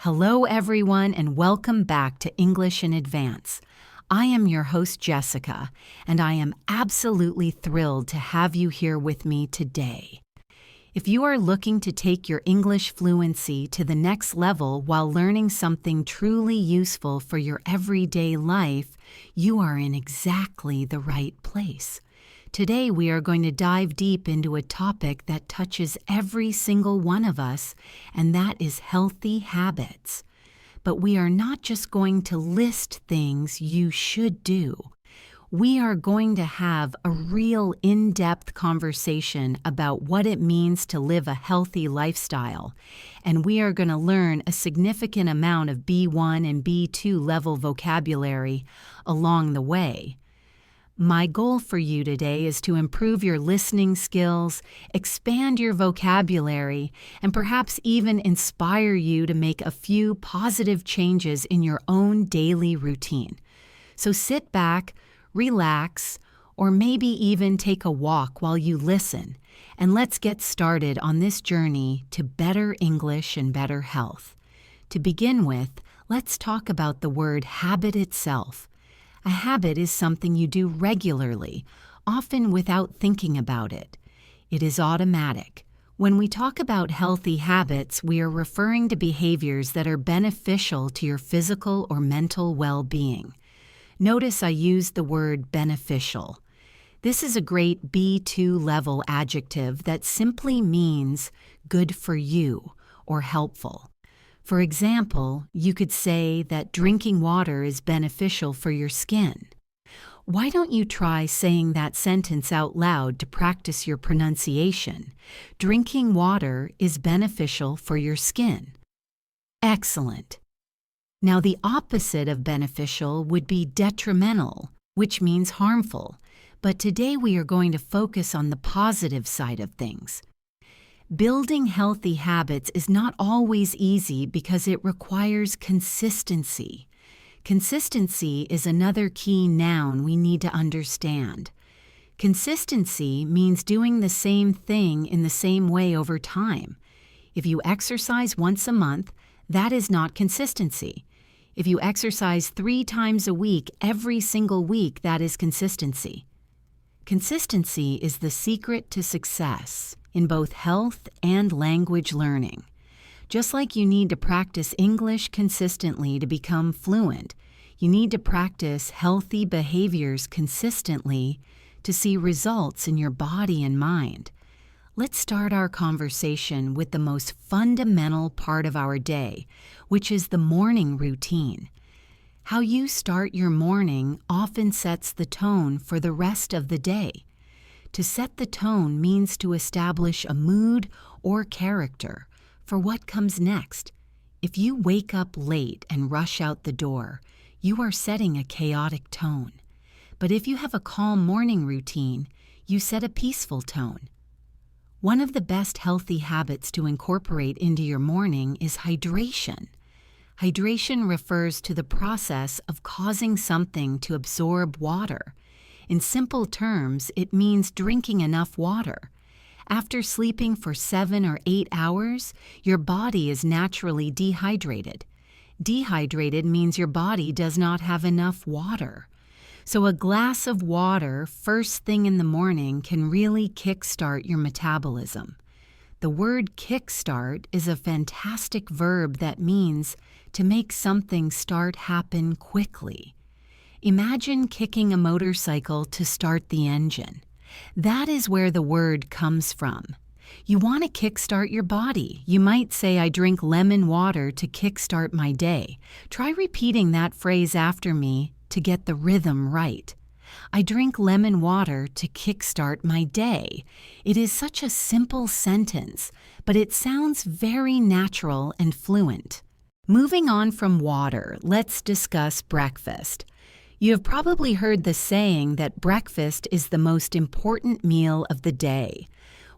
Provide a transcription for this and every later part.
Hello, everyone, and welcome back to English in Advance. I am your host, Jessica, and I am absolutely thrilled to have you here with me today. If you are looking to take your English fluency to the next level while learning something truly useful for your everyday life, you are in exactly the right place. Today, we are going to dive deep into a topic that touches every single one of us, and that is healthy habits. But we are not just going to list things you should do. We are going to have a real in-depth conversation about what it means to live a healthy lifestyle, and we are going to learn a significant amount of B1 and B2 level vocabulary along the way. My goal for you today is to improve your listening skills, expand your vocabulary, and perhaps even inspire you to make a few positive changes in your own daily routine. So sit back, relax, or maybe even take a walk while you listen, and let's get started on this journey to better English and better health. To begin with, let's talk about the word habit itself. A habit is something you do regularly, often without thinking about it. It is automatic. When we talk about healthy habits, we are referring to behaviors that are beneficial to your physical or mental well-being. Notice I used the word beneficial. This is a great B2 level adjective that simply means good for you or helpful. For example, you could say that drinking water is beneficial for your skin. Why don't you try saying that sentence out loud to practice your pronunciation? Drinking water is beneficial for your skin. Excellent. Now, the opposite of beneficial would be detrimental, which means harmful. But today we are going to focus on the positive side of things. Building healthy habits is not always easy because it requires consistency. Consistency is another key noun we need to understand. Consistency means doing the same thing in the same way over time. If you exercise once a month, that is not consistency. If you exercise 3 times a week, every single week, that is consistency. Consistency is the secret to success in both health and language learning. Just like you need to practice English consistently to become fluent, you need to practice healthy behaviors consistently to see results in your body and mind. Let's start our conversation with the most fundamental part of our day, which is the morning routine. How you start your morning often sets the tone for the rest of the day. To set the tone means to establish a mood or character for what comes next. If you wake up late and rush out the door, you are setting a chaotic tone. But if you have a calm morning routine, you set a peaceful tone. One of the best healthy habits to incorporate into your morning is hydration. Hydration refers to the process of causing something to absorb water. In simple terms, it means drinking enough water. After sleeping for 7 or 8 hours, your body is naturally dehydrated. Dehydrated means your body does not have enough water. So a glass of water first thing in the morning can really kickstart your metabolism. The word kickstart is a fantastic verb that means to make something happen quickly. Imagine kicking a motorcycle to start the engine. That is where the word comes from. You want to kickstart your body. You might say, I drink lemon water to kickstart my day. Try repeating that phrase after me to get the rhythm right. I drink lemon water to kickstart my day. It is such a simple sentence, but it sounds very natural and fluent. Moving on from water, let's discuss breakfast. You have probably heard the saying that breakfast is the most important meal of the day.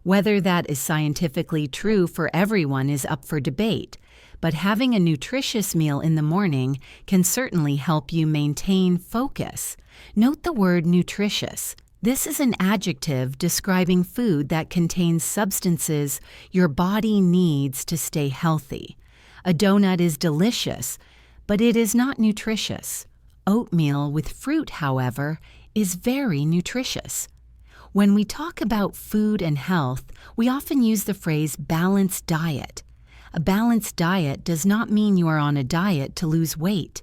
Whether that is scientifically true for everyone is up for debate, but having a nutritious meal in the morning can certainly help you maintain focus. Note the word nutritious. This is an adjective describing food that contains substances your body needs to stay healthy. A donut is delicious, but it is not nutritious. Oatmeal with fruit, however, is very nutritious. When we talk about food and health, we often use the phrase balanced diet. A balanced diet does not mean you are on a diet to lose weight.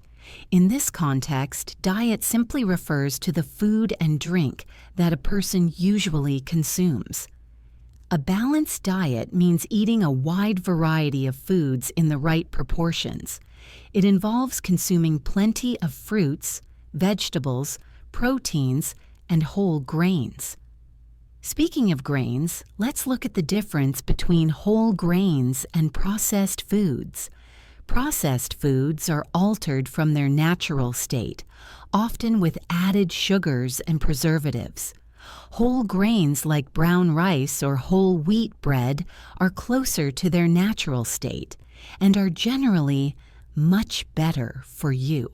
In this context, diet simply refers to the food and drink that a person usually consumes. A balanced diet means eating a wide variety of foods in the right proportions. It involves consuming plenty of fruits, vegetables, proteins, and whole grains. Speaking of grains, let's look at the difference between whole grains and processed foods. Processed foods are altered from their natural state, often with added sugars and preservatives. Whole grains like brown rice or whole wheat bread are closer to their natural state and are generally much better for you.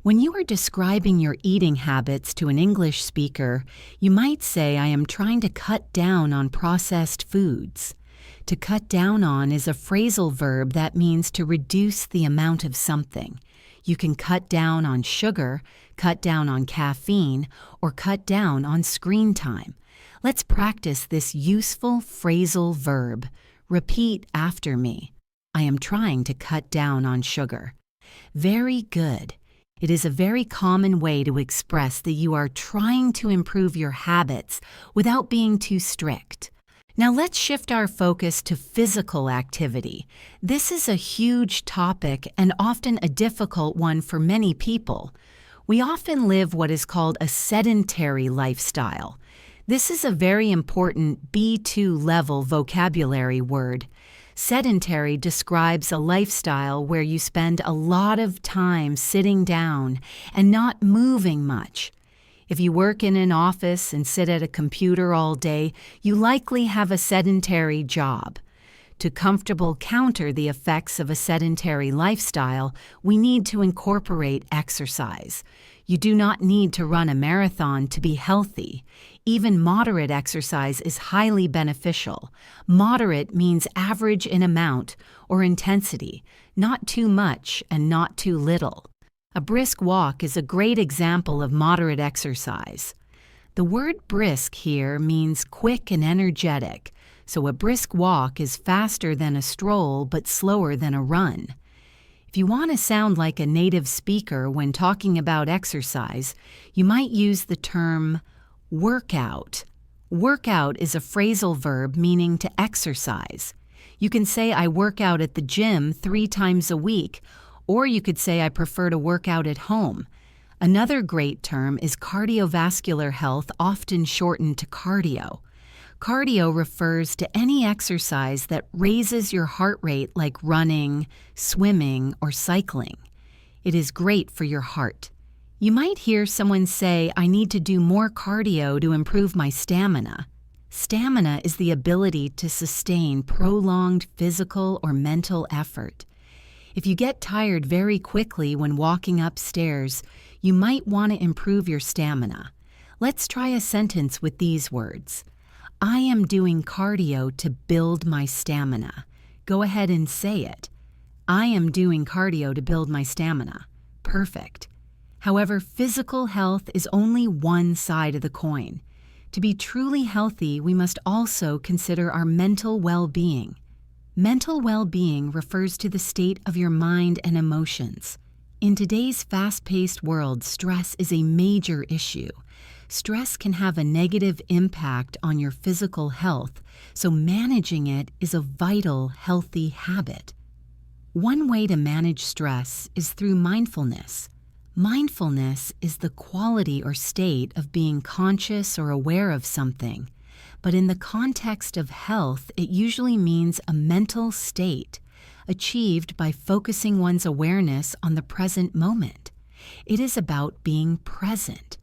When you are describing your eating habits to an English speaker, you might say, "I am trying to cut down on processed foods." To cut down on is a phrasal verb that means to reduce the amount of something. You can cut down on sugar, cut down on caffeine, or cut down on screen time. Let's practice this useful phrasal verb. Repeat after me. I am trying to cut down on sugar. Very good. It is a very common way to express that you are trying to improve your habits without being too strict. Now let's shift our focus to physical activity. This is a huge topic and often a difficult one for many people. We often live what is called a sedentary lifestyle. This is a very important B2 level vocabulary word. Sedentary describes a lifestyle where you spend a lot of time sitting down and not moving much. If you work in an office and sit at a computer all day, you likely have a sedentary job. To comfortably counter the effects of a sedentary lifestyle, we need to incorporate exercise. You do not need to run a marathon to be healthy. Even moderate exercise is highly beneficial. Moderate means average in amount or intensity, not too much and not too little. A brisk walk is a great example of moderate exercise. The word brisk here means quick and energetic, so a brisk walk is faster than a stroll but slower than a run. If you want to sound like a native speaker when talking about exercise, you might use the term workout. Workout is a phrasal verb meaning to exercise. You can say, "I work out at the gym 3 times a week," or you could say, "I prefer to work out at home." Another great term is cardiovascular health, often shortened to cardio. Cardio refers to any exercise that raises your heart rate like running, swimming, or cycling. It is great for your heart. You might hear someone say, "I need to do more cardio to improve my stamina." Stamina is the ability to sustain prolonged physical or mental effort. If you get tired very quickly when walking upstairs, you might want to improve your stamina. Let's try a sentence with these words. I am doing cardio to build my stamina. Go ahead and say it. I am doing cardio to build my stamina. Perfect. However, physical health is only one side of the coin. To be truly healthy, we must also consider our mental well-being. Mental well-being refers to the state of your mind and emotions. In today's fast-paced world, stress is a major issue. Stress can have a negative impact on your physical health, so managing it is a vital, healthy habit. One way to manage stress is through mindfulness. Mindfulness is the quality or state of being conscious or aware of something. But in the context of health, it usually means a mental state achieved by focusing one's awareness on the present moment. It is about being present.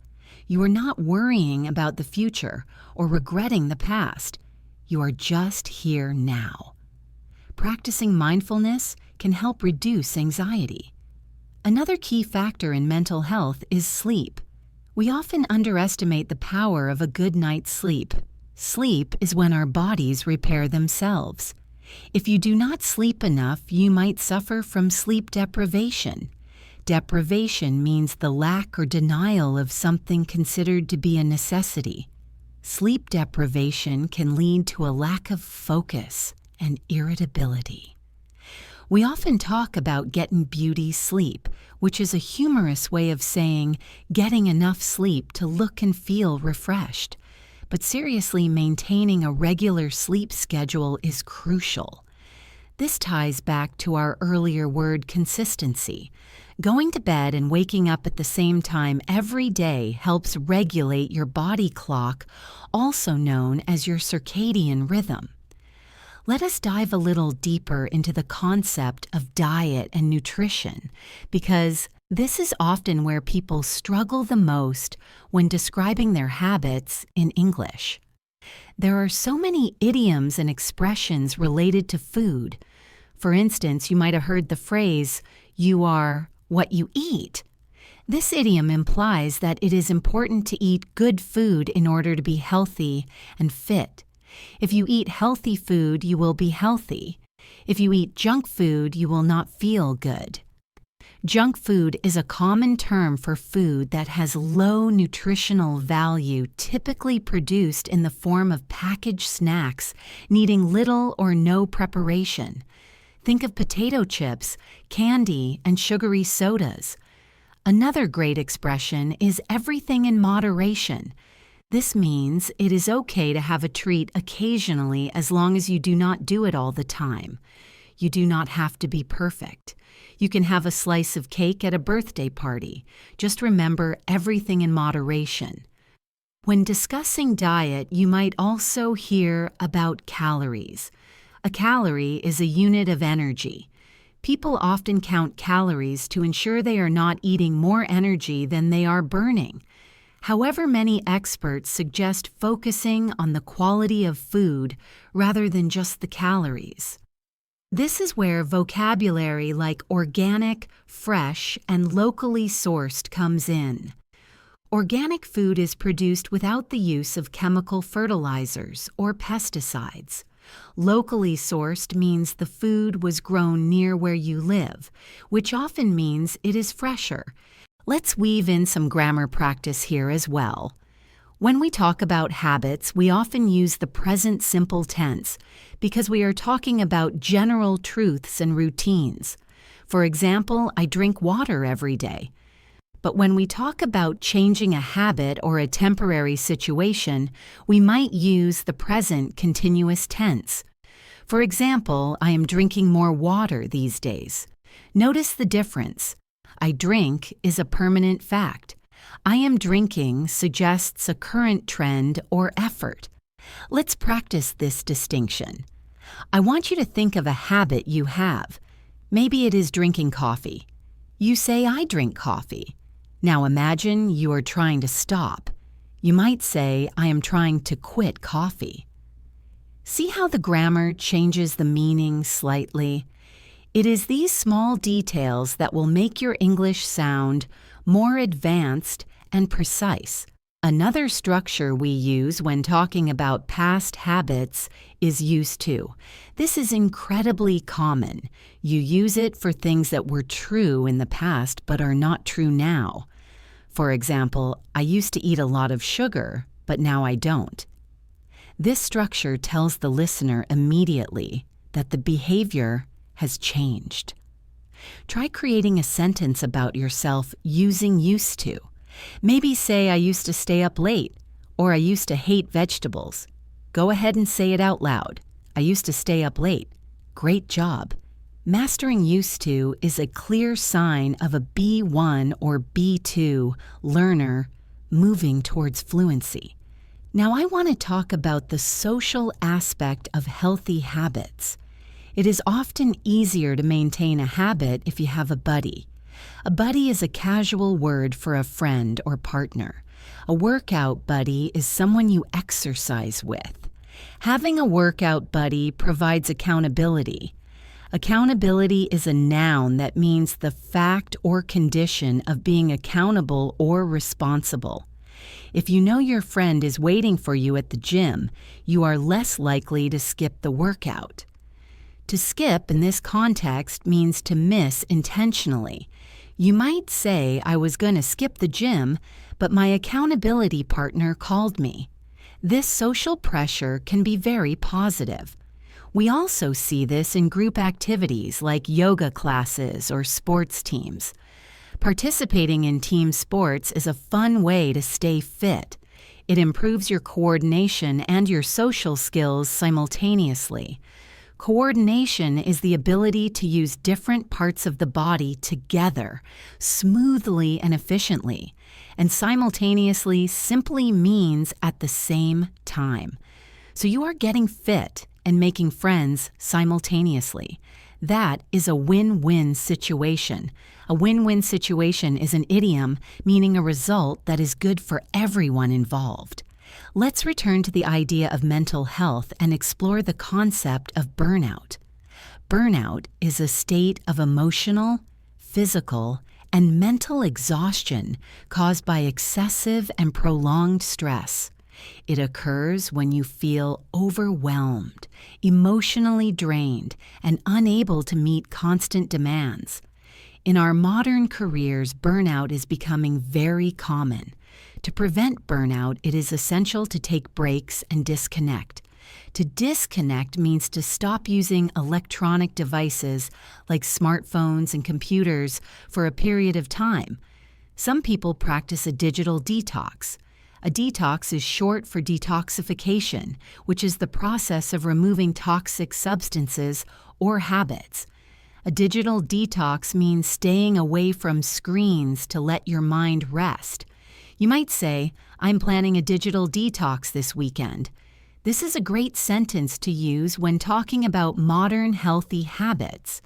You are not worrying about the future or regretting the past. You are just here now. Practicing mindfulness can help reduce anxiety. Another key factor in mental health is sleep. We often underestimate the power of a good night's sleep. Sleep is when our bodies repair themselves. If you do not sleep enough, you might suffer from sleep deprivation. Deprivation means the lack or denial of something considered to be a necessity. Sleep deprivation can lead to a lack of focus and irritability. We often talk about getting beauty sleep, which is a humorous way of saying getting enough sleep to look and feel refreshed. But seriously, maintaining a regular sleep schedule is crucial. This ties back to our earlier word consistency. Going to bed and waking up at the same time every day helps regulate your body clock, also known as your circadian rhythm. Let us dive a little deeper into the concept of diet and nutrition, because this is often where people struggle the most when describing their habits in English. There are so many idioms and expressions related to food. For instance, you might have heard the phrase, "You are what you eat." This idiom implies that it is important to eat good food in order to be healthy and fit. If you eat healthy food, you will be healthy. If you eat junk food, you will not feel good. Junk food is a common term for food that has low nutritional value, typically produced in the form of packaged snacks, needing little or no preparation. Think of potato chips, candy, and sugary sodas. Another great expression is everything in moderation. This means it is okay to have a treat occasionally as long as you do not do it all the time. You do not have to be perfect. You can have a slice of cake at a birthday party. Just remember everything in moderation. When discussing diet, you might also hear about calories. A calorie is a unit of energy. People often count calories to ensure they are not eating more energy than they are burning. However, many experts suggest focusing on the quality of food rather than just the calories. This is where vocabulary like organic, fresh, and locally sourced comes in. Organic food is produced without the use of chemical fertilizers or pesticides. Locally sourced means the food was grown near where you live, which often means it is fresher. Let's weave in some grammar practice here as well. When we talk about habits, we often use the present simple tense because we are talking about general truths and routines. For example, I drink water every day. But when we talk about changing a habit or a temporary situation, we might use the present continuous tense. For example, I am drinking more water these days. Notice the difference. I drink is a permanent fact. I am drinking suggests a current trend or effort. Let's practice this distinction. I want you to think of a habit you have. Maybe it is drinking coffee. You say, I drink coffee. Now imagine you are trying to stop. You might say, I am trying to quit coffee. See how the grammar changes the meaning slightly? It is these small details that will make your English sound more advanced and precise. Another structure we use when talking about past habits is used to. This is incredibly common. You use it for things that were true in the past but are not true now. For example, I used to eat a lot of sugar, but now I don't. This structure tells the listener immediately that the behavior has changed. Try creating a sentence about yourself using used to. Maybe say, I used to stay up late, or I used to hate vegetables. Go ahead and say it out loud. I used to stay up late. Great job. Mastering used to is a clear sign of a B1 or B2 learner moving towards fluency. Now I want to talk about the social aspect of healthy habits. It is often easier to maintain a habit if you have a buddy. A buddy is a casual word for a friend or partner. A workout buddy is someone you exercise with. Having a workout buddy provides accountability. Accountability is a noun that means the fact or condition of being accountable or responsible. If you know your friend is waiting for you at the gym, you are less likely to skip the workout. To skip in this context means to miss intentionally. You might say, I was going to skip the gym, but my accountability partner called me. This social pressure can be very positive. We also see this in group activities like yoga classes or sports teams. Participating in team sports is a fun way to stay fit. It improves your coordination and your social skills simultaneously. Coordination is the ability to use different parts of the body together, smoothly and efficiently, and simultaneously simply means at the same time. So you are getting fit and making friends simultaneously. That is a win-win situation. A win-win situation is an idiom meaning a result that is good for everyone involved. Let's return to the idea of mental health and explore the concept of burnout. Burnout is a state of emotional, physical, and mental exhaustion caused by excessive and prolonged stress. It occurs when you feel overwhelmed, emotionally drained, and unable to meet constant demands. In our modern careers, burnout is becoming very common. To prevent burnout, it is essential to take breaks and disconnect. To disconnect means to stop using electronic devices like smartphones and computers for a period of time. Some people practice a digital detox. A detox is short for detoxification, which is the process of removing toxic substances or habits. A digital detox means staying away from screens to let your mind rest. You might say, I'm planning a digital detox this weekend. This is a great sentence to use when talking about modern healthy habits.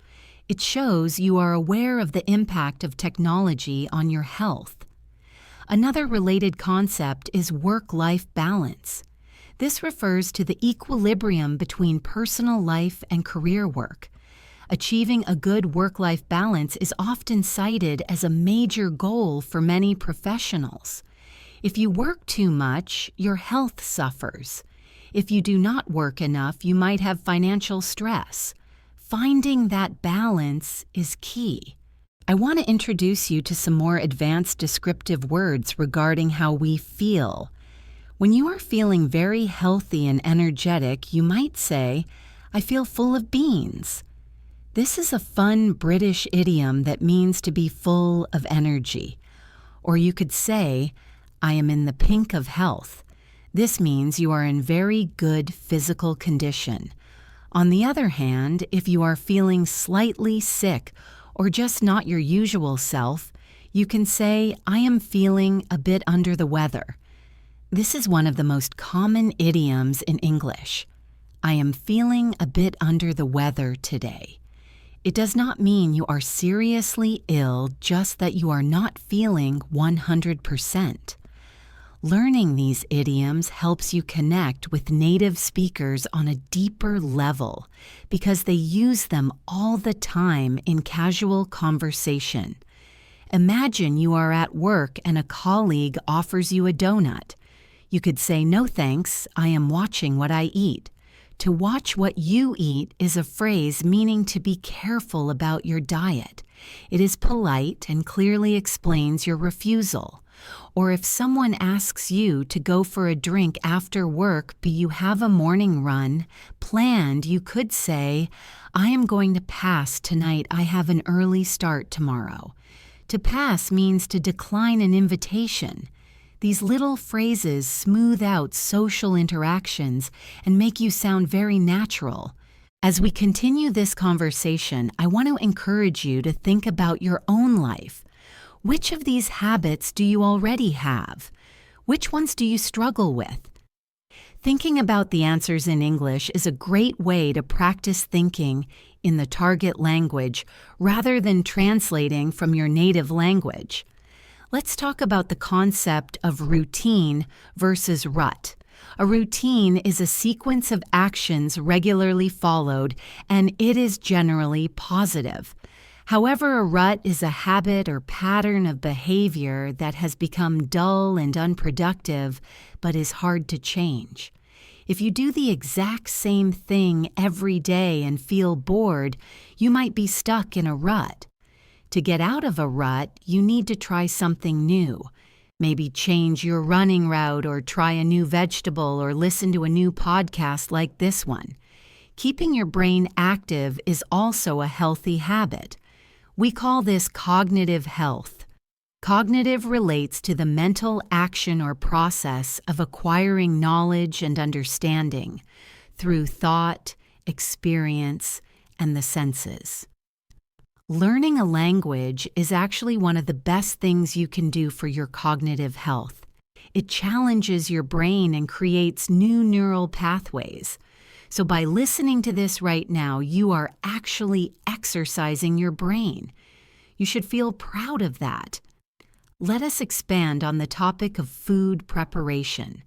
It shows you are aware of the impact of technology on your health. Another related concept is work-life balance. This refers to the equilibrium between personal life and career work. Achieving a good work-life balance is often cited as a major goal for many professionals. If you work too much, your health suffers. If you do not work enough, you might have financial stress. Finding that balance is key. I want to introduce you to some more advanced descriptive words regarding how we feel. When you are feeling very healthy and energetic, you might say, I feel full of beans. This is a fun British idiom that means to be full of energy. Or you could say, I am in the pink of health. This means you are in very good physical condition. On the other hand, if you are feeling slightly sick or just not your usual self, you can say, I am feeling a bit under the weather. This is one of the most common idioms in English. I am feeling a bit under the weather today. It does not mean you are seriously ill, just that you are not feeling 100%. Learning these idioms helps you connect with native speakers on a deeper level because they use them all the time in casual conversation. Imagine you are at work and a colleague offers you a donut. You could say, no thanks, I am watching what I eat. To watch what you eat is a phrase meaning to be careful about your diet. It is polite and clearly explains your refusal. Or if someone asks you to go for a drink after work but you have a morning run planned, you could say, I am going to pass tonight. I have an early start tomorrow. To pass means to decline an invitation. These little phrases smooth out social interactions and make you sound very natural. As we continue this conversation, I want to encourage you to think about your own life. Which of these habits do you already have? Which ones do you struggle with? Thinking about the answers in English is a great way to practice thinking in the target language rather than translating from your native language. Let's talk about the concept of routine versus rut. A routine is a sequence of actions regularly followed, and it is generally positive. However, a rut is a habit or pattern of behavior that has become dull and unproductive, but is hard to change. If you do the exact same thing every day and feel bored, you might be stuck in a rut. To get out of a rut, you need to try something new. Maybe change your running route or try a new vegetable or listen to a new podcast like this one. Keeping your brain active is also a healthy habit. We call this cognitive health. Cognitive relates to the mental action or process of acquiring knowledge and understanding through thought, experience, and the senses. Learning a language is actually one of the best things you can do for your cognitive health. It challenges your brain and creates new neural pathways. So by listening to this right now, you are actually exercising your brain. You should feel proud of that. Let us expand on the topic of food preparation.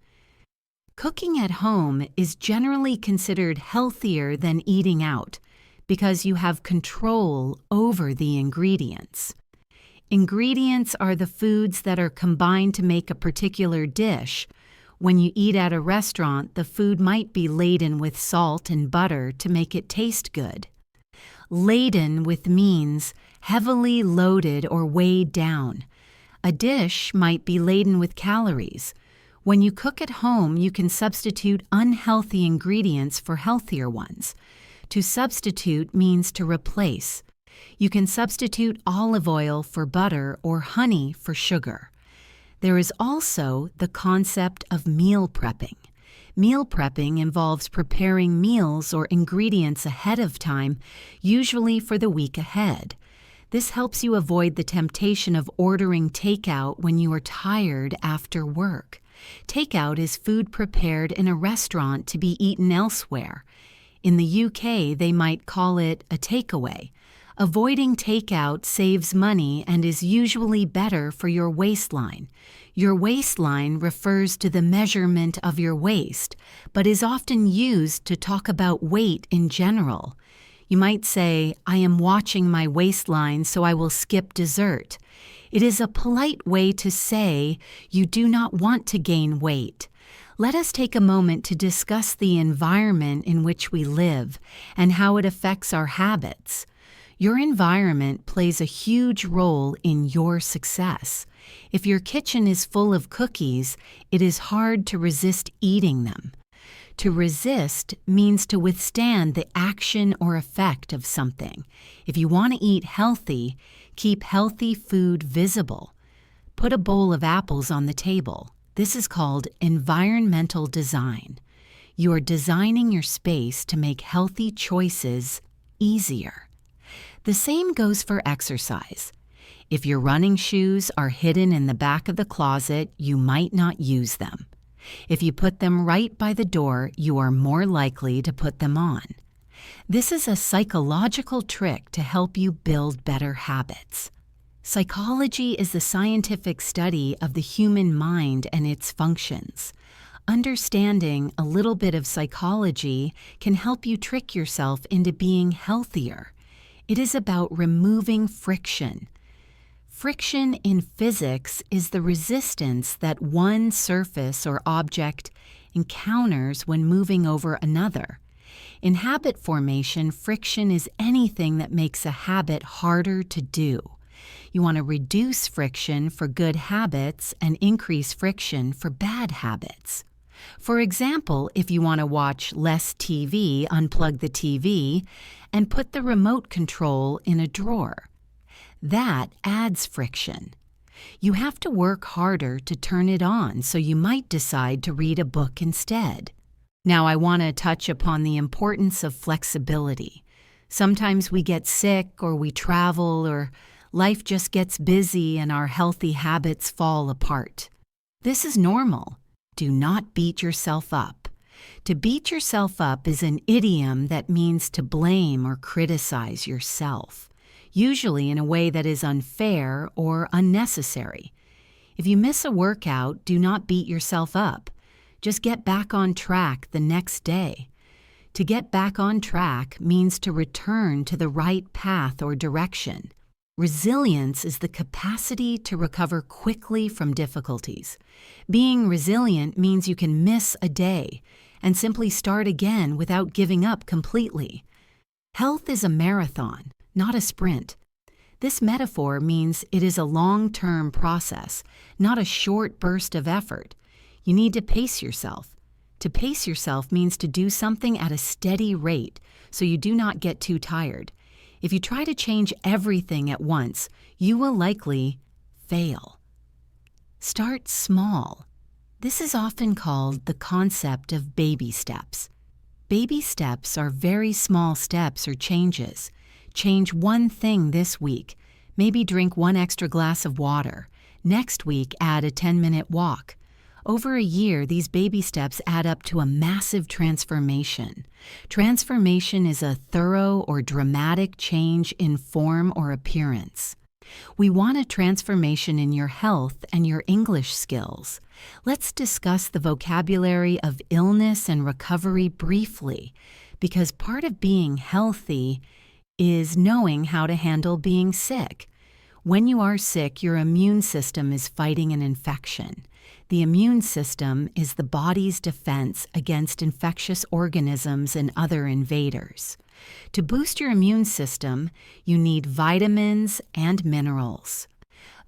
Cooking at home is generally considered healthier than eating out because you have control over the ingredients. Ingredients are the foods that are combined to make a particular dish. When you eat at a restaurant, the food might be laden with salt and butter to make it taste good. Laden with means heavily loaded or weighed down. A dish might be laden with calories. When you cook at home, you can substitute unhealthy ingredients for healthier ones. To substitute means to replace. You can substitute olive oil for butter or honey for sugar. There is also the concept of meal prepping. Meal prepping involves preparing meals or ingredients ahead of time, usually for the week ahead. This helps you avoid the temptation of ordering takeout when you are tired after work. Takeout is food prepared in a restaurant to be eaten elsewhere. In the UK, they might call it a takeaway. Avoiding takeout saves money and is usually better for your waistline. Your waistline refers to the measurement of your waist, but is often used to talk about weight in general. You might say, I am watching my waistline, so I will skip dessert. It is a polite way to say you do not want to gain weight. Let us take a moment to discuss the environment in which we live and how it affects our habits. Your environment plays a huge role in your success. If your kitchen is full of cookies, it is hard to resist eating them. To resist means to withstand the action or effect of something. If you want to eat healthy, keep healthy food visible. Put a bowl of apples on the table. This is called environmental design. You are designing your space to make healthy choices easier. The same goes for exercise. If your running shoes are hidden in the back of the closet, you might not use them. If you put them right by the door, you are more likely to put them on. This is a psychological trick to help you build better habits. Psychology is the scientific study of the human mind and its functions. Understanding a little bit of psychology can help you trick yourself into being healthier. It is about removing friction. Friction in physics is the resistance that one surface or object encounters when moving over another. In habit formation, friction is anything that makes a habit harder to do. You want to reduce friction for good habits and increase friction for bad habits. For example, if you want to watch less TV, unplug the TV and put the remote control in a drawer. That adds friction. You have to work harder to turn it on, so you might decide to read a book instead. Now I want to touch upon the importance of flexibility. Sometimes we get sick or we travel or life just gets busy and our healthy habits fall apart. This is normal. Do not beat yourself up. To beat yourself up is an idiom that means to blame or criticize yourself, usually in a way that is unfair or unnecessary. If you miss a workout, do not beat yourself up. Just get back on track the next day. To get back on track means to return to the right path or direction. Resilience is the capacity to recover quickly from difficulties. Being resilient means you can miss a day, and simply start again without giving up completely. Health is a marathon, not a sprint. This metaphor means it is a long-term process, not a short burst of effort. You need to pace yourself. To pace yourself means to do something at a steady rate so you do not get too tired. If you try to change everything at once, you will likely fail. Start small. This is often called the concept of baby steps. Baby steps are very small steps or changes. Change one thing this week. Maybe drink one extra glass of water. Next week, add a 10-minute walk. Over a year, these baby steps add up to a massive transformation. Transformation is a thorough or dramatic change in form or appearance. We want a transformation in your health and your English skills. Let's discuss the vocabulary of illness and recovery briefly, because part of being healthy is knowing how to handle being sick. When you are sick, your immune system is fighting an infection. The immune system is the body's defense against infectious organisms and other invaders. To boost your immune system, you need vitamins and minerals.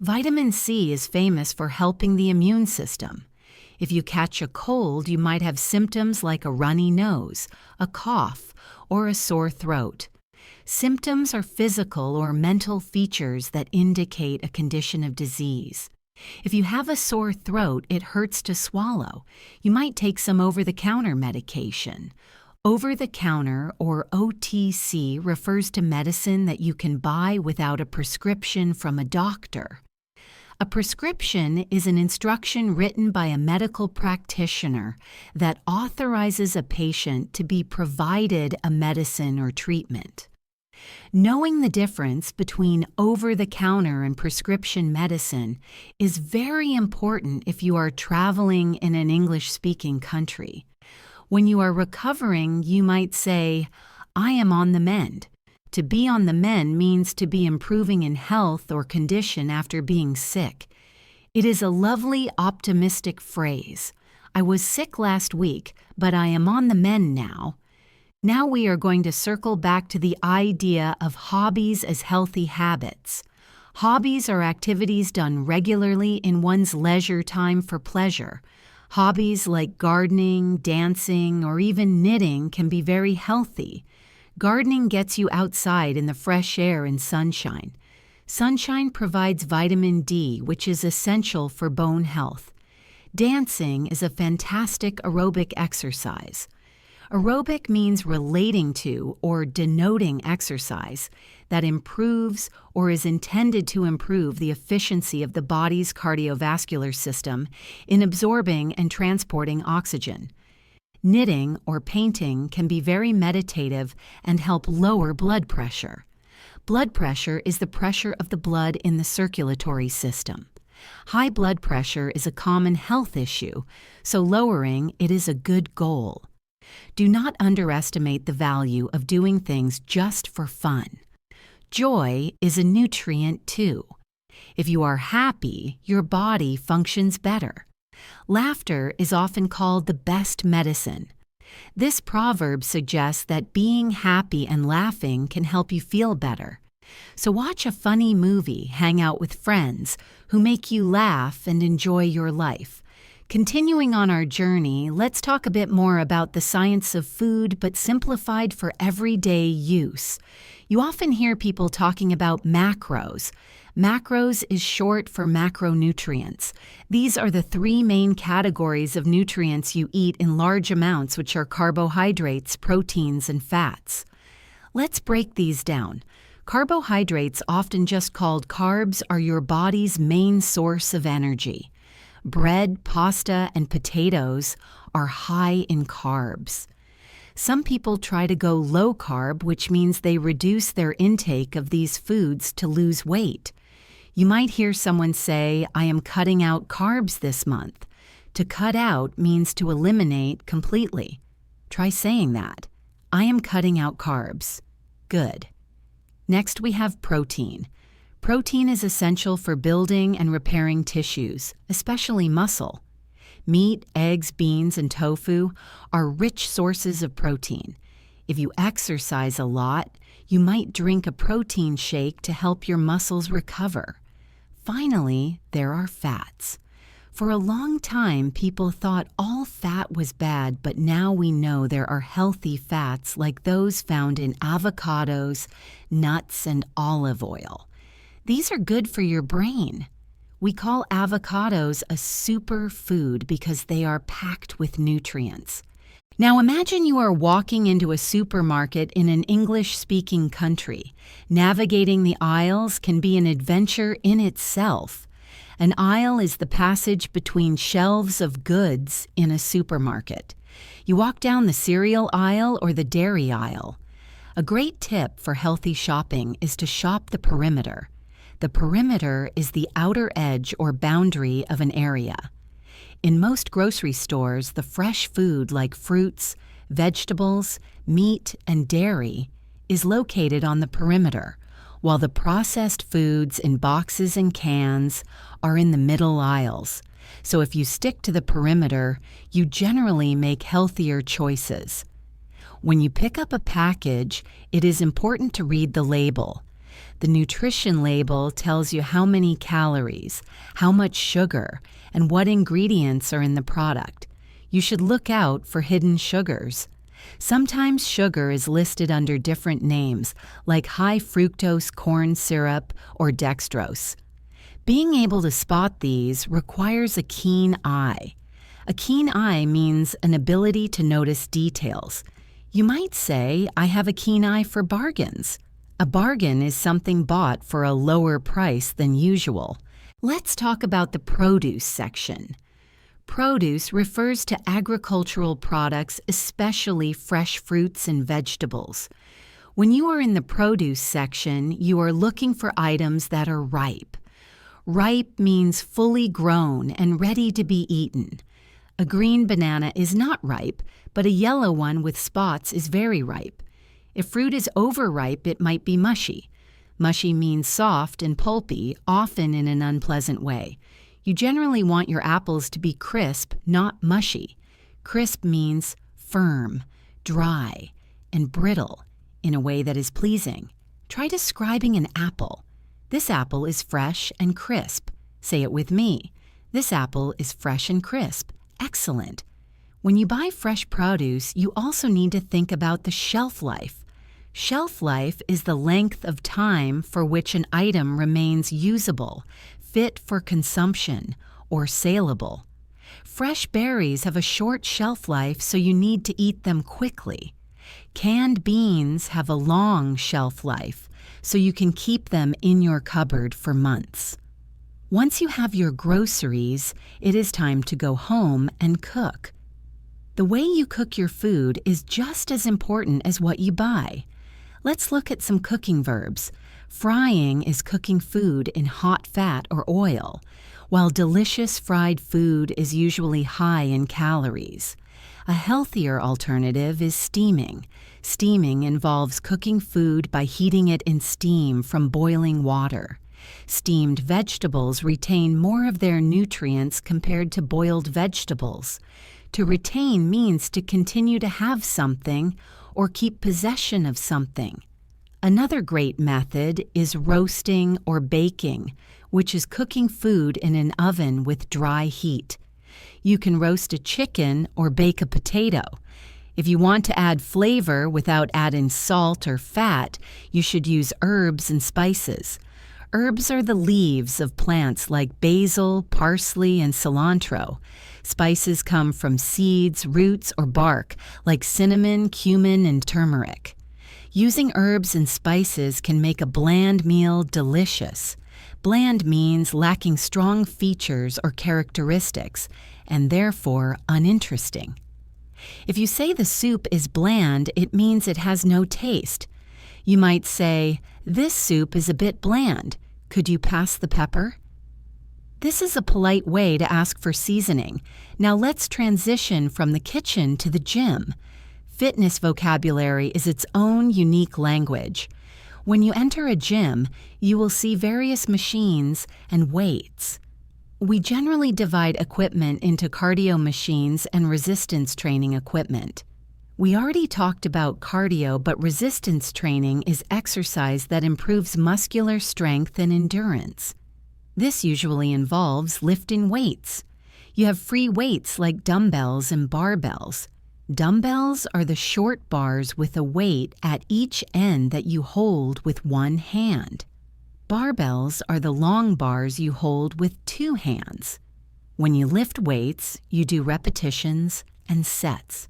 Vitamin C is famous for helping the immune system. If you catch a cold, you might have symptoms like a runny nose, a cough, or a sore throat. Symptoms are physical or mental features that indicate a condition of disease. If you have a sore throat, it hurts to swallow. You might take some over-the-counter medication. Over-the-counter, or OTC, refers to medicine that you can buy without a prescription from a doctor. A prescription is an instruction written by a medical practitioner that authorizes a patient to be provided a medicine or treatment. Knowing the difference between over-the-counter and prescription medicine is very important if you are traveling in an English-speaking country. When you are recovering, you might say, "I am on the mend." To be on the mend means to be improving in health or condition after being sick. It is a lovely, optimistic phrase. I was sick last week, but I am on the mend now. Now we are going to circle back to the idea of hobbies as healthy habits. Hobbies are activities done regularly in one's leisure time for pleasure. Hobbies like gardening, dancing, or even knitting can be very healthy. Gardening gets you outside in the fresh air and sunshine. Sunshine provides vitamin D, which is essential for bone health. Dancing is a fantastic aerobic exercise. Aerobic means relating to or denoting exercise that improves or is intended to improve the efficiency of the body's cardiovascular system in absorbing and transporting oxygen. Knitting or painting can be very meditative and help lower blood pressure. Blood pressure is the pressure of the blood in the circulatory system. High blood pressure is a common health issue, so lowering it is a good goal. Do not underestimate the value of doing things just for fun. Joy is a nutrient too. If you are happy, your body functions better. Laughter is often called the best medicine. This proverb suggests that being happy and laughing can help you feel better. So watch a funny movie, hang out with friends who make you laugh and enjoy your life. Continuing on our journey, let's talk a bit more about the science of food, but simplified for everyday use. You often hear people talking about macros. Macros is short for macronutrients. These are the three main categories of nutrients you eat in large amounts, which are carbohydrates, proteins, and fats. Let's break these down. Carbohydrates, often just called carbs, are your body's main source of energy. Bread, pasta, and potatoes are high in carbs. Some people try to go low carb, which means they reduce their intake of these foods to lose weight. You might hear someone say, "I am cutting out carbs this month." To cut out means to eliminate completely. Try saying that. "I am cutting out carbs." Good. Next, we have protein. Protein is essential for building and repairing tissues, especially muscle. Meat, eggs, beans, and tofu are rich sources of protein. If you exercise a lot, you might drink a protein shake to help your muscles recover. Finally, there are fats. For a long time, people thought all fat was bad, but now we know there are healthy fats like those found in avocados, nuts, and olive oil. These are good for your brain. We call avocados a superfood because they are packed with nutrients. Now imagine you are walking into a supermarket in an English-speaking country. Navigating the aisles can be an adventure in itself. An aisle is the passage between shelves of goods in a supermarket. You walk down the cereal aisle or the dairy aisle. A great tip for healthy shopping is to shop the perimeter. The perimeter is the outer edge or boundary of an area. In most grocery stores, the fresh food like fruits, vegetables, meat, and dairy is located on the perimeter, while the processed foods in boxes and cans are in the middle aisles. So if you stick to the perimeter, you generally make healthier choices. When you pick up a package, it is important to read the label. The nutrition label tells you how many calories, how much sugar, and what ingredients are in the product. You should look out for hidden sugars. Sometimes sugar is listed under different names, like high fructose corn syrup or dextrose. Being able to spot these requires a keen eye. A keen eye means an ability to notice details. You might say, I have a keen eye for bargains. A bargain is something bought for a lower price than usual. Let's talk about the produce section. Produce refers to agricultural products, especially fresh fruits and vegetables. When you are in the produce section, you are looking for items that are ripe. Ripe means fully grown and ready to be eaten. A green banana is not ripe, but a yellow one with spots is very ripe. If fruit is overripe, it might be mushy. Mushy means soft and pulpy, often in an unpleasant way. You generally want your apples to be crisp, not mushy. Crisp means firm, dry, and brittle in a way that is pleasing. Try describing an apple. This apple is fresh and crisp. Say it with me. This apple is fresh and crisp. Excellent. When you buy fresh produce, you also need to think about the shelf life. Shelf life is the length of time for which an item remains usable, fit for consumption, or saleable. Fresh berries have a short shelf life, so you need to eat them quickly. Canned beans have a long shelf life, so you can keep them in your cupboard for months. Once you have your groceries, it is time to go home and cook. The way you cook your food is just as important as what you buy. Let's look at some cooking verbs. Frying is cooking food in hot fat or oil, while delicious fried food is usually high in calories. A healthier alternative is steaming. Steaming involves cooking food by heating it in steam from boiling water. Steamed vegetables retain more of their nutrients compared to boiled vegetables. To retain means to continue to have something or keep possession of something. Another great method is roasting or baking, which is cooking food in an oven with dry heat. You can roast a chicken or bake a potato. If you want to add flavor without adding salt or fat, you should use herbs and spices. Herbs are the leaves of plants like basil, parsley, and cilantro. Spices come from seeds, roots, or bark, like cinnamon, cumin, and turmeric. Using herbs and spices can make a bland meal delicious. Bland means lacking strong features or characteristics, and therefore uninteresting. If you say the soup is bland, it means it has no taste. You might say, "This soup is a bit bland. Could you pass the pepper?" This is a polite way to ask for seasoning. Now let's transition from the kitchen to the gym. Fitness vocabulary is its own unique language. When you enter a gym, you will see various machines and weights. We generally divide equipment into cardio machines and resistance training equipment. We already talked about cardio, but resistance training is exercise that improves muscular strength and endurance. This usually involves lifting weights. You have free weights like dumbbells and barbells. Dumbbells are the short bars with a weight at each end that you hold with one hand. Barbells are the long bars you hold with two hands. When you lift weights, you do repetitions and sets.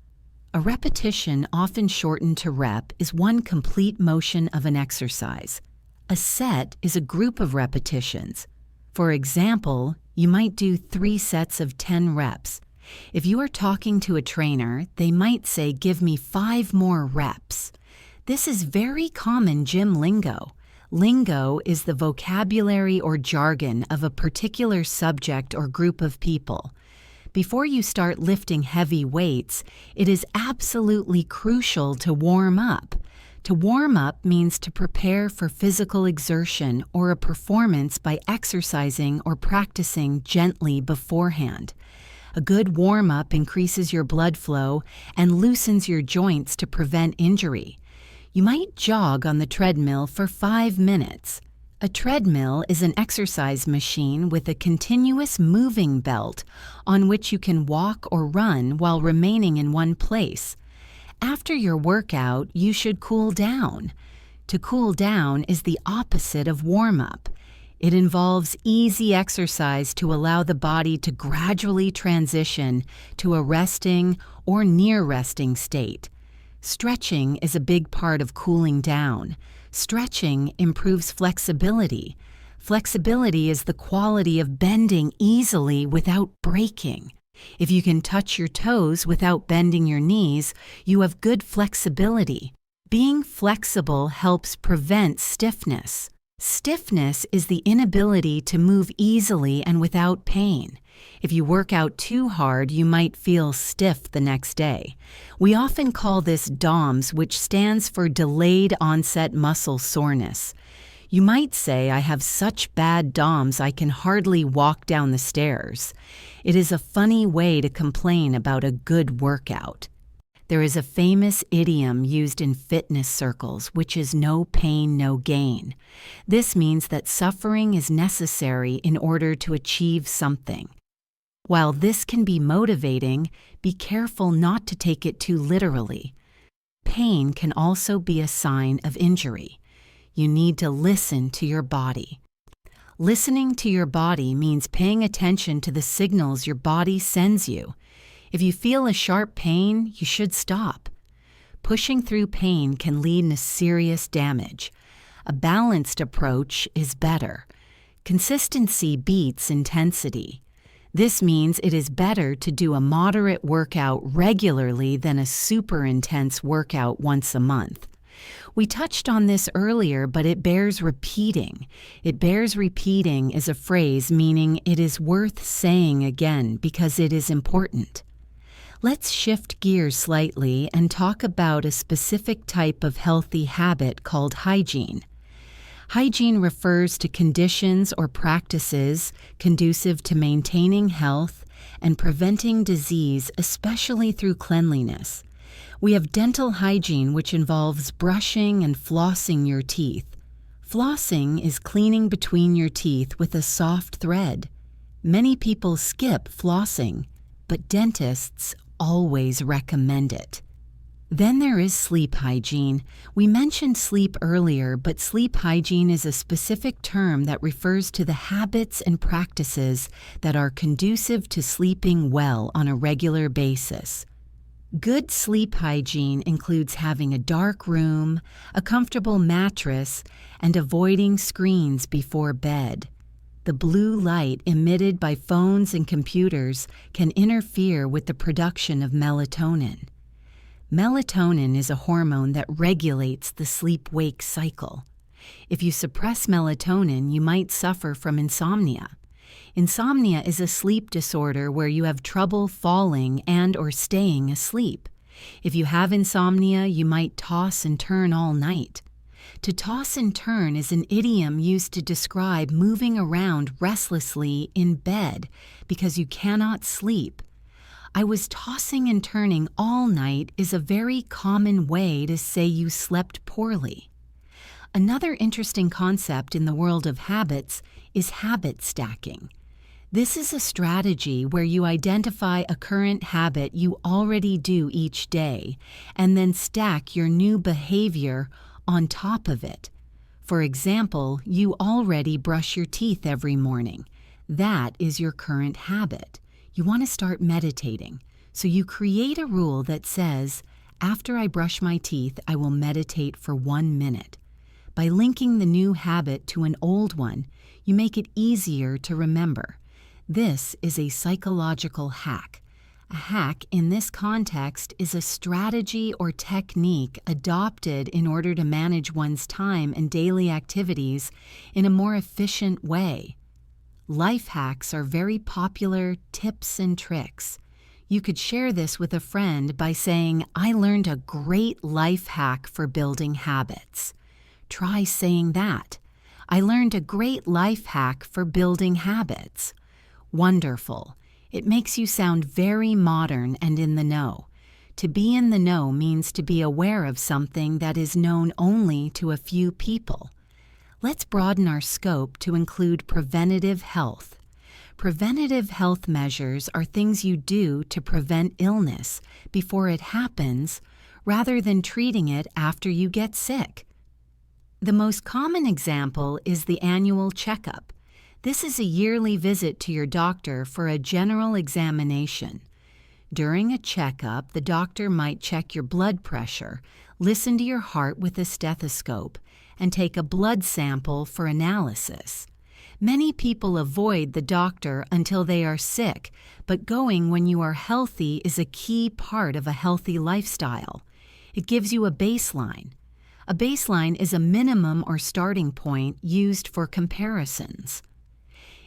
A repetition, often shortened to rep, is one complete motion of an exercise. A set is a group of repetitions. For example, you might do 3 sets of 10 reps. If you are talking to a trainer, they might say, "Give me 5 more reps." This is very common gym lingo. Lingo is the vocabulary or jargon of a particular subject or group of people. Before you start lifting heavy weights, it is absolutely crucial to warm up. To warm up means to prepare for physical exertion or a performance by exercising or practicing gently beforehand. A good warm-up increases your blood flow and loosens your joints to prevent injury. You might jog on the treadmill for 5 minutes. A treadmill is an exercise machine with a continuous moving belt on which you can walk or run while remaining in one place. After your workout, you should cool down. To cool down is the opposite of warm-up. It involves easy exercise to allow the body to gradually transition to a resting or near resting state. Stretching is a big part of cooling down. Stretching improves flexibility. Flexibility is the quality of bending easily without breaking. If you can touch your toes without bending your knees, you have good flexibility. Being flexible helps prevent stiffness. Stiffness is the inability to move easily and without pain. If you work out too hard, you might feel stiff the next day. We often call this DOMS, which stands for delayed onset muscle soreness. You might say, "I have such bad DOMS I can hardly walk down the stairs." It is a funny way to complain about a good workout. There is a famous idiom used in fitness circles, which is "no pain, no gain." This means that suffering is necessary in order to achieve something. While this can be motivating, be careful not to take it too literally. Pain can also be a sign of injury. You need to listen to your body. Listening to your body means paying attention to the signals your body sends you. If you feel a sharp pain, you should stop. Pushing through pain can lead to serious damage. A balanced approach is better. Consistency beats intensity. This means it is better to do a moderate workout regularly than a super intense workout once a month. We touched on this earlier, but it bears repeating. It bears repeating is a phrase meaning it is worth saying again because it is important. Let's shift gears slightly and talk about a specific type of healthy habit called hygiene. Hygiene refers to conditions or practices conducive to maintaining health and preventing disease, especially through cleanliness. We have dental hygiene, which involves brushing and flossing your teeth. Flossing is cleaning between your teeth with a soft thread. Many people skip flossing, but dentists always recommend it. Then there is sleep hygiene. We mentioned sleep earlier, but sleep hygiene is a specific term that refers to the habits and practices that are conducive to sleeping well on a regular basis. Good sleep hygiene includes having a dark room, a comfortable mattress, and avoiding screens before bed. The blue light emitted by phones and computers can interfere with the production of melatonin. Melatonin is a hormone that regulates the sleep-wake cycle. If you suppress melatonin, you might suffer from insomnia. Insomnia is a sleep disorder where you have trouble falling and/or staying asleep. If you have insomnia, you might toss and turn all night. To toss and turn is an idiom used to describe moving around restlessly in bed because you cannot sleep. I was tossing and turning all night is a very common way to say you slept poorly. Another interesting concept in the world of habits is habit stacking. This is a strategy where you identify a current habit you already do each day and then stack your new behavior on top of it. For example, you already brush your teeth every morning. That is your current habit. You want to start meditating, so you create a rule that says, after I brush my teeth, I will meditate for 1 minute. By linking the new habit to an old one, you make it easier to remember. This is a psychological hack. A hack in this context is a strategy or technique adopted in order to manage one's time and daily activities in a more efficient way. Life hacks are very popular tips and tricks. You could share this with a friend by saying, "I learned a great life hack for building habits." Try saying that. "I learned a great life hack for building habits." Wonderful. It makes you sound very modern and in the know. To be in the know means to be aware of something that is known only to a few people. Let's broaden our scope to include preventative health. Preventative health measures are things you do to prevent illness before it happens, rather than treating it after you get sick. The most common example is the annual checkup. This is a yearly visit to your doctor for a general examination. During a checkup, the doctor might check your blood pressure, listen to your heart with a stethoscope, and take a blood sample for analysis. Many people avoid the doctor until they are sick, but going when you are healthy is a key part of a healthy lifestyle. It gives you a baseline. A baseline is a minimum or starting point used for comparisons.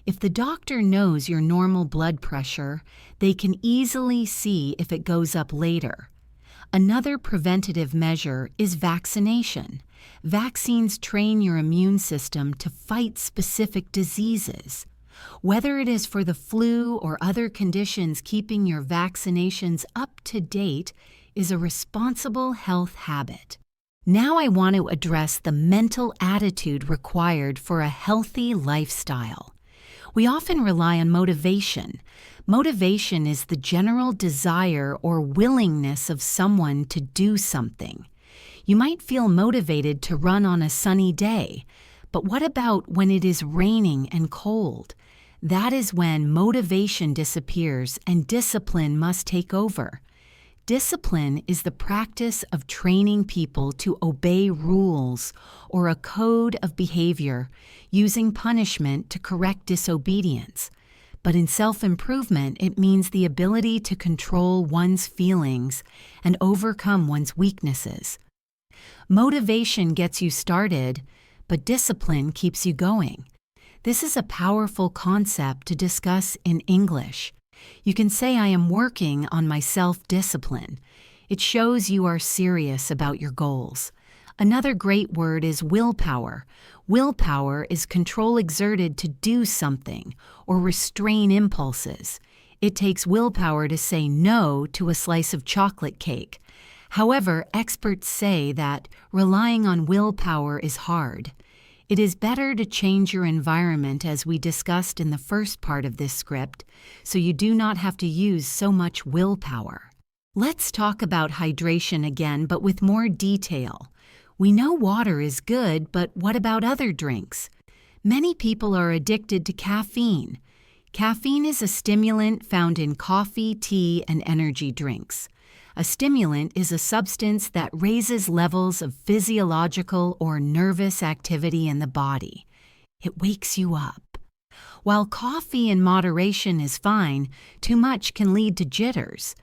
If the doctor knows your normal blood pressure, they can easily see if it goes up later. Another preventative measure is vaccination. Vaccines train your immune system to fight specific diseases. Whether it is for the flu or other conditions, keeping your vaccinations up to date is a responsible health habit. Now I want to address the mental attitude required for a healthy lifestyle. We often rely on motivation. Motivation is the general desire or willingness of someone to do something. You might feel motivated to run on a sunny day, but what about when it is raining and cold? That is when motivation disappears and discipline must take over. Discipline is the practice of training people to obey rules or a code of behavior, using punishment to correct disobedience. But in self-improvement, it means the ability to control one's feelings and overcome one's weaknesses. Motivation gets you started, but discipline keeps you going. This is a powerful concept to discuss in English. You can say, "I am working on my self-discipline." It shows you are serious about your goals. Another great word is willpower. Willpower is control exerted to do something or restrain impulses. It takes willpower to say no to a slice of chocolate cake. However, experts say that relying on willpower is hard. It is better to change your environment, as we discussed in the first part of this script, so you do not have to use so much willpower. Let's talk about hydration again, but with more detail. We know water is good, but what about other drinks? Many people are addicted to caffeine. Caffeine is a stimulant found in coffee, tea, and energy drinks. A stimulant is a substance that raises levels of physiological or nervous activity in the body. It wakes you up. While coffee in moderation is fine, too much can lead to jitters.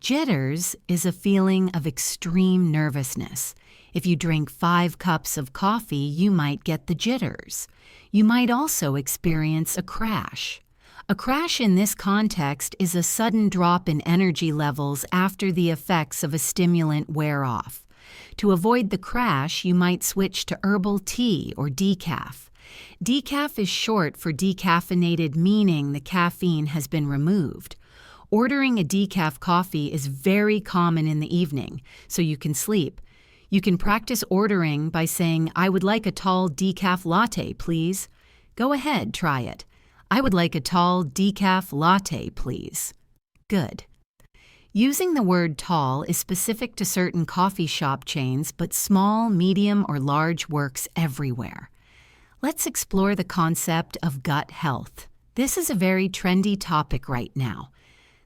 Jitters is a feeling of extreme nervousness. If you drink 5 cups of coffee, you might get the jitters. You might also experience a crash. A crash in this context is a sudden drop in energy levels after the effects of a stimulant wear off. To avoid the crash, you might switch to herbal tea or decaf. Decaf is short for decaffeinated, meaning the caffeine has been removed. Ordering a decaf coffee is very common in the evening, so you can sleep. You can practice ordering by saying, "I would like a tall decaf latte, please." Go ahead, try it. "I would like a tall decaf latte, please." Good. Using the word tall is specific to certain coffee shop chains, but small, medium, or large works everywhere. Let's explore the concept of gut health. This is a very trendy topic right now.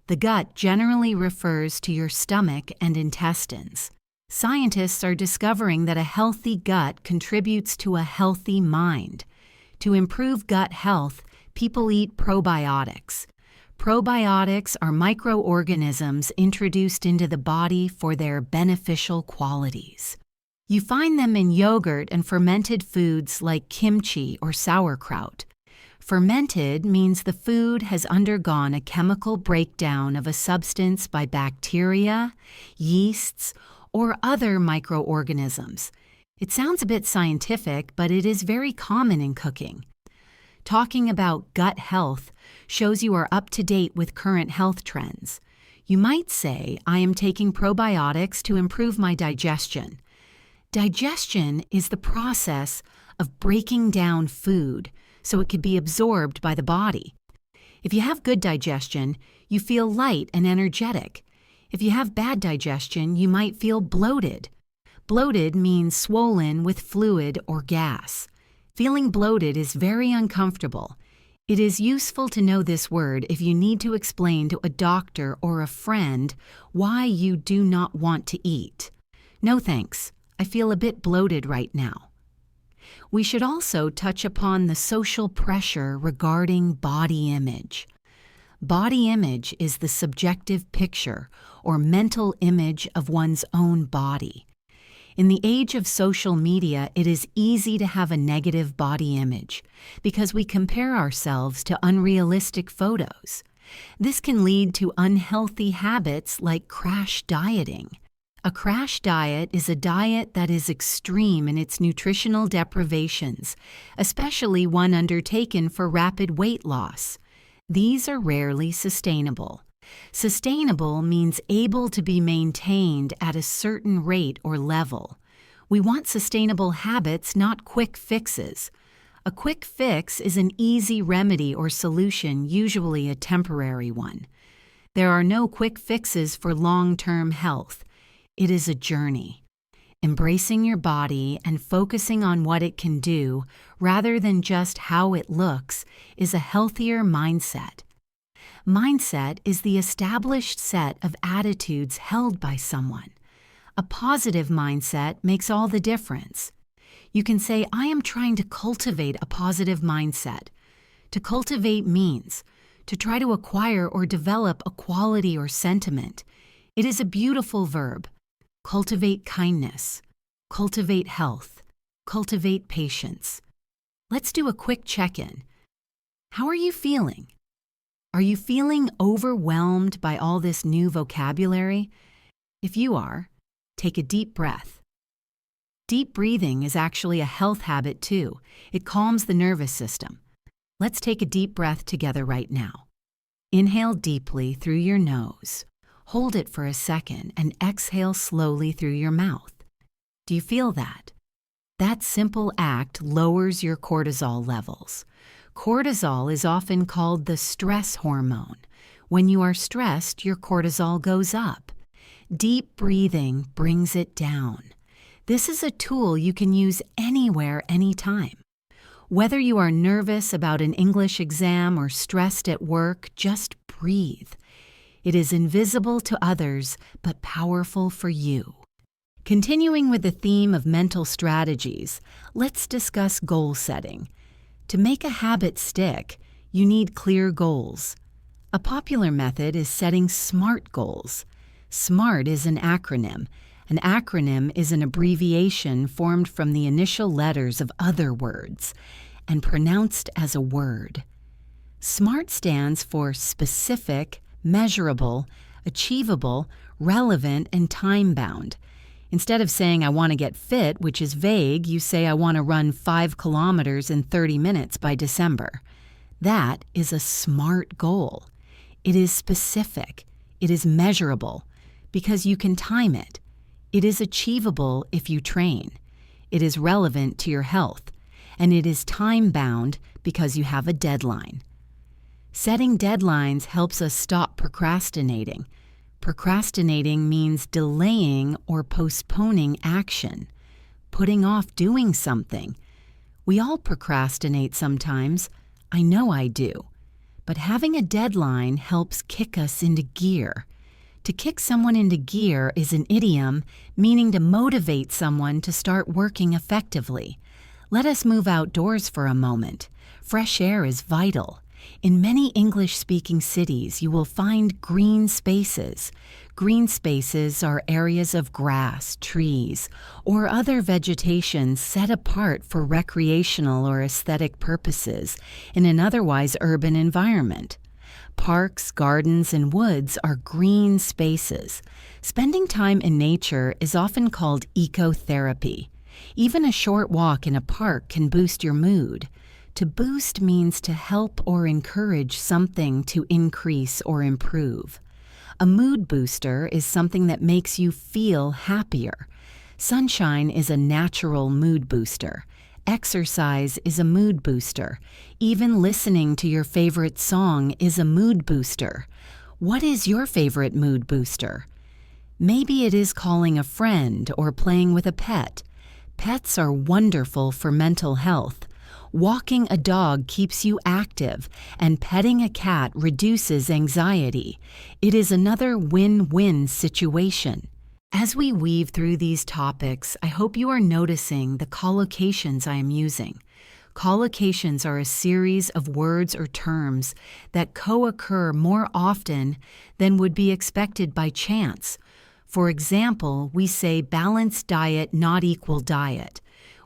The gut generally refers to your stomach and intestines. Scientists are discovering that a healthy gut contributes to a healthy mind. To improve gut health, people eat probiotics. Probiotics are microorganisms introduced into the body for their beneficial qualities. You find them in yogurt and fermented foods like kimchi or sauerkraut. Fermented means the food has undergone a chemical breakdown of a substance by bacteria, yeasts, or other microorganisms. It sounds a bit scientific, but it is very common in cooking. Talking about gut health shows you are up to date with current health trends. You might say, "I am taking probiotics to improve my digestion." Digestion is the process of breaking down food so it could be absorbed by the body. If you have good digestion, you feel light and energetic. If you have bad digestion, you might feel bloated. Bloated means swollen with fluid or gas. Feeling bloated is very uncomfortable. It is useful to know this word if you need to explain to a doctor or a friend why you do not want to eat. "No thanks, I feel a bit bloated right now." We should also touch upon the social pressure regarding body image. Body image is the subjective picture or mental image of one's own body. In the age of social media, it is easy to have a negative body image because we compare ourselves to unrealistic photos. This can lead to unhealthy habits like crash dieting. A crash diet is a diet that is extreme in its nutritional deprivations, especially one undertaken for rapid weight loss. These are rarely sustainable. Sustainable means able to be maintained at a certain rate or level. We want sustainable habits, not quick fixes. A quick fix is an easy remedy or solution, usually a temporary one. There are no quick fixes for long-term health. It is a journey. Embracing your body and focusing on what it can do, rather than just how it looks, is a healthier mindset. Mindset is the established set of attitudes held by someone. A positive mindset makes all the difference. You can say, "I am trying to cultivate a positive mindset." To cultivate means to try to acquire or develop a quality or sentiment. It is a beautiful verb. Cultivate kindness, cultivate health, cultivate patience. Let's do a quick check-in. How are you feeling? Are you feeling overwhelmed by all this new vocabulary? If you are, take a deep breath. Deep breathing is actually a health habit too. It calms the nervous system. Let's take a deep breath together right now. Inhale deeply through your nose. Hold it for a second and exhale slowly through your mouth. Do you feel that? That simple act lowers your cortisol levels. Cortisol is often called the stress hormone. When you are stressed, your cortisol goes up. Deep breathing brings it down. This is a tool you can use anywhere, anytime. Whether you are nervous about an English exam or stressed at work, just breathe. It is invisible to others, but powerful for you. Continuing with the theme of mental strategies, let's discuss goal setting. To make a habit stick, you need clear goals. A popular method is setting SMART goals. SMART is an acronym. An acronym is an abbreviation formed from the initial letters of other words and pronounced as a word. SMART stands for specific, measurable, achievable, relevant, and time-bound. Instead of saying I want to get fit, which is vague, you say I want to run 5 kilometers in 30 minutes by December. That is a smart goal. It is specific. It is measurable because you can time it. It is achievable if you train. It is relevant to your health. And it is time-bound because you have a deadline. Setting deadlines helps us stop procrastinating. Procrastinating means delaying or postponing action, putting off doing something. We all procrastinate sometimes. I know I do. But having a deadline helps kick us into gear. To kick someone into gear is an idiom meaning to motivate someone to start working effectively. Let us move outdoors for a moment. Fresh air is vital. In many English-speaking cities, you will find green spaces. Green spaces are areas of grass, trees, or other vegetation set apart for recreational or aesthetic purposes in an otherwise urban environment. Parks, gardens, and woods are green spaces. Spending time in nature is often called ecotherapy. Even a short walk in a park can boost your mood. To boost means to help or encourage something to increase or improve. A mood booster is something that makes you feel happier. Sunshine is a natural mood booster. Exercise is a mood booster. Even listening to your favorite song is a mood booster. What is your favorite mood booster? Maybe it is calling a friend or playing with a pet. Pets are wonderful for mental health. Walking a dog keeps you active, and petting a cat reduces anxiety. It is another win-win situation. As we weave through these topics, I hope you are noticing the collocations I am using. Collocations are a series of words or terms that co-occur more often than would be expected by chance. For example, we say balanced diet not equal diet.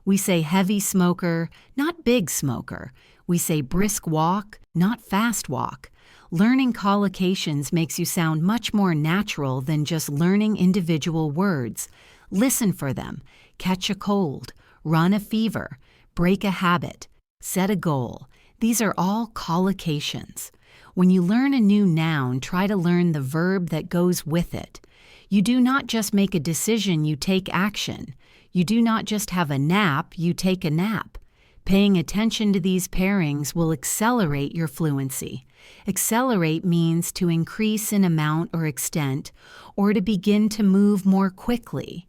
We say heavy smoker, not big smoker. We say brisk walk, not fast walk. Learning collocations makes you sound much more natural than just learning individual words. Listen for them. Catch a cold, run a fever, break a habit, set a goal. These are all collocations. When you learn a new noun, try to learn the verb that goes with it. You do not just make a decision, you take action. You do not just have a nap, you take a nap. Paying attention to these pairings will accelerate your fluency. Accelerate means to increase in amount or extent, or to begin to move more quickly.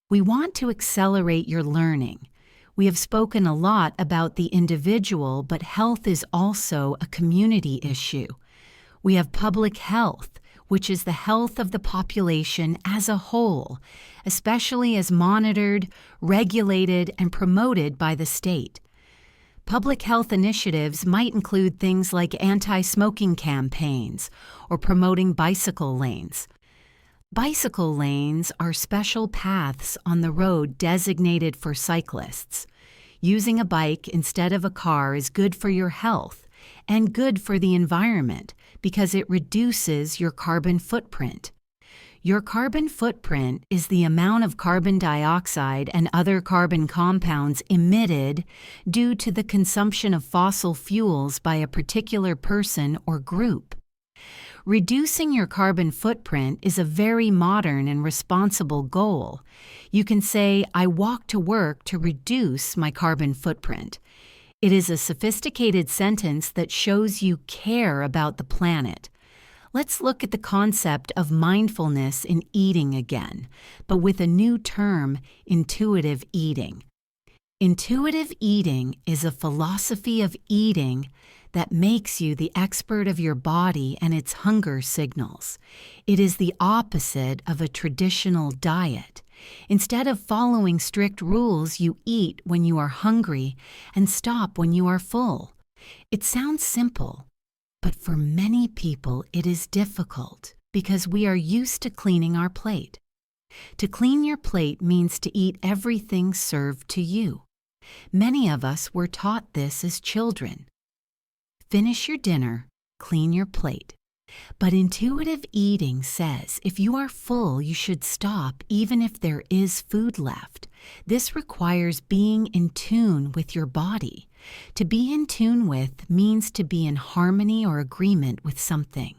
We want to accelerate your learning. We have spoken a lot about the individual, but health is also a community issue. We have public health, which is the health of the population as a whole, especially as monitored, regulated, and promoted by the state. Public health initiatives might include things like anti-smoking campaigns or promoting bicycle lanes. Bicycle lanes are special paths on the road designated for cyclists. Using a bike instead of a car is good for your health and good for the environment because it reduces your carbon footprint. Your carbon footprint is the amount of carbon dioxide and other carbon compounds emitted due to the consumption of fossil fuels by a particular person or group. Reducing your carbon footprint is a very modern and responsible goal. You can say, I walk to work to reduce my carbon footprint. It is a sophisticated sentence that shows you care about the planet. Let's look at the concept of mindfulness in eating again, but with a new term, intuitive eating. Intuitive eating is a philosophy of eating that makes you the expert of your body and its hunger signals. It is the opposite of a traditional diet. Instead of following strict rules, you eat when you are hungry and stop when you are full. It sounds simple, but for many people it is difficult because we are used to cleaning our plate. To clean your plate means to eat everything served to you. Many of us were taught this as children. Finish your dinner, clean your plate. But intuitive eating says if you are full, you should stop even if there is food left. This requires being in tune with your body. To be in tune with means to be in harmony or agreement with something.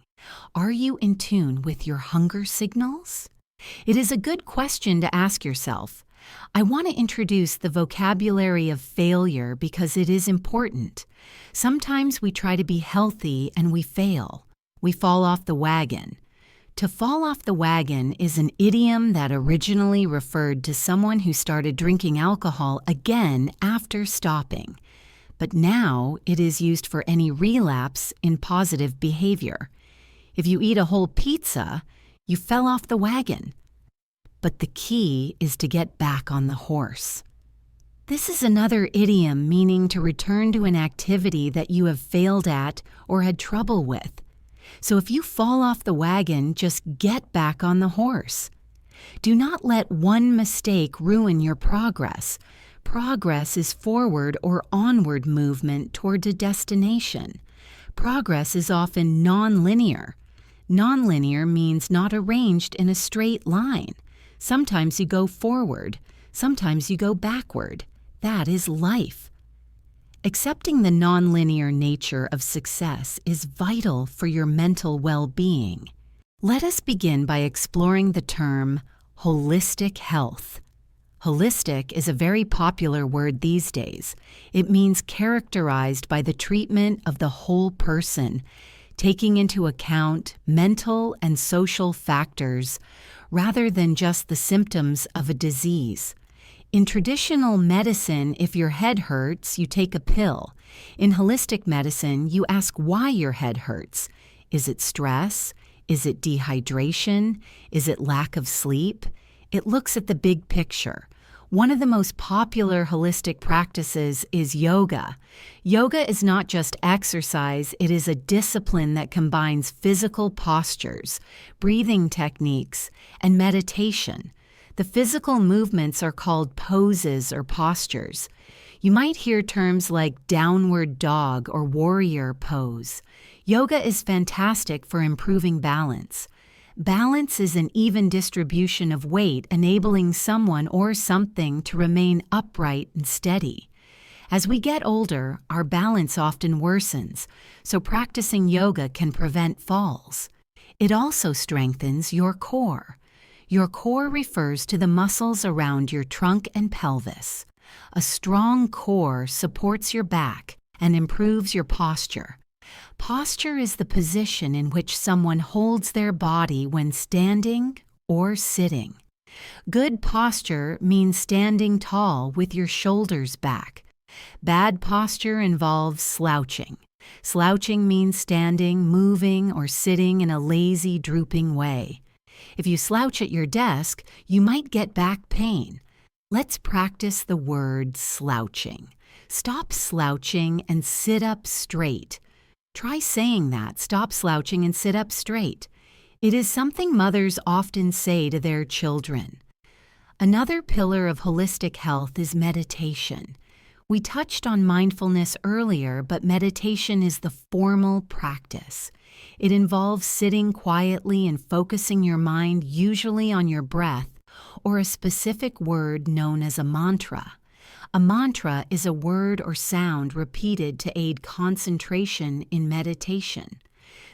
Are you in tune with your hunger signals? It is a good question to ask yourself. I want to introduce the vocabulary of failure because it is important. Sometimes we try to be healthy and we fail. We fall off the wagon. To fall off the wagon is an idiom that originally referred to someone who started drinking alcohol again after stopping. But now it is used for any relapse in positive behavior. If you eat a whole pizza, you fell off the wagon. But the key is to get back on the horse. This is another idiom meaning to return to an activity that you have failed at or had trouble with. So if you fall off the wagon, just get back on the horse. Do not let one mistake ruin your progress. Progress is forward or onward movement toward a destination. Progress is often non-linear. Non-linear means not arranged in a straight line. Sometimes you go forward, sometimes you go backward. That is life. Accepting the nonlinear nature of success is vital for your mental well-being. Let us begin by exploring the term holistic health. Holistic is a very popular word these days. It means characterized by the treatment of the whole person, taking into account mental and social factors rather than just the symptoms of a disease. In traditional medicine, if your head hurts, you take a pill. In holistic medicine, you ask why your head hurts. Is it stress? Is it dehydration? Is it lack of sleep? It looks at the big picture. One of the most popular holistic practices is yoga. Yoga is not just exercise, it is a discipline that combines physical postures, breathing techniques, and meditation. The physical movements are called poses or postures. You might hear terms like downward dog or warrior pose. Yoga is fantastic for improving balance. Balance is an even distribution of weight, enabling someone or something to remain upright and steady. As we get older, our balance often worsens, so practicing yoga can prevent falls. It also strengthens your core. Your core refers to the muscles around your trunk and pelvis. A strong core supports your back and improves your posture. Posture is the position in which someone holds their body when standing or sitting. Good posture means standing tall with your shoulders back. Bad posture involves slouching. Slouching means standing, moving, or sitting in a lazy, drooping way. If you slouch at your desk, you might get back pain. Let's practice the word slouching. Stop slouching and sit up straight. Try saying that, stop slouching and sit up straight. It is something mothers often say to their children. Another pillar of holistic health is meditation. We touched on mindfulness earlier, but meditation is the formal practice. It involves sitting quietly and focusing your mind usually on your breath or a specific word known as a mantra. A mantra is a word or sound repeated to aid concentration in meditation.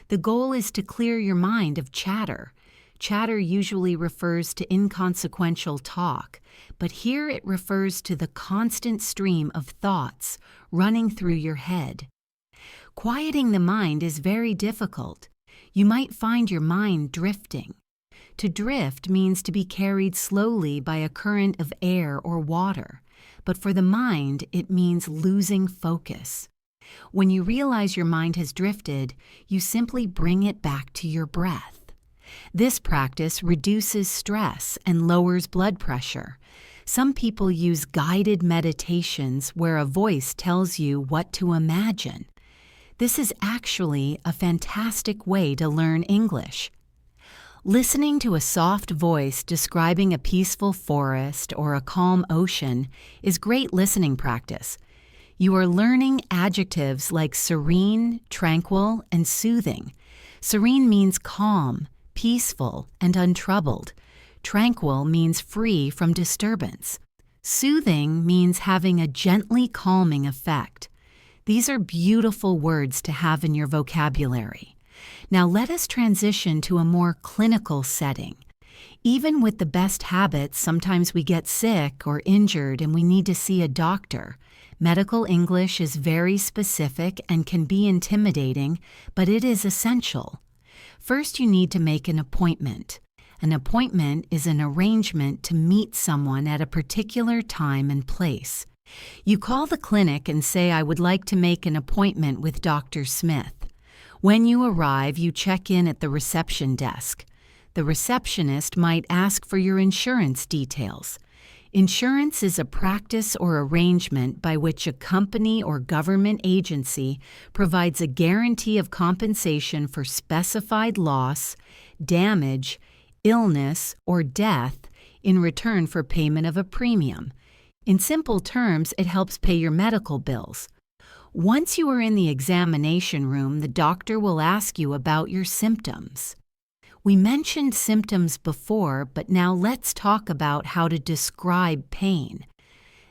The goal is to clear your mind of chatter. Chatter usually refers to inconsequential talk, but here it refers to the constant stream of thoughts running through your head. Quieting the mind is very difficult. You might find your mind drifting. To drift means to be carried slowly by a current of air or water, but for the mind, it means losing focus. When you realize your mind has drifted, you simply bring it back to your breath. This practice reduces stress and lowers blood pressure. Some people use guided meditations where a voice tells you what to imagine. This is actually a fantastic way to learn English. Listening to a soft voice describing a peaceful forest or a calm ocean is great listening practice. You are learning adjectives like serene, tranquil, and soothing. Serene means calm, peaceful, and untroubled. Tranquil means free from disturbance. Soothing means having a gently calming effect. These are beautiful words to have in your vocabulary. Now let us transition to a more clinical setting. Even with the best habits, sometimes we get sick or injured and we need to see a doctor. Medical English is very specific and can be intimidating, but it is essential. First, you need to make an appointment. An appointment is an arrangement to meet someone at a particular time and place. You call the clinic and say, "I would like to make an appointment with Dr. Smith." When you arrive, you check in at the reception desk. The receptionist might ask for your insurance details. Insurance is a practice or arrangement by which a company or government agency provides a guarantee of compensation for specified loss, damage, illness, or death in return for payment of a premium. In simple terms, it helps pay your medical bills. Once you are in the examination room, the doctor will ask you about your symptoms. We mentioned symptoms before, but now let's talk about how to describe pain.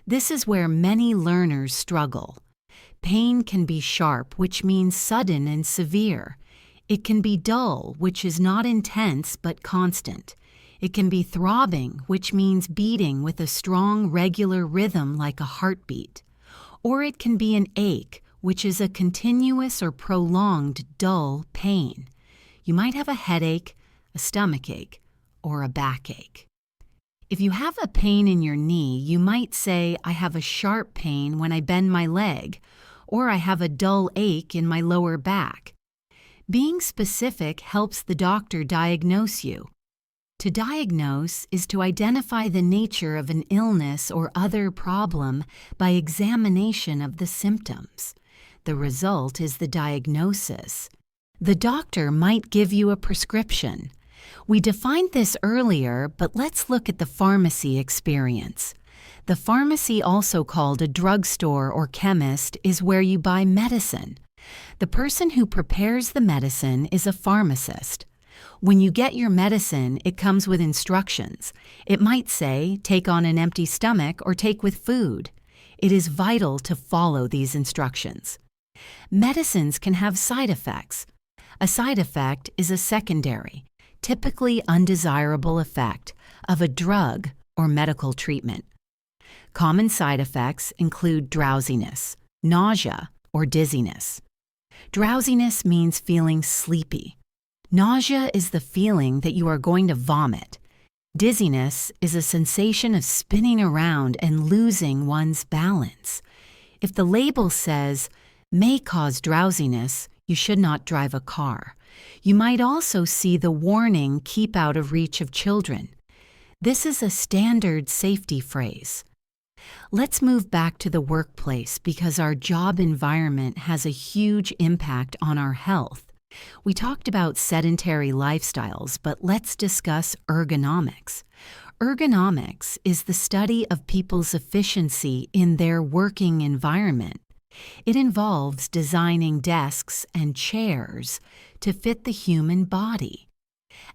This is where many learners struggle. Pain can be sharp, which means sudden and severe. It can be dull, which is not intense but constant. It can be throbbing, which means beating with a strong, regular rhythm like a heartbeat. Or it can be an ache, which is a continuous or prolonged dull pain. You might have a headache, a stomachache, or a backache. If you have a pain in your knee, you might say, "I have a sharp pain when I bend my leg," or "I have a dull ache in my lower back." Being specific helps the doctor diagnose you. To diagnose is to identify the nature of an illness or other problem by examination of the symptoms. The result is the diagnosis. The doctor might give you a prescription. We defined this earlier, but let's look at the pharmacy experience. The pharmacy, also called a drugstore or chemist, is where you buy medicine. The person who prepares the medicine is a pharmacist. When you get your medicine, it comes with instructions. It might say, "Take on an empty stomach" or "Take with food." It is vital to follow these instructions. Medicines can have side effects. A side effect is a secondary, typically undesirable effect of a drug or medical treatment. Common side effects include drowsiness, nausea, or dizziness. Drowsiness means feeling sleepy. Nausea is the feeling that you are going to vomit. Dizziness is a sensation of spinning around and losing one's balance. If the label says, "may cause drowsiness," you should not drive a car. You might also see the warning, "keep out of reach of children." This is a standard safety phrase. Let's move back to the workplace because our job environment has a huge impact on our health. We talked about sedentary lifestyles, but let's discuss ergonomics. Ergonomics is the study of people's efficiency in their working environment. It involves designing desks and chairs to fit the human body.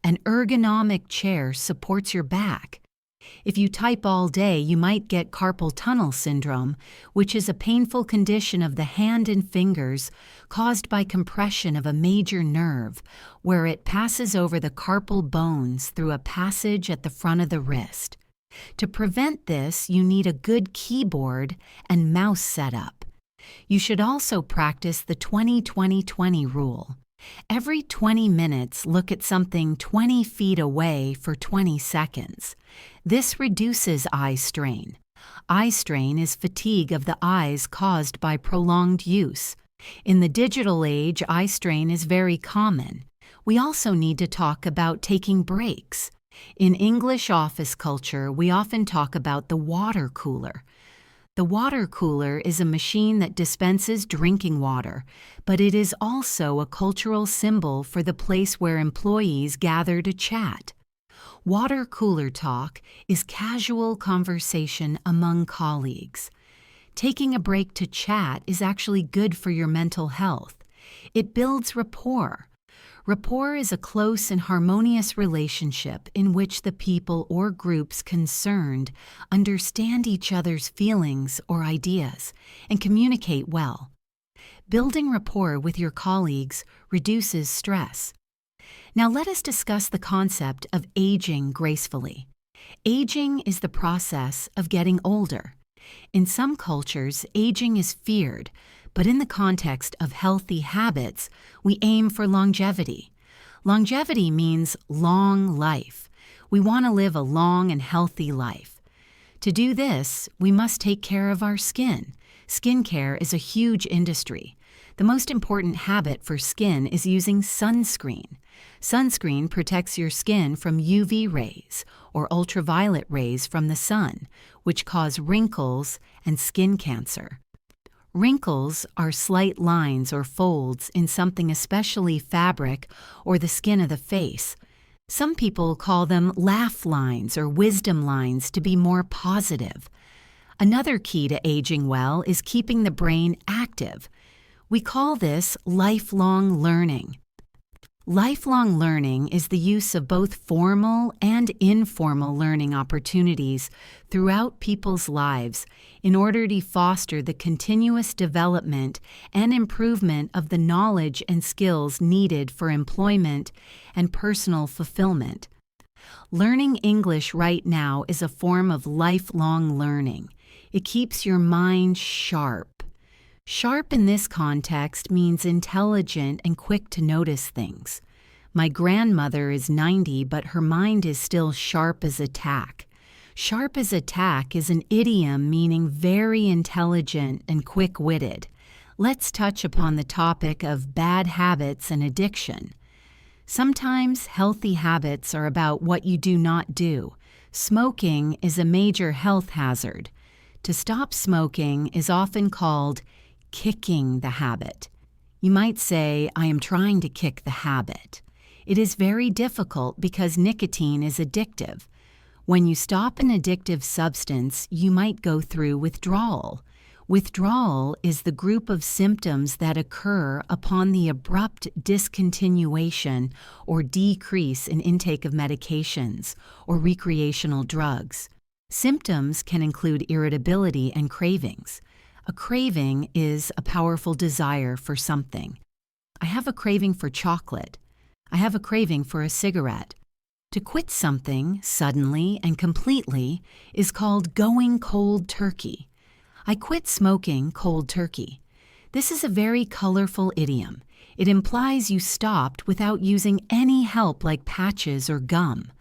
An ergonomic chair supports your back. If you type all day, you might get carpal tunnel syndrome, which is a painful condition of the hand and fingers caused by compression of a major nerve, where it passes over the carpal bones through a passage at the front of the wrist. To prevent this, you need a good keyboard and mouse setup. You should also practice the 20-20-20 rule. Every 20 minutes, look at something 20 feet away for 20 seconds. This reduces eye strain. Eye strain is fatigue of the eyes caused by prolonged use. In the digital age, eye strain is very common. We also need to talk about taking breaks. In English office culture, we often talk about the water cooler. The water cooler is a machine that dispenses drinking water, but it is also a cultural symbol for the place where employees gather to chat. Water cooler talk is casual conversation among colleagues. Taking a break to chat is actually good for your mental health. It builds rapport. Rapport is a close and harmonious relationship in which the people or groups concerned understand each other's feelings or ideas and communicate well. Building rapport with your colleagues reduces stress. Now let us discuss the concept of aging gracefully. Aging is the process of getting older. In some cultures, aging is feared, but in the context of healthy habits, we aim for longevity. Longevity means long life. We want to live a long and healthy life. To do this, we must take care of our skin. Skincare is a huge industry. The most important habit for skin is using sunscreen. Sunscreen protects your skin from UV rays or ultraviolet rays from the sun, which cause wrinkles and skin cancer. Wrinkles are slight lines or folds in something, especially fabric or the skin of the face. Some people call them laugh lines or wisdom lines to be more positive. Another key to aging well is keeping the brain active. We call this lifelong learning. Lifelong learning is the use of both formal and informal learning opportunities throughout people's lives in order to foster the continuous development and improvement of the knowledge and skills needed for employment and personal fulfillment. Learning English right now is a form of lifelong learning. It keeps your mind sharp. Sharp in this context means intelligent and quick to notice things. My grandmother is 90, but her mind is still sharp as a tack. Sharp as a tack is an idiom meaning very intelligent and quick-witted. Let's touch upon the topic of bad habits and addiction. Sometimes healthy habits are about what you do not do. Smoking is a major health hazard. To stop smoking is often called kicking the habit. You might say, I am trying to kick the habit. It is very difficult because nicotine is addictive. When you stop an addictive substance, you might go through withdrawal. Withdrawal is the group of symptoms that occur upon the abrupt discontinuation or decrease in intake of medications or recreational drugs. Symptoms can include irritability and cravings. A craving is a powerful desire for something. I have a craving for chocolate. I have a craving for a cigarette. To quit something suddenly and completely is called going cold turkey. I quit smoking cold turkey. This is a very colorful idiom. It implies you stopped without using any help like patches or gum.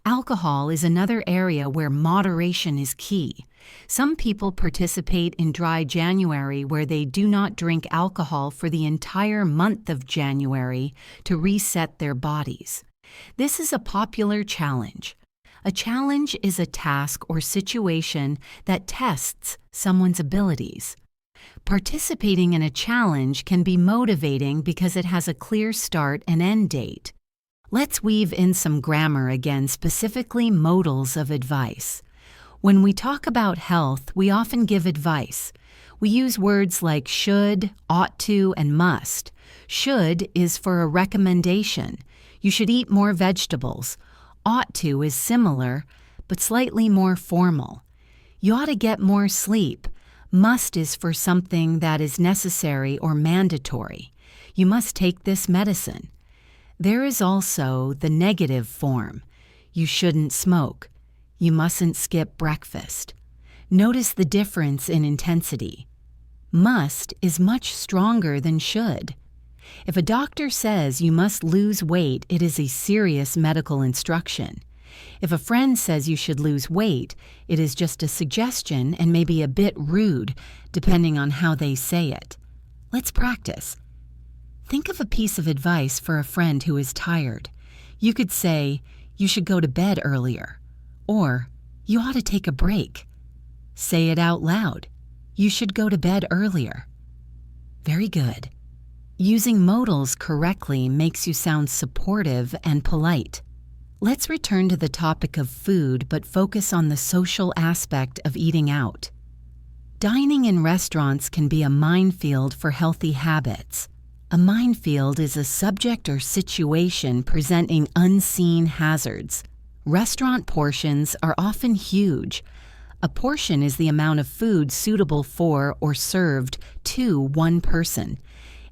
Alcohol is another area where moderation is key. Some people participate in dry January where they do not drink alcohol for the entire month of January to reset their bodies. This is a popular challenge. A challenge is a task or situation that tests someone's abilities. Participating in a challenge can be motivating because it has a clear start and end date. Let's weave in some grammar again, specifically modals of advice. When we talk about health, we often give advice. We use words like should, ought to, and must. Should is for a recommendation. You should eat more vegetables. Ought to is similar, but slightly more formal. You ought to get more sleep. Must is for something that is necessary or mandatory. You must take this medicine. There is also the negative form. You shouldn't smoke. You mustn't skip breakfast. Notice the difference in intensity. Must is much stronger than should. If a doctor says you must lose weight, it is a serious medical instruction. If a friend says you should lose weight, it is just a suggestion and maybe a bit rude, depending on how they say it. Let's practice. Think of a piece of advice for a friend who is tired. You could say, you should go to bed earlier. Or, you ought to take a break. Say it out loud. You should go to bed earlier. Very good. Using modals correctly makes you sound supportive and polite. Let's return to the topic of food, but focus on the social aspect of eating out. Dining in restaurants can be a minefield for healthy habits. A minefield is a subject or situation presenting unseen hazards. Restaurant portions are often huge. A portion is the amount of food suitable for or served to one person.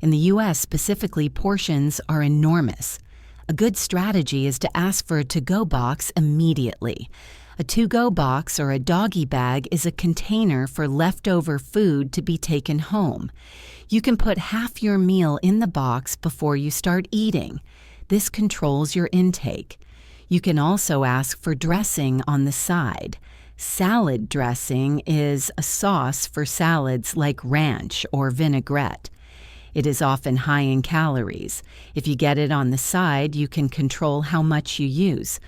In the U.S. specifically, portions are enormous. A good strategy is to ask for a to-go box immediately. A to-go box or a doggy bag is a container for leftover food to be taken home. You can put half your meal in the box before you start eating. This controls your intake. You can also ask for dressing on the side. Salad dressing is a sauce for salads like ranch or vinaigrette. It is often high in calories. If you get it on the side, you can control how much you use.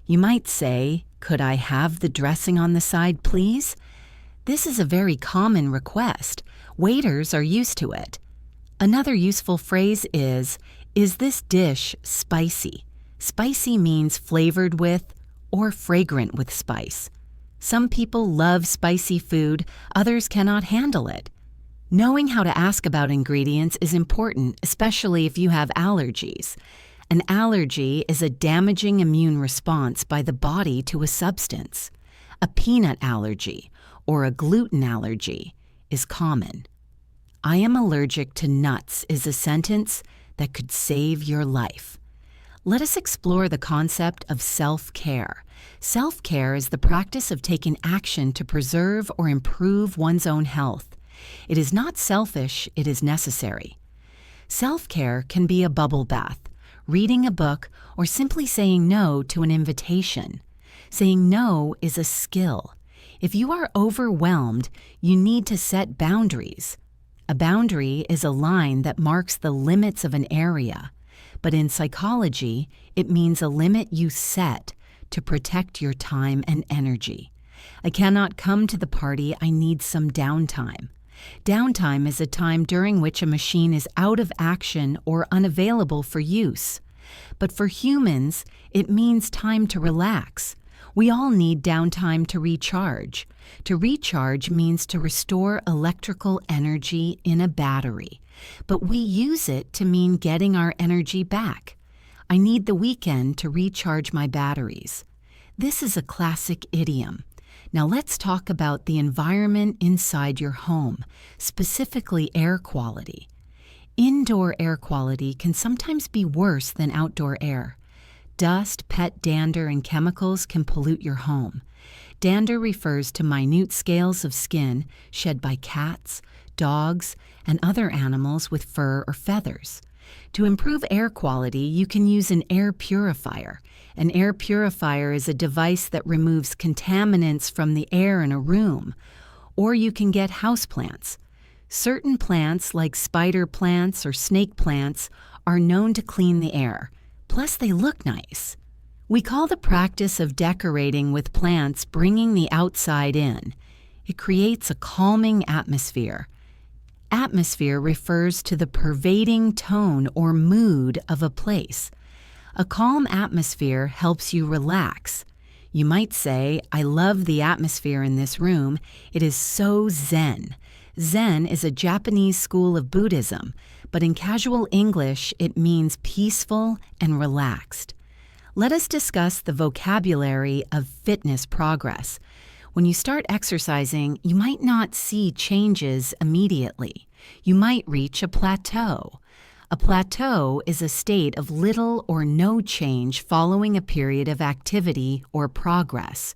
You might say, "Could I have the dressing on the side, please?" This is a very common request. Waiters are used to it. Another useful phrase is this dish spicy? Spicy means flavored with or fragrant with spice. Some people love spicy food, others cannot handle it. Knowing how to ask about ingredients is important, especially if you have allergies. An allergy is a damaging immune response by the body to a substance. A peanut allergy or a gluten allergy is common. "I am allergic to nuts" is a sentence that could save your life. Let us explore the concept of self-care. Self-care is the practice of taking action to preserve or improve one's own health. It is not selfish, it is necessary. Self-care can be a bubble bath, reading a book, or simply saying no to an invitation. Saying no is a skill. If you are overwhelmed, you need to set boundaries. A boundary is a line that marks the limits of an area, but in psychology, it means a limit you set to protect your time and energy. "I cannot come to the party, I need some downtime." Downtime is a time during which a machine is out of action or unavailable for use. But for humans, it means time to relax. We all need downtime to recharge. To recharge means to restore electrical energy in a battery, but we use it to mean getting our energy back. "I need the weekend to recharge my batteries." This is a classic idiom. Now let's talk about the environment inside your home, specifically air quality. Indoor air quality can sometimes be worse than outdoor air. Dust, pet dander, and chemicals can pollute your home. Dander refers to minute scales of skin shed by cats, dogs, and other animals with fur or feathers. To improve air quality, you can use an air purifier. An air purifier is a device that removes contaminants from the air in a room. Or you can get houseplants. Certain plants, like spider plants or snake plants, are known to clean the air. Plus, they look nice. We call the practice of decorating with plants bringing the outside in. It creates a calming atmosphere. Atmosphere refers to the pervading tone or mood of a place. A calm atmosphere helps you relax. You might say, "I love the atmosphere in this room. It is so zen." Zen is a Japanese school of Buddhism, but in casual English, it means peaceful and relaxed. Let us discuss the vocabulary of fitness progress. When you start exercising, you might not see changes immediately. You might reach a plateau. A plateau is a state of little or no change following a period of activity or progress.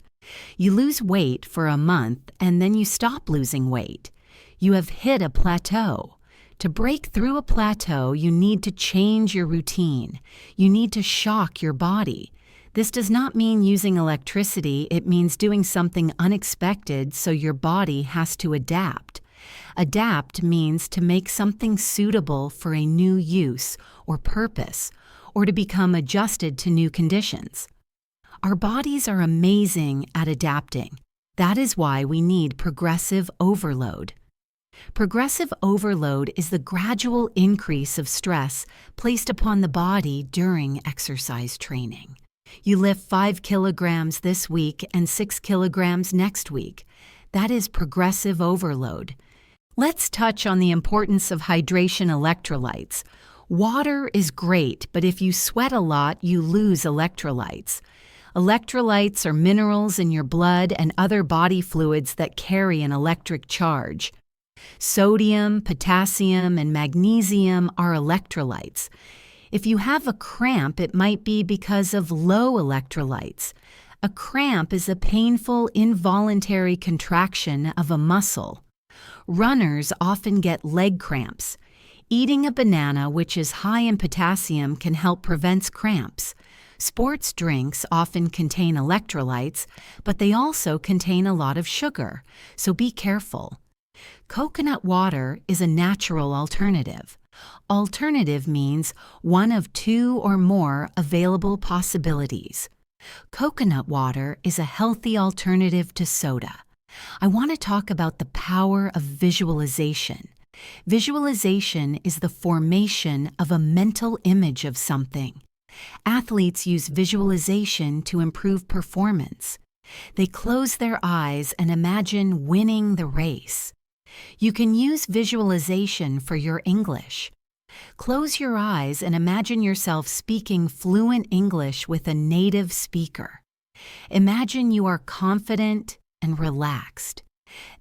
You lose weight for a month and then you stop losing weight. You have hit a plateau. To break through a plateau, you need to change your routine. You need to shock your body. This does not mean using electricity, it means doing something unexpected so your body has to adapt. Adapt means to make something suitable for a new use or purpose, or to become adjusted to new conditions. Our bodies are amazing at adapting. That is why we need progressive overload. Progressive overload is the gradual increase of stress placed upon the body during exercise training. You lift 5 kilograms this week and 6 kilograms next week. That is progressive overload. Let's touch on the importance of hydration electrolytes. Water is great, but if you sweat a lot, you lose electrolytes. Electrolytes are minerals in your blood and other body fluids that carry an electric charge. Sodium, potassium, and magnesium are electrolytes. If you have a cramp, it might be because of low electrolytes. A cramp is a painful, involuntary contraction of a muscle. Runners often get leg cramps. Eating a banana, which is high in potassium, can help prevent cramps. Sports drinks often contain electrolytes, but they also contain a lot of sugar, so be careful. Coconut water is a natural alternative. Alternative means one of two or more available possibilities. Coconut water is a healthy alternative to soda. I want to talk about the power of visualization. Visualization is the formation of a mental image of something. Athletes use visualization to improve performance. They close their eyes and imagine winning the race. You can use visualization for your English. Close your eyes and imagine yourself speaking fluent English with a native speaker. Imagine you are confident and relaxed.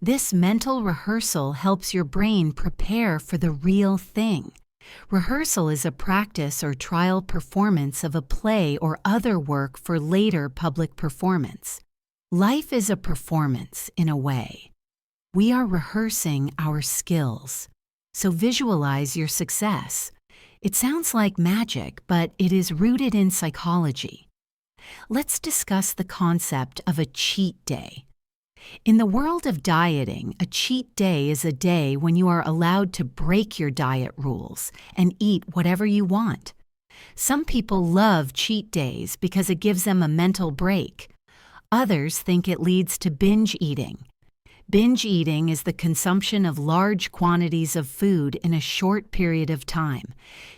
This mental rehearsal helps your brain prepare for the real thing. Rehearsal is a practice or trial performance of a play or other work for later public performance. Life is a performance, in a way. We are rehearsing our skills. So visualize your success. It sounds like magic, but it is rooted in psychology. Let's discuss the concept of a cheat day. In the world of dieting, a cheat day is a day when you are allowed to break your diet rules and eat whatever you want. Some people love cheat days because it gives them a mental break. Others think it leads to binge eating. Binge eating is the consumption of large quantities of food in a short period of time,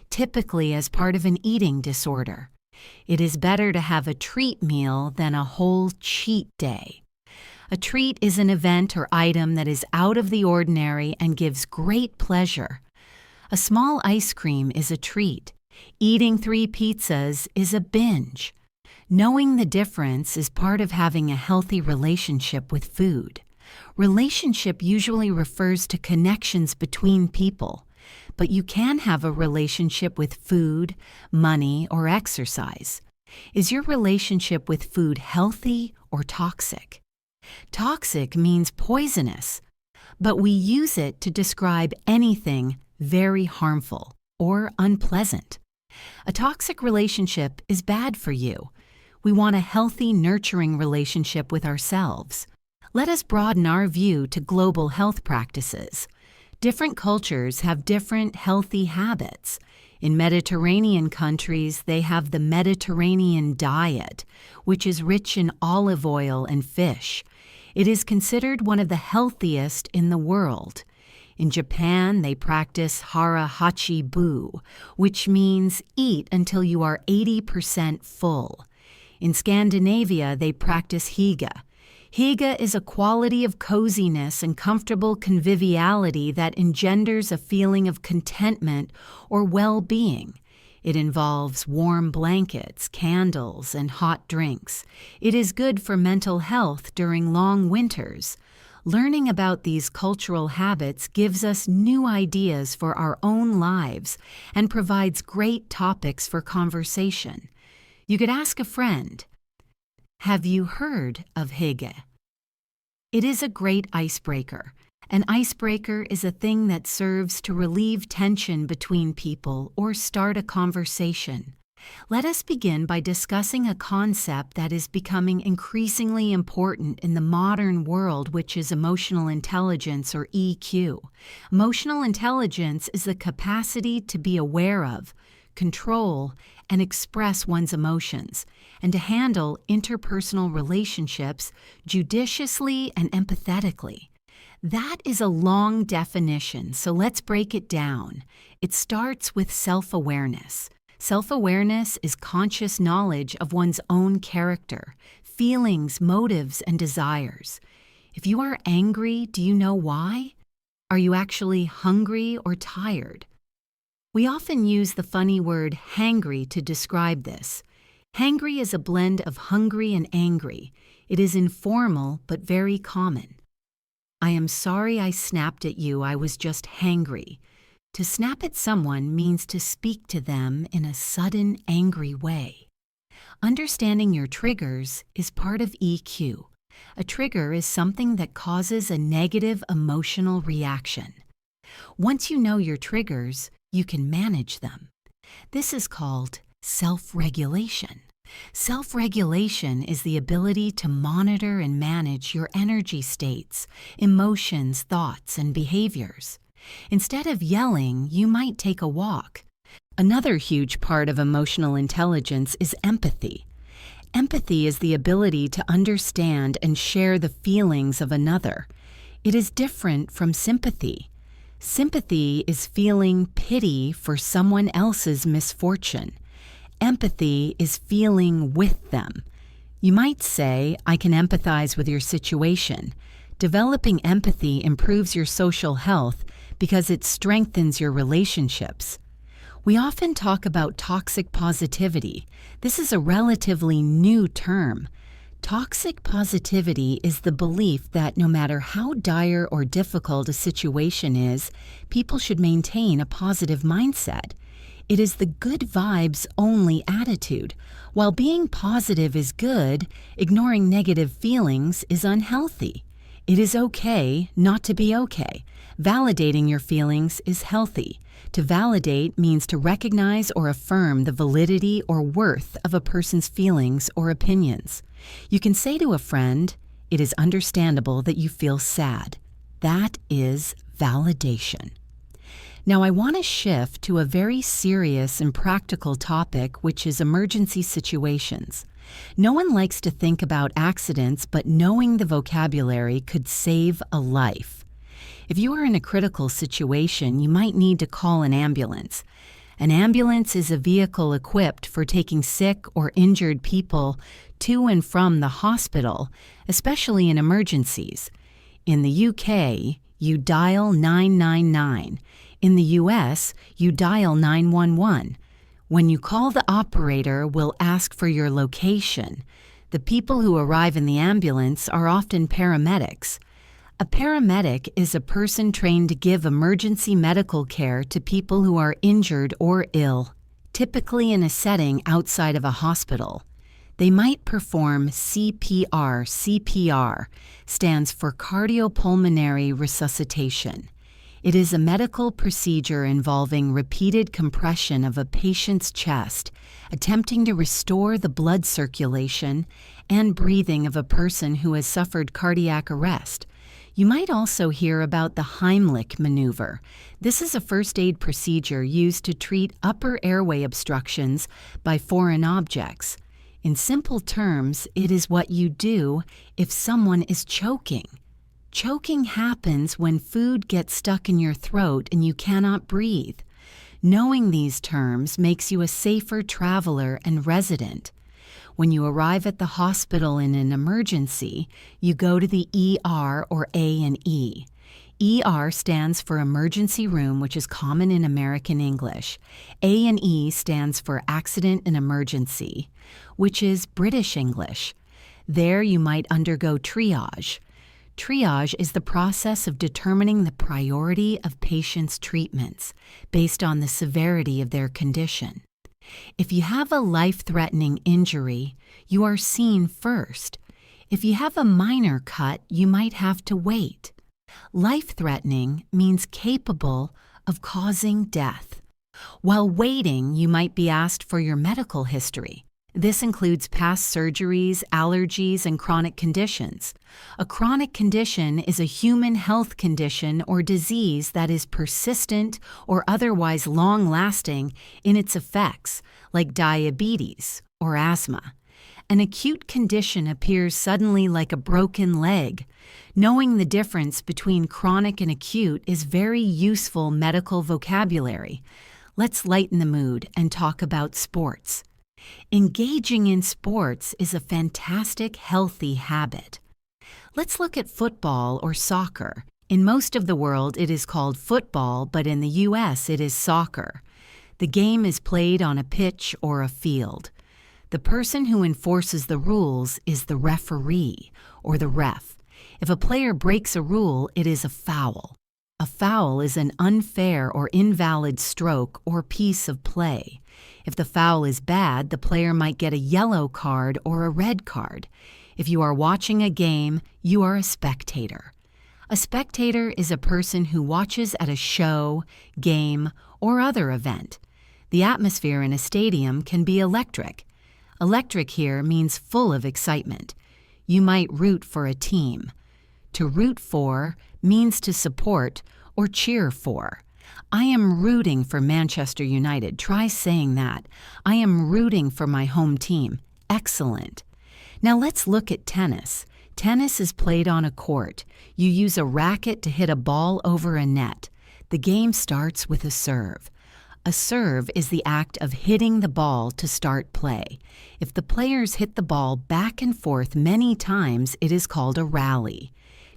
typically as part of an eating disorder. It is better to have a treat meal than a whole cheat day. A treat is an event or item that is out of the ordinary and gives great pleasure. A small ice cream is a treat. Eating 3 pizzas is a binge. Knowing the difference is part of having a healthy relationship with food. Relationship usually refers to connections between people, but you can have a relationship with food, money, or exercise. Is your relationship with food healthy or toxic? Toxic means poisonous, but we use it to describe anything very harmful or unpleasant. A toxic relationship is bad for you. We want a healthy, nurturing relationship with ourselves. Let us broaden our view to global health practices. Different cultures have different healthy habits. In Mediterranean countries, they have the Mediterranean diet, which is rich in olive oil and fish. It is considered one of the healthiest in the world. In Japan, they practice hara hachi bu, which means eat until you are 80% full. In Scandinavia, they practice hygge. Hygge is a quality of coziness and comfortable conviviality that engenders a feeling of contentment or well-being. It involves warm blankets, candles, and hot drinks. It is good for mental health during long winters. Learning about these cultural habits gives us new ideas for our own lives and provides great topics for conversation. You could ask a friend, "Have you heard of hygge?" It is a great icebreaker. An icebreaker is a thing that serves to relieve tension between people or start a conversation. Let us begin by discussing a concept that is becoming increasingly important in the modern world, which is emotional intelligence, or EQ. Emotional intelligence is the capacity to be aware of, control, and express one's emotions, and to handle interpersonal relationships judiciously and empathetically. That is a long definition, so let's break it down. It starts with self-awareness. Self-awareness is conscious knowledge of one's own character, feelings, motives, and desires. If you are angry, do you know why? Are you actually hungry or tired? We often use the funny word hangry to describe this. Hangry is a blend of hungry and angry. It is informal but very common. I am sorry I snapped at you, I was just hangry. To snap at someone means to speak to them in a sudden, angry way. Understanding your triggers is part of EQ. A trigger is something that causes a negative emotional reaction. Once you know your triggers, you can manage them. This is called self-regulation. Self-regulation is the ability to monitor and manage your energy states, emotions, thoughts, and behaviors. Instead of yelling, you might take a walk. Another huge part of emotional intelligence is empathy. Empathy is the ability to understand and share the feelings of another. It is different from sympathy. Sympathy is feeling pity for someone else's misfortune. Empathy is feeling with them. You might say, I can empathize with your situation. Developing empathy improves your social health because it strengthens your relationships. We often talk about toxic positivity. This is a relatively new term. Toxic positivity is the belief that no matter how dire or difficult a situation is, people should maintain a positive mindset. It is the good vibes only attitude. While being positive is good, ignoring negative feelings is unhealthy. It is okay not to be okay. Validating your feelings is healthy. To validate means to recognize or affirm the validity or worth of a person's feelings or opinions. You can say to a friend, "It is understandable that you feel sad." That is validation. Now I want to shift to a very serious and practical topic, which is emergency situations. No one likes to think about accidents, but knowing the vocabulary could save a life. If you are in a critical situation, you might need to call an ambulance. An ambulance is a vehicle equipped for taking sick or injured people to and from the hospital, especially in emergencies. In the UK, you dial 999. In the US, you dial 911. When you call, the operator will ask for your location. The people who arrive in the ambulance are often paramedics. A paramedic is a person trained to give emergency medical care to people who are injured or ill, typically in a setting outside of a hospital. They might perform CPR. CPR stands for cardiopulmonary resuscitation. It is a medical procedure involving repeated compression of a patient's chest, attempting to restore the blood circulation and breathing of a person who has suffered cardiac arrest. You might also hear about the Heimlich maneuver. This is a first aid procedure used to treat upper airway obstructions by foreign objects. In simple terms, it is what you do if someone is choking. Choking happens when food gets stuck in your throat and you cannot breathe. Knowing these terms makes you a safer traveler and resident. When you arrive at the hospital in an emergency, you go to the ER or A&E. ER stands for emergency room, which is common in American English. A&E stands for accident and emergency, which is British English. There you might undergo triage. Triage is the process of determining the priority of patients' treatments based on the severity of their condition. If you have a life-threatening injury, you are seen first. If you have a minor cut, you might have to wait. Life-threatening means capable of causing death. While waiting, you might be asked for your medical history. This includes past surgeries, allergies, and chronic conditions. A chronic condition is a human health condition or disease that is persistent or otherwise long-lasting in its effects, like diabetes or asthma. An acute condition appears suddenly like a broken leg. Knowing the difference between chronic and acute is very useful medical vocabulary. Let's lighten the mood and talk about sports. Engaging in sports is a fantastic, healthy habit. Let's look at football or soccer. In most of the world, it is called football, but in the U.S., it is soccer. The game is played on a pitch or a field. The person who enforces the rules is the referee, or the ref. If a player breaks a rule, it is a foul. A foul is an unfair or invalid stroke or piece of play. If the foul is bad, the player might get a yellow card or a red card. If you are watching a game, you are a spectator. A spectator is a person who watches at a show, game, or other event. The atmosphere in a stadium can be electric. Electric here means full of excitement. You might root for a team. To root for means to support or cheer for. I am rooting for Manchester United. Try saying that. I am rooting for my home team. Excellent. Now let's look at tennis. Tennis is played on a court. You use a racket to hit a ball over a net. The game starts with a serve. A serve is the act of hitting the ball to start play. If the players hit the ball back and forth many times, it is called a rally.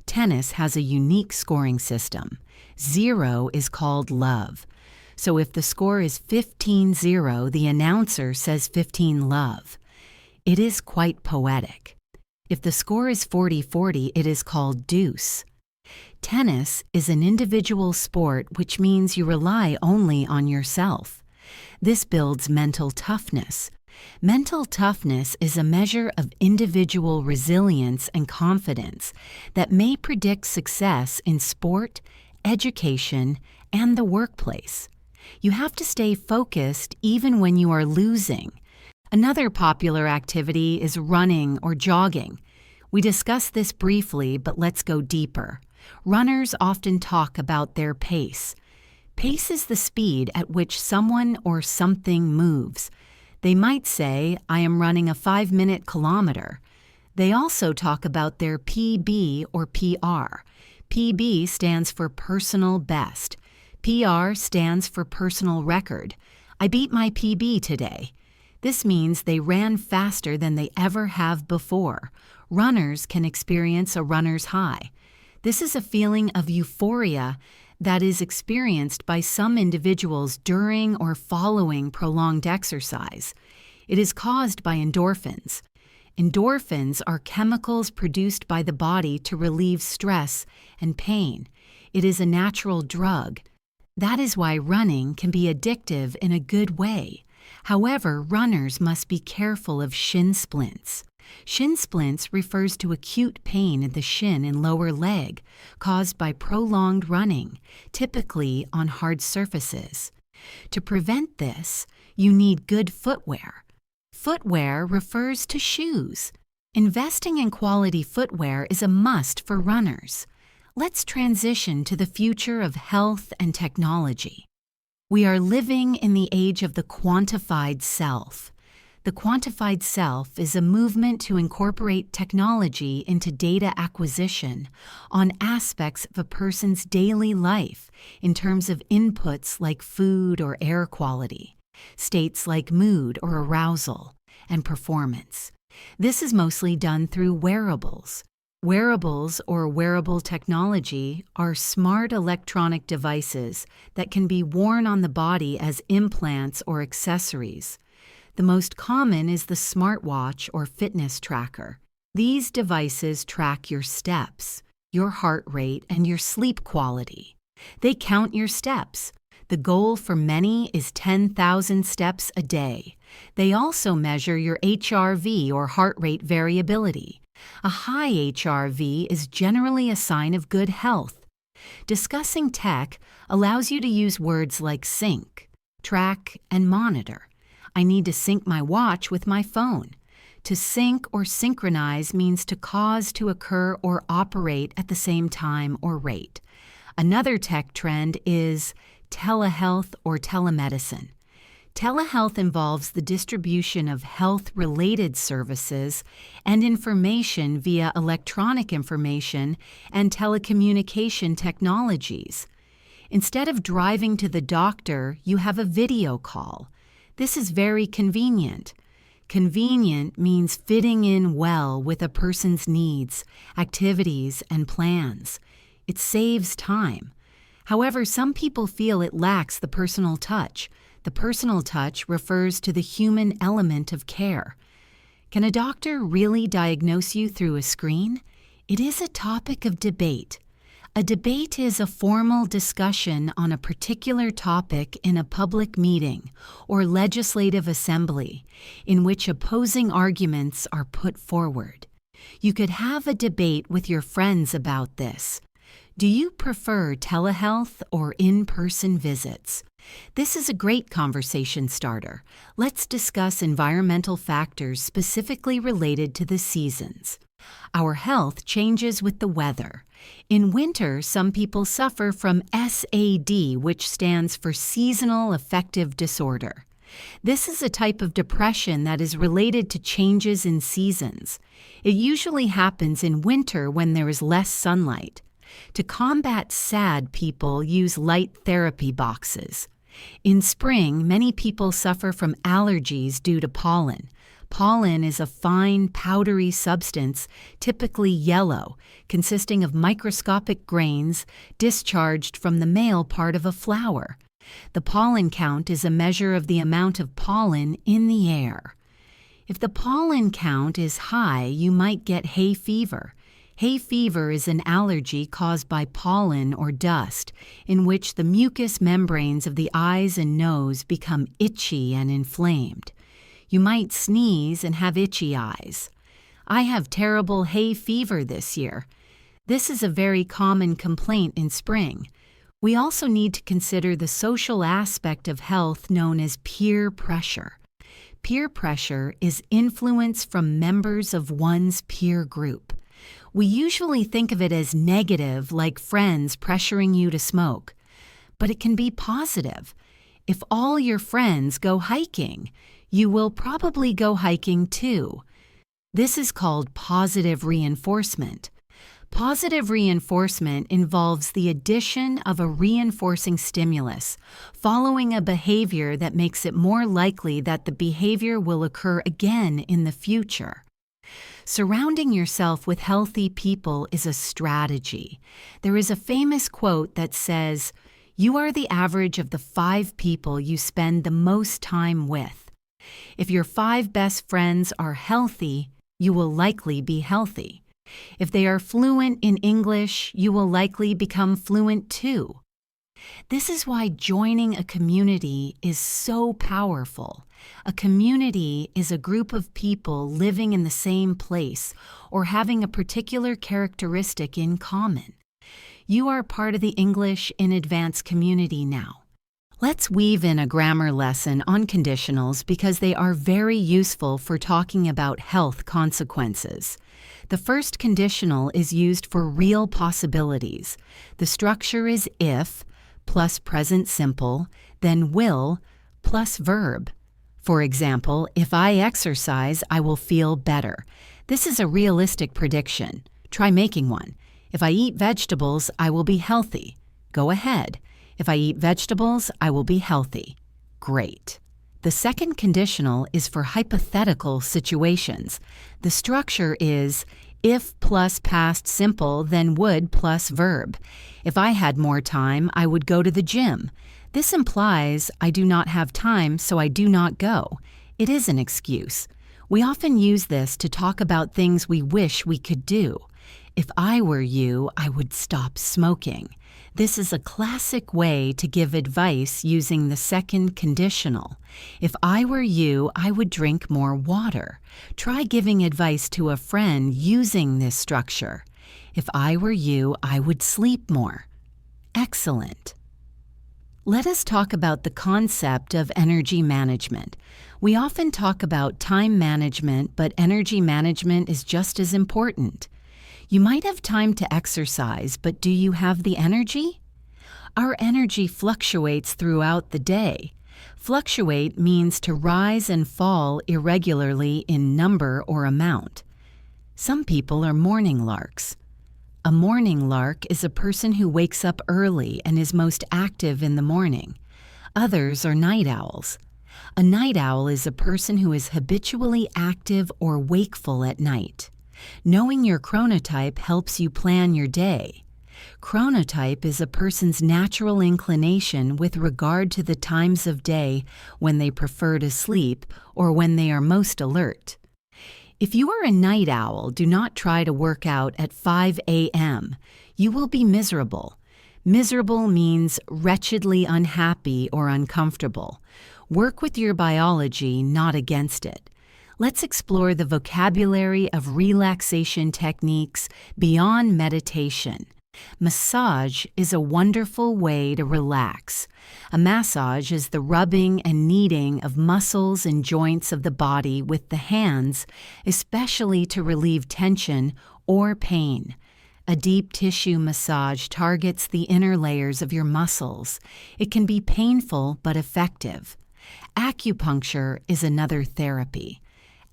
Tennis has a unique scoring system. 0 is called love. So if the score is 15-0, the announcer says 15-love. It is quite poetic. If the score is 40-40, it is called deuce. Tennis is an individual sport, which means you rely only on yourself. This builds mental toughness. Mental toughness is a measure of individual resilience and confidence that may predict success in sport, education, and the workplace. You have to stay focused even when you are losing. Another popular activity is running or jogging. We discussed this briefly, but let's go deeper. Runners often talk about their pace. Pace is the speed at which someone or something moves. They might say, I am running a 5-minute kilometer. They also talk about their PB or PR. PB stands for personal best. PR stands for personal record. I beat my PB today. This means they ran faster than they ever have before. Runners can experience a runner's high. This is a feeling of euphoria that is experienced by some individuals during or following prolonged exercise. It is caused by endorphins. Endorphins are chemicals produced by the body to relieve stress and pain. It is a natural drug. That is why running can be addictive in a good way. However, runners must be careful of shin splints. Shin splints refers to acute pain in the shin and lower leg caused by prolonged running, typically on hard surfaces. To prevent this, you need good footwear. Footwear refers to shoes. Investing in quality footwear is a must for runners. Let's transition to the future of health and technology. We are living in the age of the quantified self. The quantified self is a movement to incorporate technology into data acquisition on aspects of a person's daily life in terms of inputs like food or air quality, states like mood or arousal, and performance. This is mostly done through wearables. Wearables or wearable technology are smart electronic devices that can be worn on the body as implants or accessories. The most common is the smartwatch or fitness tracker. These devices track your steps, your heart rate, and your sleep quality. They count your steps. The goal for many is 10,000 steps a day. They also measure your HRV or heart rate variability. A high HRV is generally a sign of good health. Discussing tech allows you to use words like sync, track, and monitor. I need to sync my watch with my phone. To sync or synchronize means to cause to occur or operate at the same time or rate. Another tech trend is telehealth or telemedicine. Telehealth involves the distribution of health-related services and information via electronic information and telecommunication technologies. Instead of driving to the doctor, you have a video call. This is very convenient. Convenient means fitting in well with a person's needs, activities, and plans. It saves time. However, some people feel it lacks the personal touch. The personal touch refers to the human element of care. Can a doctor really diagnose you through a screen? It is a topic of debate. A debate is a formal discussion on a particular topic in a public meeting or legislative assembly in which opposing arguments are put forward. You could have a debate with your friends about this. Do you prefer telehealth or in-person visits? This is a great conversation starter. Let's discuss environmental factors specifically related to the seasons. Our health changes with the weather. In winter, some people suffer from SAD, which stands for Seasonal Affective Disorder. This is a type of depression that is related to changes in seasons. It usually happens in winter when there is less sunlight. To combat SAD, people use light therapy boxes. In spring, many people suffer from allergies due to pollen. Pollen is a fine, powdery substance, typically yellow, consisting of microscopic grains discharged from the male part of a flower. The pollen count is a measure of the amount of pollen in the air. If the pollen count is high, you might get hay fever. Hay fever is an allergy caused by pollen or dust, in which the mucous membranes of the eyes and nose become itchy and inflamed. You might sneeze and have itchy eyes. I have terrible hay fever this year. This is a very common complaint in spring. We also need to consider the social aspect of health known as peer pressure. Peer pressure is influence from members of one's peer group. We usually think of it as negative, like friends pressuring you to smoke. But it can be positive. If all your friends go hiking, you will probably go hiking too. This is called positive reinforcement. Positive reinforcement involves the addition of a reinforcing stimulus, following a behavior that makes it more likely that the behavior will occur again in the future. Surrounding yourself with healthy people is a strategy. There is a famous quote that says, "You are the average of the 5 people you spend the most time with." If your 5 best friends are healthy, you will likely be healthy. If they are fluent in English, you will likely become fluent too. This is why joining a community is so powerful. A community is a group of people living in the same place or having a particular characteristic in common. You are part of the English in Advance community now. Let's weave in a grammar lesson on conditionals because they are very useful for talking about health consequences. The first conditional is used for real possibilities. The structure is if plus present simple, then will plus verb. For example, if I exercise, I will feel better. This is a realistic prediction. Try making one. If I eat vegetables, I will be healthy. Go ahead. If I eat vegetables, I will be healthy. Great. The second conditional is for hypothetical situations. The structure is if plus past simple, then would plus verb. If I had more time, I would go to the gym. This implies I do not have time, so I do not go. It is an excuse. We often use this to talk about things we wish we could do. If I were you, I would stop smoking. This is a classic way to give advice using the second conditional. If I were you, I would drink more water. Try giving advice to a friend using this structure. If I were you, I would sleep more. Excellent. Let us talk about the concept of energy management. We often talk about time management, but energy management is just as important. You might have time to exercise, but do you have the energy? Our energy fluctuates throughout the day. Fluctuate means to rise and fall irregularly in number or amount. Some people are morning larks. A morning lark is a person who wakes up early and is most active in the morning. Others are night owls. A night owl is a person who is habitually active or wakeful at night. Knowing your chronotype helps you plan your day. Chronotype is a person's natural inclination with regard to the times of day when they prefer to sleep or when they are most alert. If you are a night owl, do not try to work out at 5 a.m. You will be miserable. Miserable means wretchedly unhappy or uncomfortable. Work with your biology, not against it. Let's explore the vocabulary of relaxation techniques beyond meditation. Massage is a wonderful way to relax. A massage is the rubbing and kneading of muscles and joints of the body with the hands, especially to relieve tension or pain. A deep tissue massage targets the inner layers of your muscles. It can be painful but effective. Acupuncture is another therapy.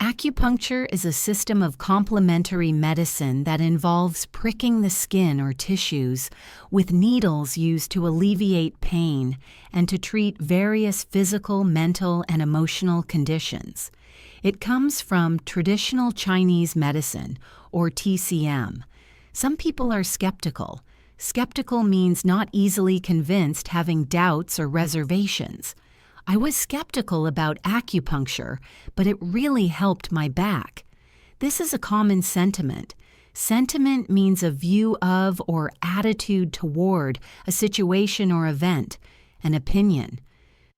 Acupuncture is a system of complementary medicine that involves pricking the skin or tissues with needles used to alleviate pain and to treat various physical, mental, and emotional conditions. It comes from traditional Chinese medicine, or TCM. Some people are skeptical. Skeptical means not easily convinced, having doubts or reservations. I was skeptical about acupuncture, but it really helped my back. This is a common sentiment. Sentiment means a view of or attitude toward a situation or event, an opinion.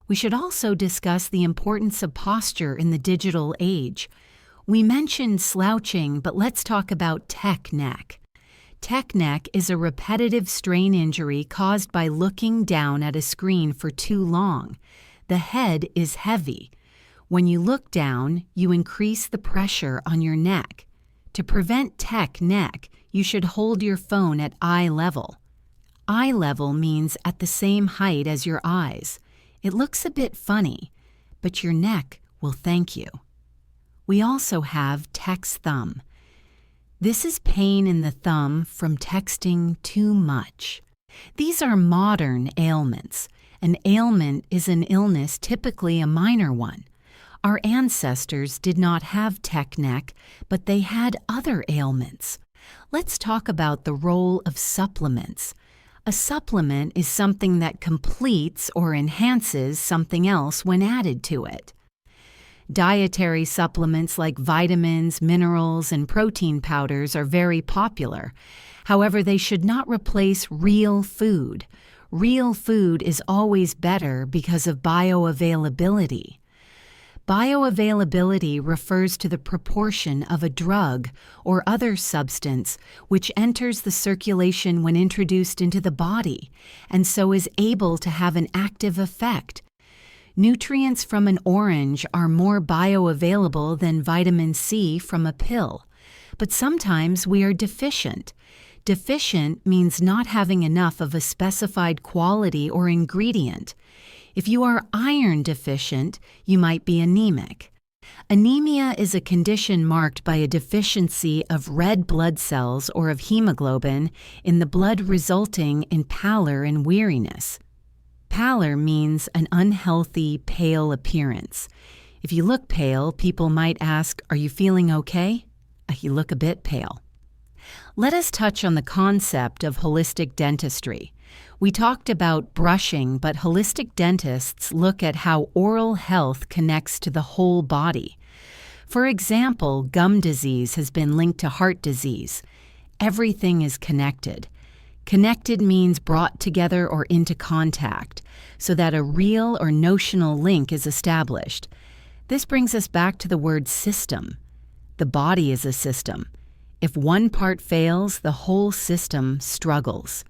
We should also discuss the importance of posture in the digital age. We mentioned slouching, but let's talk about tech neck. Tech neck is a repetitive strain injury caused by looking down at a screen for too long. The head is heavy. When you look down, you increase the pressure on your neck. To prevent tech neck, you should hold your phone at eye level. Eye level means at the same height as your eyes. It looks a bit funny, but your neck will thank you. We also have text thumb. This is pain in the thumb from texting too much. These are modern ailments. An ailment is an illness, typically a minor one. Our ancestors did not have tech neck, but they had other ailments. Let's talk about the role of supplements. A supplement is something that completes or enhances something else when added to it. Dietary supplements like vitamins, minerals, and protein powders are very popular. However, they should not replace real food. Real food is always better because of bioavailability. Bioavailability refers to the proportion of a drug or other substance which enters the circulation when introduced into the body, and so is able to have an active effect. Nutrients from an orange are more bioavailable than vitamin C from a pill, but sometimes we are deficient. Deficient means not having enough of a specified quality or ingredient. If you are iron deficient, you might be anemic. Anemia is a condition marked by a deficiency of red blood cells or of hemoglobin in the blood, resulting in pallor and weariness. Pallor means an unhealthy, pale appearance. If you look pale, people might ask, "Are you feeling okay?" You look a bit pale. Let us touch on the concept of holistic dentistry. We talked about brushing, but holistic dentists look at how oral health connects to the whole body. For example, gum disease has been linked to heart disease. Everything is connected. Connected means brought together or into contact, so that a real or notional link is established. This brings us back to the word system. The body is a system. If one part fails, the whole system struggles.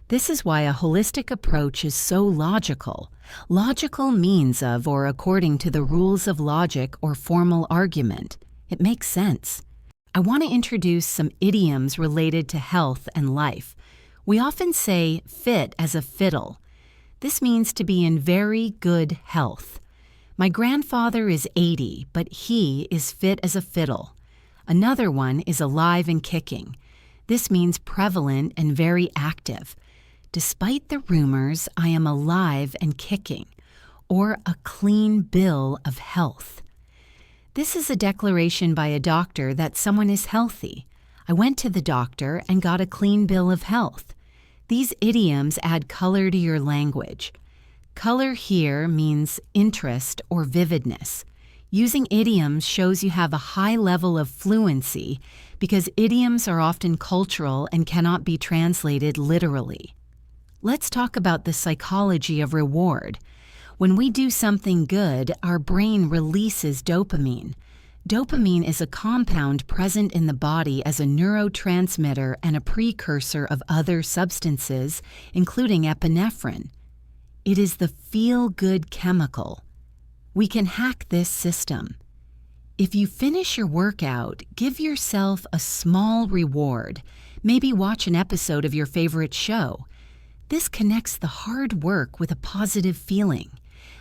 This is why a holistic approach is so logical. Logical means of or according to the rules of logic or formal argument. It makes sense. I want to introduce some idioms related to health and life. We often say fit as a fiddle. This means to be in very good health. My grandfather is 80, but he is fit as a fiddle. Another one is alive and kicking. This means prevalent and very active. Despite the rumors, I am alive and kicking, or a clean bill of health. This is a declaration by a doctor that someone is healthy. I went to the doctor and got a clean bill of health. These idioms add color to your language. Color here means interest or vividness. Using idioms shows you have a high level of fluency because idioms are often cultural and cannot be translated literally. Let's talk about the psychology of reward. When we do something good, our brain releases dopamine. Dopamine is a compound present in the body as a neurotransmitter and a precursor of other substances, including epinephrine. It is the feel-good chemical. We can hack this system. If you finish your workout, give yourself a small reward. Maybe watch an episode of your favorite show. This connects the hard work with a positive feeling.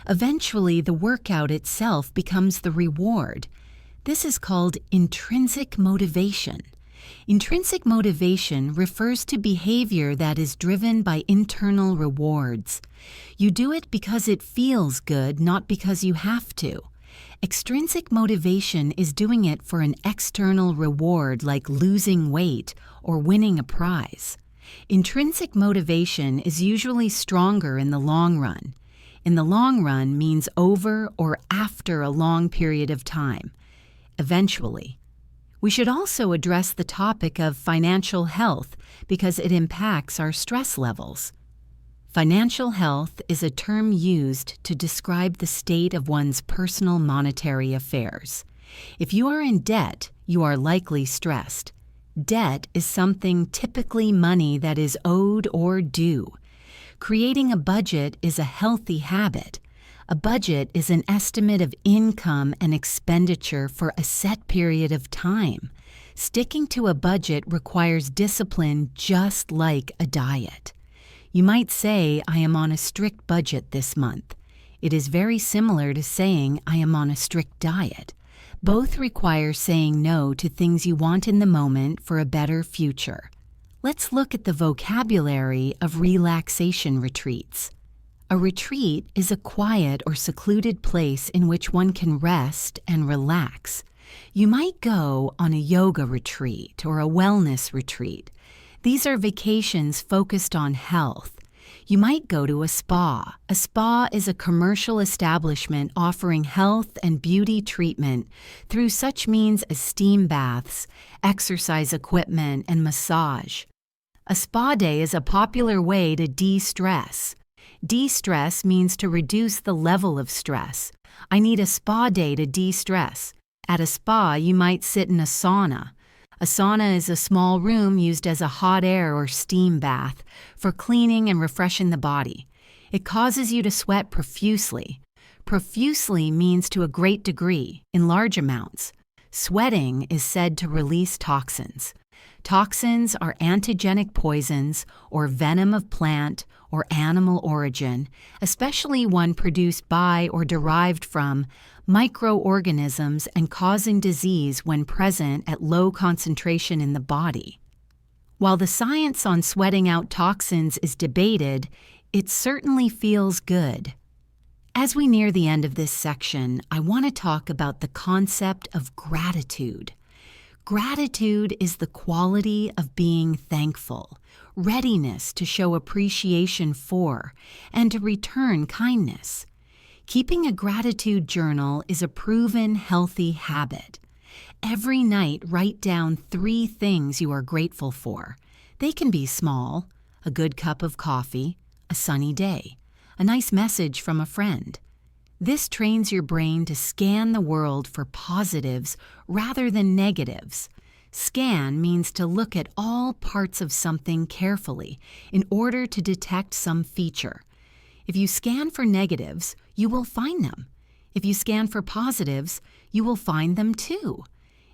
Eventually, the workout itself becomes the reward. This is called intrinsic motivation. Intrinsic motivation refers to behavior that is driven by internal rewards. You do it because it feels good, not because you have to. Extrinsic motivation is doing it for an external reward like losing weight or winning a prize. Intrinsic motivation is usually stronger in the long run. In the long run means over or after a long period of time. Eventually. We should also address the topic of financial health because it impacts our stress levels. Financial health is a term used to describe the state of one's personal monetary affairs. If you are in debt, you are likely stressed. Debt is something, typically money, that is owed or due. Creating a budget is a healthy habit. A budget is an estimate of income and expenditure for a set period of time. Sticking to a budget requires discipline just like a diet. You might say, I am on a strict budget this month. It is very similar to saying, I am on a strict diet. Both require saying no to things you want in the moment for a better future. Let's look at the vocabulary of relaxation retreats. A retreat is a quiet or secluded place in which one can rest and relax. You might go on a yoga retreat or a wellness retreat. These are vacations focused on health. You might go to a spa. A spa is a commercial establishment offering health and beauty treatment through such means as steam baths, exercise equipment, and massage. A spa day is a popular way to de-stress. De-stress means to reduce the level of stress. I need a spa day to de-stress. At a spa, you might sit in a sauna. A sauna is a small room used as a hot air or steam bath for cleaning and refreshing the body. It causes you to sweat profusely. Profusely means to a great degree, in large amounts. Sweating is said to release toxins. Toxins are antigenic poisons or venom of plant or animal origin, especially one produced by or derived from microorganisms and causing disease when present at low concentration in the body. While the science on sweating out toxins is debated, it certainly feels good. As we near the end of this section, I want to talk about the concept of gratitude. Gratitude is the quality of being thankful, readiness to show appreciation for, and to return kindness. Keeping a gratitude journal is a proven healthy habit. Every night, write down 3 things you are grateful for. They can be small: a good cup of coffee, a sunny day, a nice message from a friend. This trains your brain to scan the world for positives rather than negatives. Scan means to look at all parts of something carefully in order to detect some feature. If you scan for negatives, you will find them. If you scan for positives, you will find them too.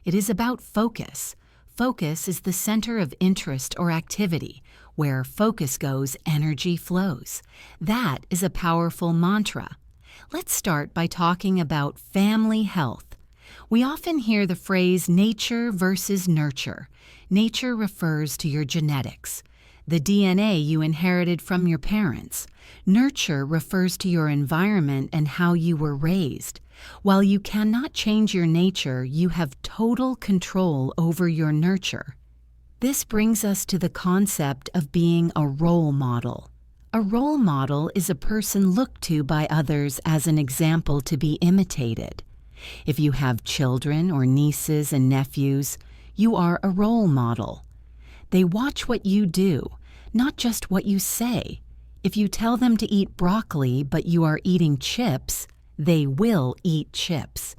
It is about focus. Focus is the center of interest or activity. Where focus goes, energy flows. That is a powerful mantra. Let's start by talking about family health. We often hear the phrase nature versus nurture. Nature refers to your genetics, the DNA you inherited from your parents. Nurture refers to your environment and how you were raised. While you cannot change your nature, you have total control over your nurture. This brings us to the concept of being a role model. A role model is a person looked to by others as an example to be imitated. If you have children or nieces and nephews, you are a role model. They watch what you do, not just what you say. If you tell them to eat broccoli but you are eating chips, they will eat chips.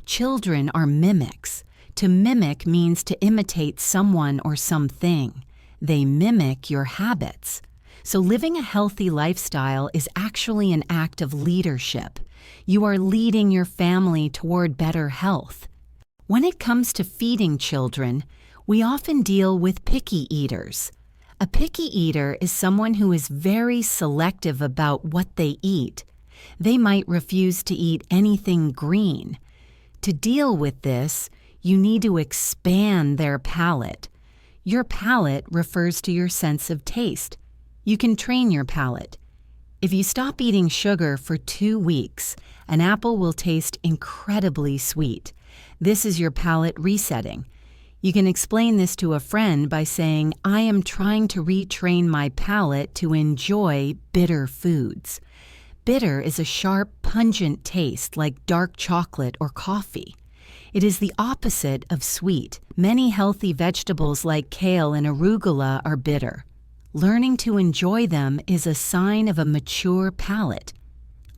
Children are mimics. To mimic means to imitate someone or something. They mimic your habits. So living a healthy lifestyle is actually an act of leadership. You are leading your family toward better health. When it comes to feeding children, we often deal with picky eaters. A picky eater is someone who is very selective about what they eat. They might refuse to eat anything green. To deal with this, you need to expand their palate. Your palate refers to your sense of taste. You can train your palate. If you stop eating sugar for 2 weeks, an apple will taste incredibly sweet. This is your palate resetting. You can explain this to a friend by saying, "I am trying to retrain my palate to enjoy bitter foods." Bitter is a sharp, pungent taste like dark chocolate or coffee. It is the opposite of sweet. Many healthy vegetables like kale and arugula are bitter. Learning to enjoy them is a sign of a mature palate.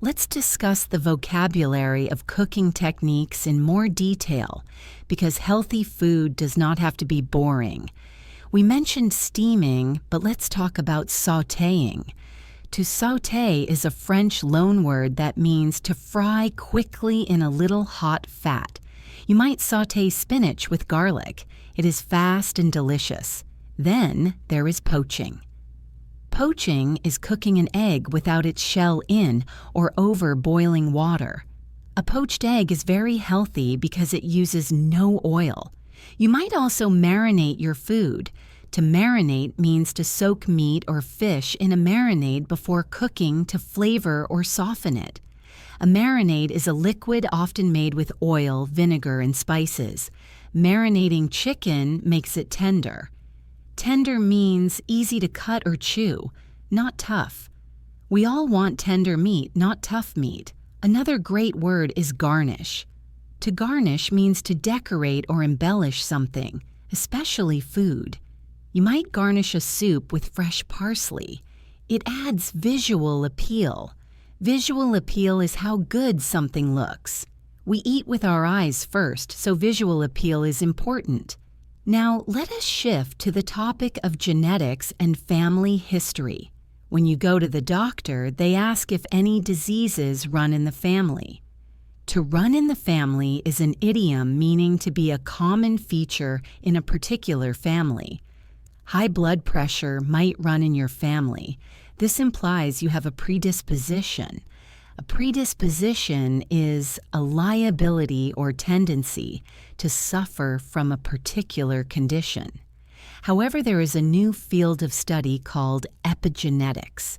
Let's discuss the vocabulary of cooking techniques in more detail, because healthy food does not have to be boring. We mentioned steaming, but let's talk about sautéing. To sauté is a French loanword that means to fry quickly in a little hot fat. You might sauté spinach with garlic. It is fast and delicious. Then there is poaching. Poaching is cooking an egg without its shell in or over boiling water. A poached egg is very healthy because it uses no oil. You might also marinate your food. To marinate means to soak meat or fish in a marinade before cooking to flavor or soften it. A marinade is a liquid often made with oil, vinegar, and spices. Marinating chicken makes it tender. Tender means easy to cut or chew, not tough. We all want tender meat, not tough meat. Another great word is garnish. To garnish means to decorate or embellish something, especially food. You might garnish a soup with fresh parsley. It adds visual appeal. Visual appeal is how good something looks. We eat with our eyes first, so visual appeal is important. Now, let us shift to the topic of genetics and family history. When you go to the doctor, they ask if any diseases run in the family. To run in the family is an idiom meaning to be a common feature in a particular family. High blood pressure might run in your family. This implies you have a predisposition. A predisposition is a liability or tendency to suffer from a particular condition. However, there is a new field of study called epigenetics.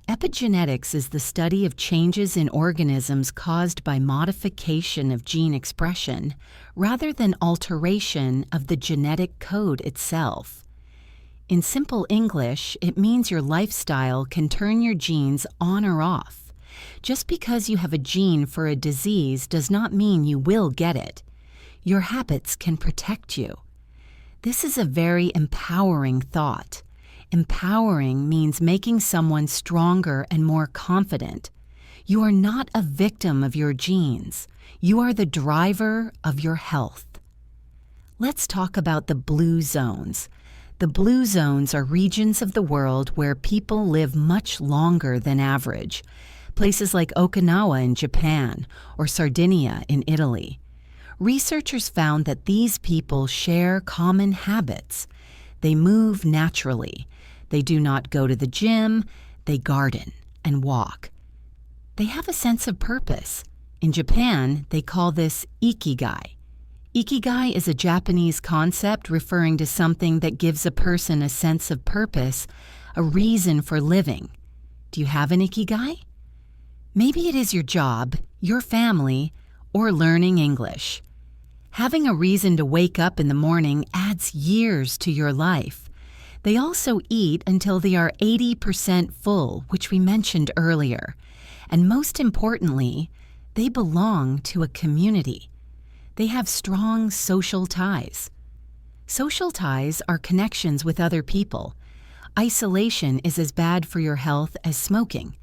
Epigenetics is the study of changes in organisms caused by modification of gene expression rather than alteration of the genetic code itself. In simple English, it means your lifestyle can turn your genes on or off. Just because you have a gene for a disease does not mean you will get it. Your habits can protect you. This is a very empowering thought. Empowering means making someone stronger and more confident. You are not a victim of your genes. You are the driver of your health. Let's talk about the blue zones. The blue zones are regions of the world where people live much longer than average. Places like Okinawa in Japan or Sardinia in Italy. Researchers found that these people share common habits. They move naturally. They do not go to the gym. They garden and walk. They have a sense of purpose. In Japan, they call this ikigai. Ikigai is a Japanese concept referring to something that gives a person a sense of purpose, a reason for living. Do you have an ikigai? Maybe it is your job, your family, or learning English. Having a reason to wake up in the morning adds years to your life. They also eat until they are 80% full, which we mentioned earlier. And most importantly, they belong to a community. They have strong social ties. Social ties are connections with other people. Isolation is as bad for your health as smoking.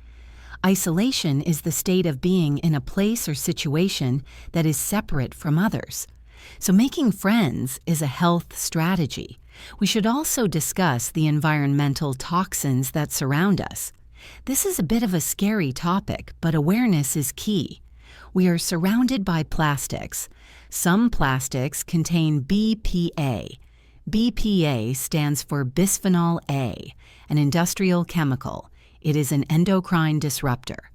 Isolation is the state of being in a place or situation that is separate from others. So making friends is a health strategy. We should also discuss the environmental toxins that surround us. This is a bit of a scary topic, but awareness is key. We are surrounded by plastics. Some plastics contain BPA. BPA stands for bisphenol A, an industrial chemical. It is an endocrine disruptor.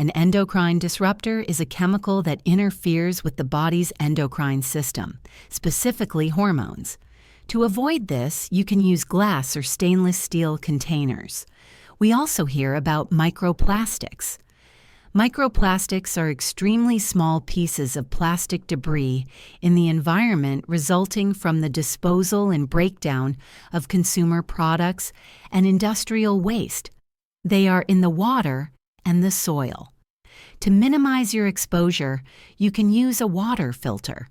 An endocrine disruptor is a chemical that interferes with the body's endocrine system, specifically hormones. To avoid this, you can use glass or stainless steel containers. We also hear about microplastics. Microplastics are extremely small pieces of plastic debris in the environment resulting from the disposal and breakdown of consumer products and industrial waste. They are in the water and the soil. To minimize your exposure, you can use a water filter.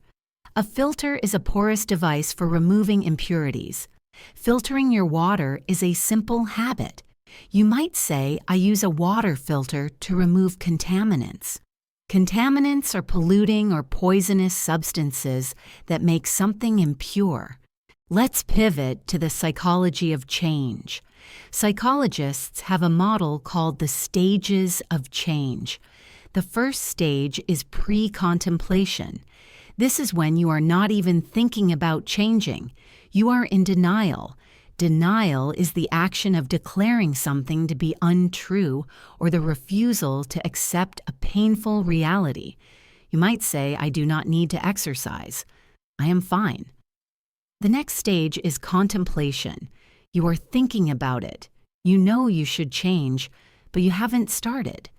A filter is a porous device for removing impurities. Filtering your water is a simple habit. You might say, I use a water filter to remove contaminants. Contaminants are polluting or poisonous substances that make something impure. Let's pivot to the psychology of change. Psychologists have a model called the stages of change. The first stage is pre-contemplation. This is when you are not even thinking about changing. You are in denial. Denial is the action of declaring something to be untrue or the refusal to accept a painful reality. You might say, I do not need to exercise. I am fine. The next stage is contemplation. You are thinking about it. You know you should change, but you haven't started.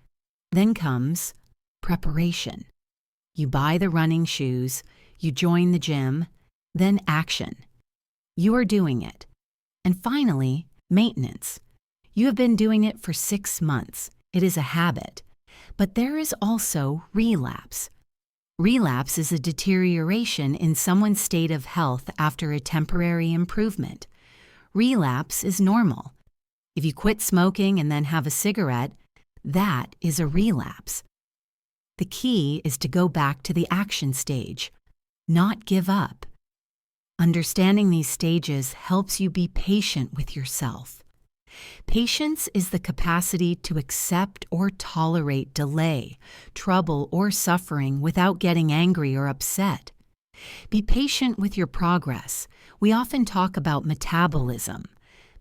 Then comes preparation. You buy the running shoes, you join the gym, then action. You are doing it. And finally, maintenance. You have been doing it for 6 months. It is a habit. But there is also relapse. Relapse is a deterioration in someone's state of health after a temporary improvement. Relapse is normal. If you quit smoking and then have a cigarette, that is a relapse. The key is to go back to the action stage, not give up. Understanding these stages helps you be patient with yourself. Patience is the capacity to accept or tolerate delay, trouble, or suffering without getting angry or upset. Be patient with your progress. We often talk about metabolism.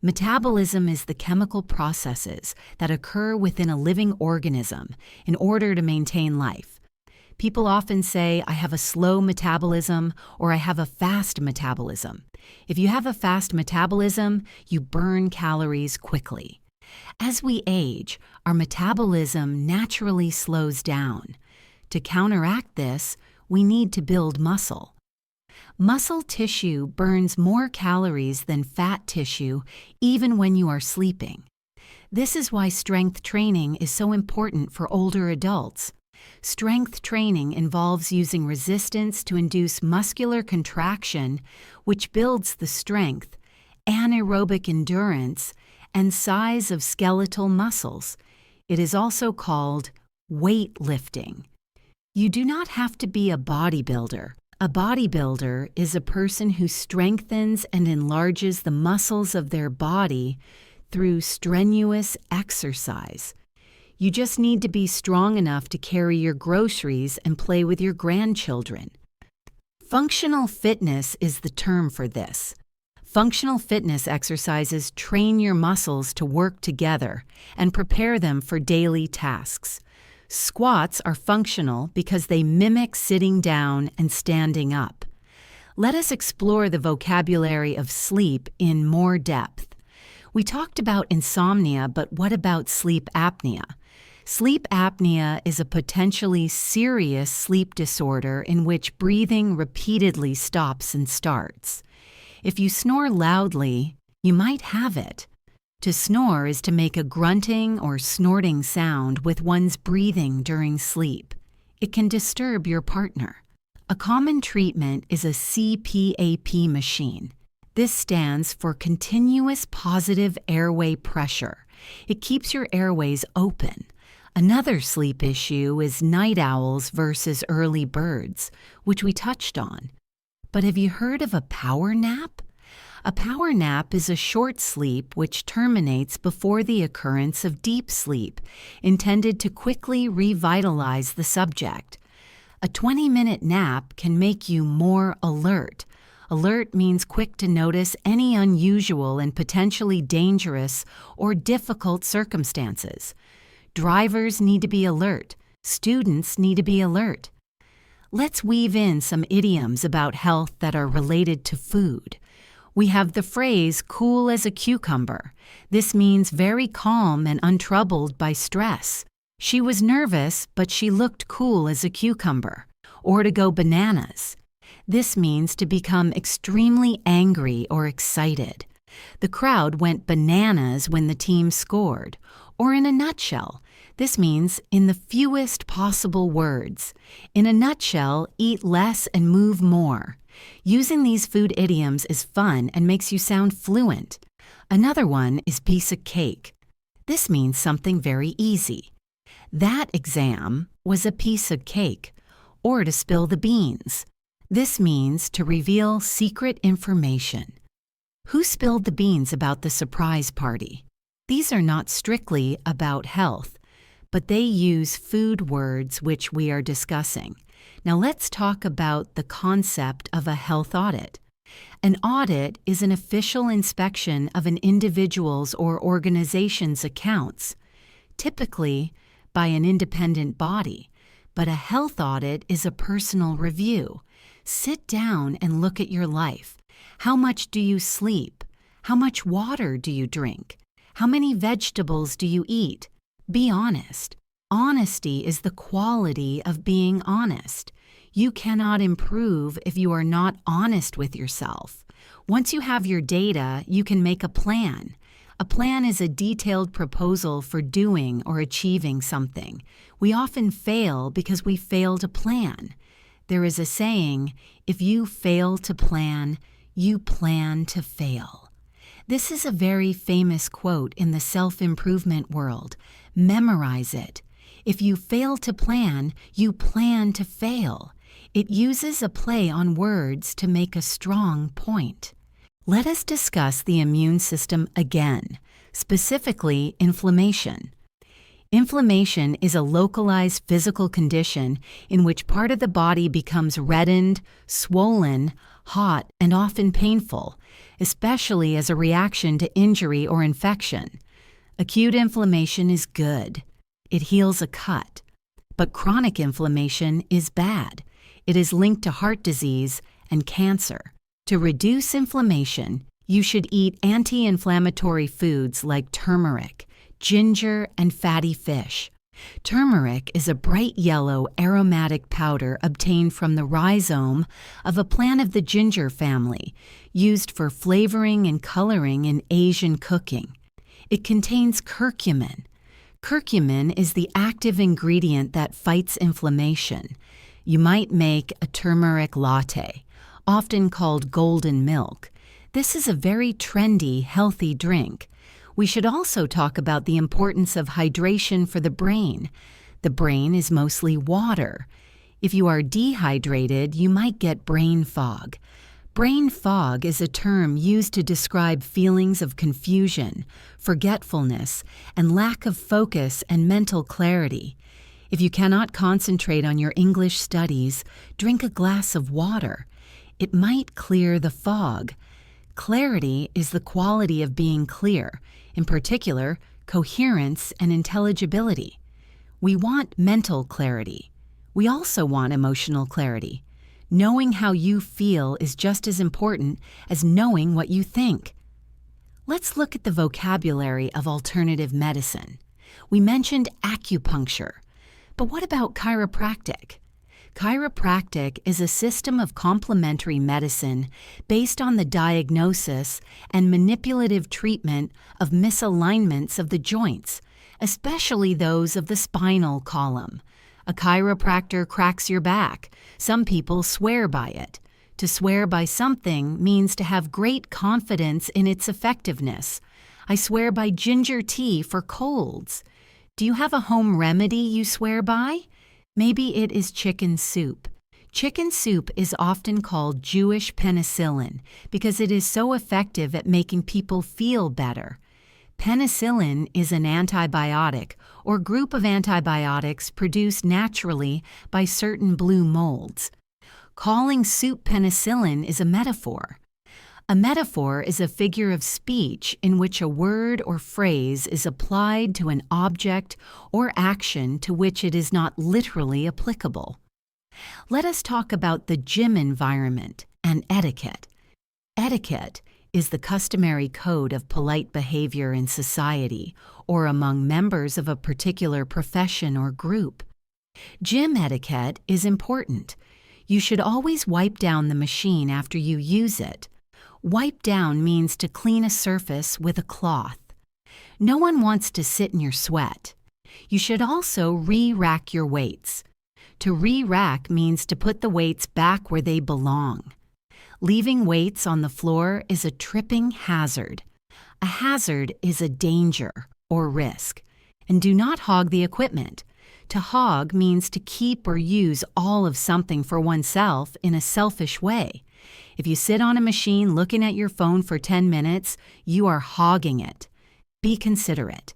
Metabolism is the chemical processes that occur within a living organism in order to maintain life. People often say, I have a slow metabolism or I have a fast metabolism. If you have a fast metabolism, you burn calories quickly. As we age, our metabolism naturally slows down. To counteract this, we need to build muscle. Muscle tissue burns more calories than fat tissue even when you are sleeping. This is why strength training is so important for older adults. Strength training involves using resistance to induce muscular contraction, which builds the strength, anaerobic endurance, and size of skeletal muscles. It is also called weightlifting. You do not have to be a bodybuilder. A bodybuilder is a person who strengthens and enlarges the muscles of their body through strenuous exercise. You just need to be strong enough to carry your groceries and play with your grandchildren. Functional fitness is the term for this. Functional fitness exercises train your muscles to work together and prepare them for daily tasks. Squats are functional because they mimic sitting down and standing up. Let us explore the vocabulary of sleep in more depth. We talked about insomnia, but what about sleep apnea? Sleep apnea is a potentially serious sleep disorder in which breathing repeatedly stops and starts. If you snore loudly, you might have it. To snore is to make a grunting or snorting sound with one's breathing during sleep. It can disturb your partner. A common treatment is a CPAP machine. This stands for continuous positive airway pressure. It keeps your airways open. Another sleep issue is night owls versus early birds, which we touched on. But have you heard of a power nap? A power nap is a short sleep which terminates before the occurrence of deep sleep, intended to quickly revitalize the subject. A 20-minute nap can make you more alert. Alert means quick to notice any unusual and potentially dangerous or difficult circumstances. Drivers need to be alert. Students need to be alert. Let's weave in some idioms about health that are related to food. We have the phrase cool as a cucumber. This means very calm and untroubled by stress. She was nervous, but she looked cool as a cucumber. Or to go bananas. This means to become extremely angry or excited. The crowd went bananas when the team scored. Or in a nutshell, this means in the fewest possible words. In a nutshell, eat less and move more. Using these food idioms is fun and makes you sound fluent. Another one is piece of cake. This means something very easy. That exam was a piece of cake. Or to spill the beans. This means to reveal secret information. Who spilled the beans about the surprise party? These are not strictly about health, but they use food words which we are discussing. Now let's talk about the concept of a health audit. An audit is an official inspection of an individual's or organization's accounts, typically by an independent body, but a health audit is a personal review. Sit down and look at your life. How much do you sleep? How much water do you drink? How many vegetables do you eat? Be honest. Honesty is the quality of being honest. You cannot improve if you are not honest with yourself. Once you have your data, you can make a plan. A plan is a detailed proposal for doing or achieving something. We often fail because we fail to plan. There is a saying, if you fail to plan, you plan to fail. This is a very famous quote in the self-improvement world. Memorize it. If you fail to plan, you plan to fail. It uses a play on words to make a strong point. Let us discuss the immune system again, specifically inflammation. Inflammation is a localized physical condition in which part of the body becomes reddened, swollen, hot, and often painful, especially as a reaction to injury or infection. Acute inflammation is good. It heals a cut. But chronic inflammation is bad. It is linked to heart disease and cancer. To reduce inflammation, you should eat anti-inflammatory foods like turmeric, ginger, and fatty fish. Turmeric is a bright yellow aromatic powder obtained from the rhizome of a plant of the ginger family, used for flavoring and coloring in Asian cooking. It contains curcumin. Curcumin is the active ingredient that fights inflammation. You might make a turmeric latte, often called golden milk. This is a very trendy, healthy drink. We should also talk about the importance of hydration for the brain. The brain is mostly water. If you are dehydrated, you might get brain fog. Brain fog is a term used to describe feelings of confusion, forgetfulness, and lack of focus and mental clarity. If you cannot concentrate on your English studies, drink a glass of water. It might clear the fog. Clarity is the quality of being clear, in particular, coherence and intelligibility. We want mental clarity. We also want emotional clarity. Knowing how you feel is just as important as knowing what you think. Let's look at the vocabulary of alternative medicine. We mentioned acupuncture. But what about chiropractic? Chiropractic is a system of complementary medicine based on the diagnosis and manipulative treatment of misalignments of the joints, especially those of the spinal column. A chiropractor cracks your back. Some people swear by it. To swear by something means to have great confidence in its effectiveness. I swear by ginger tea for colds. Do you have a home remedy you swear by? Maybe it is chicken soup. Chicken soup is often called Jewish penicillin because it is so effective at making people feel better. Penicillin is an antibiotic or group of antibiotics produced naturally by certain blue molds. Calling soup penicillin is a metaphor. A metaphor is a figure of speech in which a word or phrase is applied to an object or action to which it is not literally applicable. Let us talk about the gym environment and etiquette. Etiquette is the customary code of polite behavior in society or among members of a particular profession or group. Gym etiquette is important. You should always wipe down the machine after you use it. Wipe down means to clean a surface with a cloth. No one wants to sit in your sweat. You should also re-rack your weights. To re-rack means to put the weights back where they belong. Leaving weights on the floor is a tripping hazard. A hazard is a danger or risk. And do not hog the equipment. To hog means to keep or use all of something for oneself in a selfish way. If you sit on a machine looking at your phone for 10 minutes, you are hogging it. Be considerate.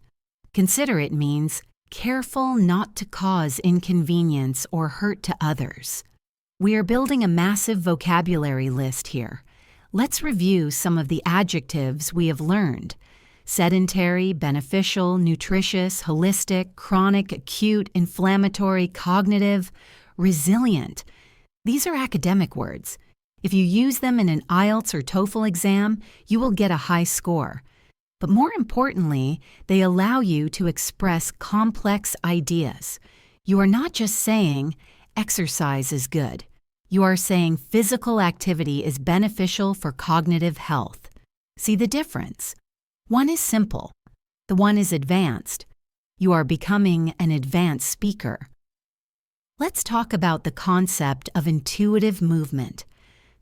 Considerate means careful not to cause inconvenience or hurt to others. We are building a massive vocabulary list here. Let's review some of the adjectives we have learned. Sedentary, beneficial, nutritious, holistic, chronic, acute, inflammatory, cognitive, resilient. These are academic words. If you use them in an IELTS or TOEFL exam, you will get a high score. But more importantly, they allow you to express complex ideas. You are not just saying, exercise is good. You are saying physical activity is beneficial for cognitive health. See the difference? One is simple. The one is advanced. You are becoming an advanced speaker. Let's talk about the concept of intuitive movement.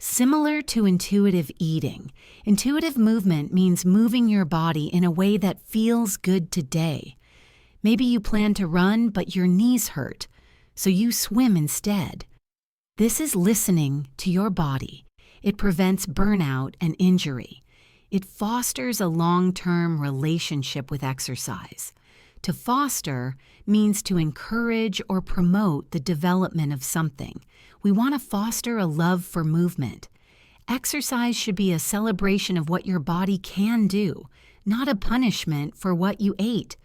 Similar to intuitive eating, intuitive movement means moving your body in a way that feels good today. Maybe you plan to run, but your knees hurt, so you swim instead. This is listening to your body. It prevents burnout and injury. It fosters a long-term relationship with exercise. To foster means to encourage or promote the development of something. We want to foster a love for movement. Exercise should be a celebration of what your body can do, not a punishment for what you ate.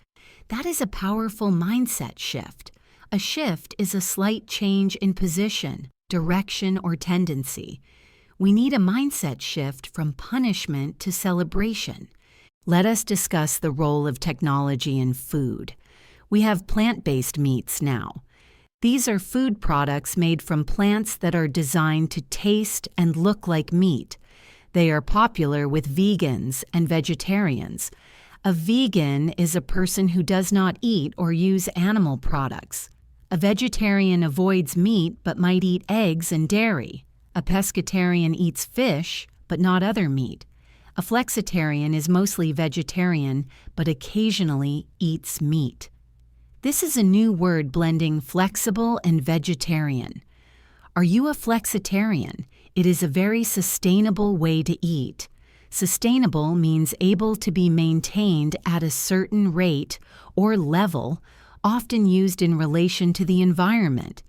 That is a powerful mindset shift. A shift is a slight change in position, direction, or tendency. We need a mindset shift from punishment to celebration. Let us discuss the role of technology in food. We have plant-based meats now. These are food products made from plants that are designed to taste and look like meat. They are popular with vegans and vegetarians. A vegan is a person who does not eat or use animal products. A vegetarian avoids meat but might eat eggs and dairy. A pescatarian eats fish but not other meat. A flexitarian is mostly vegetarian but occasionally eats meat. This is a new word blending flexible and vegetarian. Are you a flexitarian? It is a very sustainable way to eat. Sustainable means able to be maintained at a certain rate or level, often used in relation to the environment.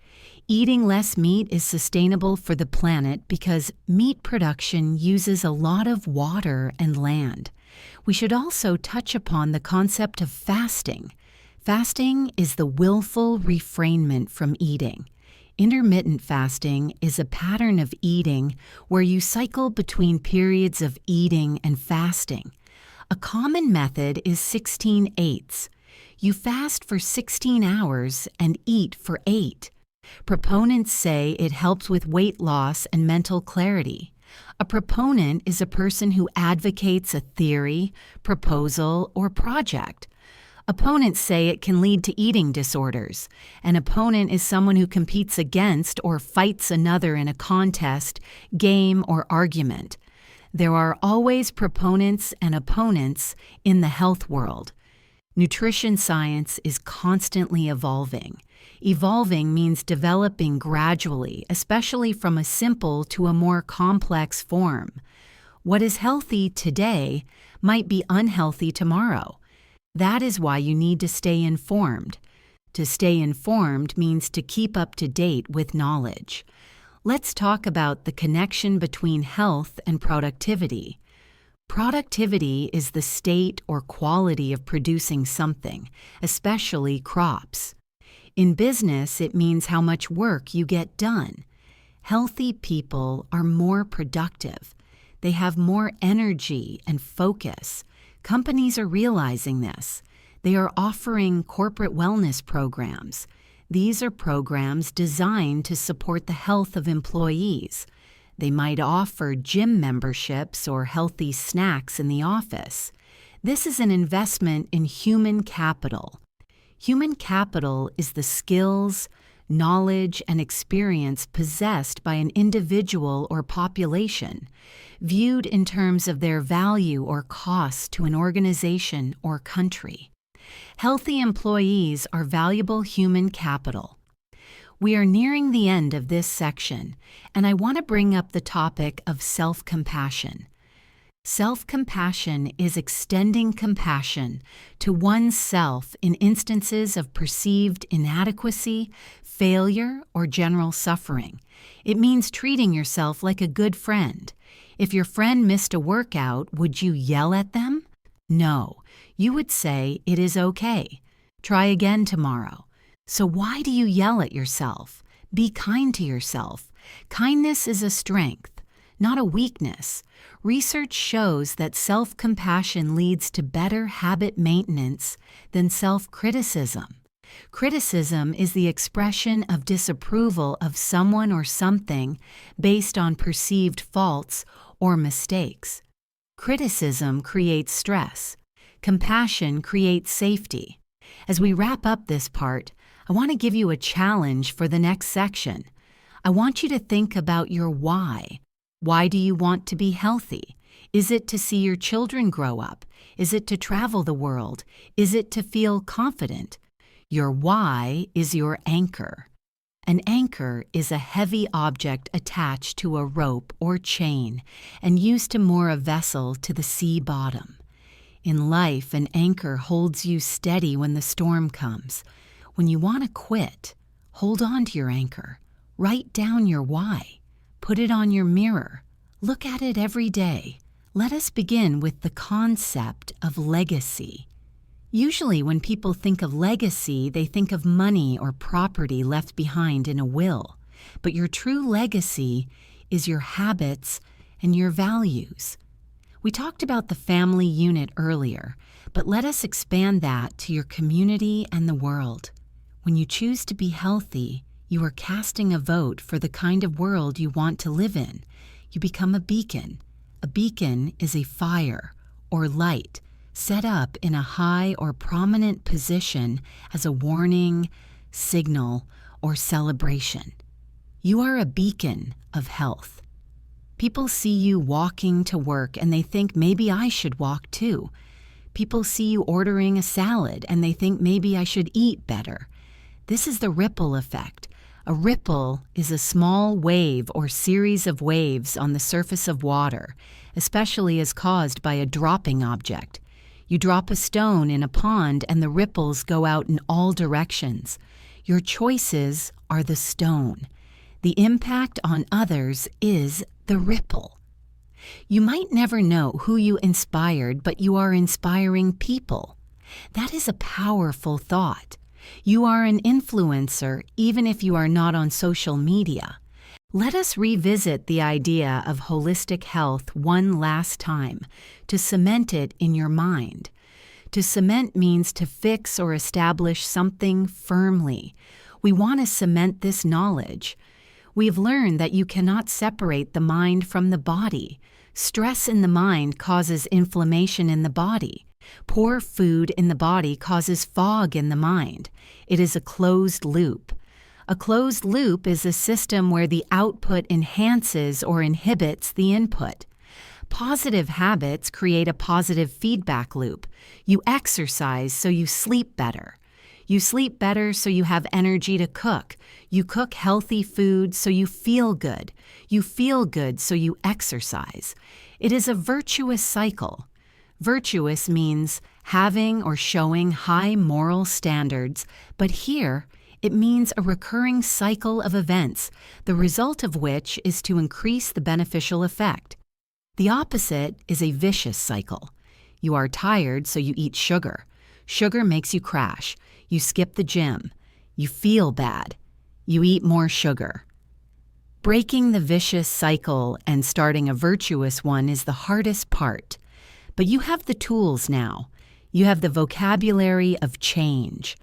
Eating less meat is sustainable for the planet because meat production uses a lot of water and land. We should also touch upon the concept of fasting. Fasting is the willful refrainment from eating. Intermittent fasting is a pattern of eating where you cycle between periods of eating and fasting. A common method is 16/8. You fast for 16 hours and eat for 8. Proponents say it helps with weight loss and mental clarity. A proponent is a person who advocates a theory, proposal, or project. Opponents say it can lead to eating disorders. An opponent is someone who competes against or fights another in a contest, game, or argument. There are always proponents and opponents in the health world. Nutrition science is constantly evolving. Evolving means developing gradually, especially from a simple to a more complex form. What is healthy today might be unhealthy tomorrow. That is why you need to stay informed. To stay informed means to keep up to date with knowledge. Let's talk about the connection between health and productivity. Productivity is the state or quality of producing something, especially crops. In business, it means how much work you get done. Healthy people are more productive. They have more energy and focus. Companies are realizing this. They are offering corporate wellness programs. These are programs designed to support the health of employees. They might offer gym memberships or healthy snacks in the office. This is an investment in human capital. Human capital is the skills, knowledge, and experience possessed by an individual or population, viewed in terms of their value or cost to an organization or country. Healthy employees are valuable human capital. We are nearing the end of this section, and I want to bring up the topic of self-compassion. Self-compassion is extending compassion to oneself in instances of perceived inadequacy, failure, or general suffering. It means treating yourself like a good friend. If your friend missed a workout, would you yell at them? No. You would say, "It is okay. Try again tomorrow." So why do you yell at yourself? Be kind to yourself. Kindness is a strength, not a weakness. Research shows that self-compassion leads to better habit maintenance than self-criticism. Criticism is the expression of disapproval of someone or something based on perceived faults or mistakes. Criticism creates stress. Compassion creates safety. As we wrap up this part, I want to give you a challenge for the next section. I want you to think about your why. Why do you want to be healthy? Is it to see your children grow up? Is it to travel the world? Is it to feel confident? Your why is your anchor. An anchor is a heavy object attached to a rope or chain and used to moor a vessel to the sea bottom. In life, an anchor holds you steady when the storm comes. When you want to quit, hold on to your anchor. Write down your why. Put it on your mirror. Look at it every day. Let us begin with the concept of legacy. Usually when people think of legacy, they think of money or property left behind in a will. But your true legacy is your habits and your values. We talked about the family unit earlier, but let us expand that to your community and the world. When you choose to be healthy, you are casting a vote for the kind of world you want to live in. You become a beacon. A beacon is a fire or light set up in a high or prominent position as a warning, signal, or celebration. You are a beacon of health. People see you walking to work and they think maybe I should walk too. People see you ordering a salad and they think maybe I should eat better. This is the ripple effect. A ripple is a small wave or series of waves on the surface of water, especially as caused by a dropping object. You drop a stone in a pond and the ripples go out in all directions. Your choices are the stone. The impact on others is the ripple. You might never know who you inspired, but you are inspiring people. That is a powerful thought. You are an influencer even if you are not on social media. Let us revisit the idea of holistic health one last time to cement it in your mind. To cement means to fix or establish something firmly. We want to cement this knowledge. We've learned that you cannot separate the mind from the body. Stress in the mind causes inflammation in the body. Poor food in the body causes fog in the mind. It is a closed loop. A closed loop is a system where the output enhances or inhibits the input. Positive habits create a positive feedback loop. You exercise so you sleep better. You sleep better so you have energy to cook. You cook healthy food so you feel good. You feel good so you exercise. It is a virtuous cycle. Virtuous means having or showing high moral standards, but here it means a recurring cycle of events, the result of which is to increase the beneficial effect. The opposite is a vicious cycle. You are tired, so you eat sugar. Sugar makes you crash. You skip the gym. You feel bad. You eat more sugar. Breaking the vicious cycle and starting a virtuous one is the hardest part. But you have the tools now. You have the vocabulary of change.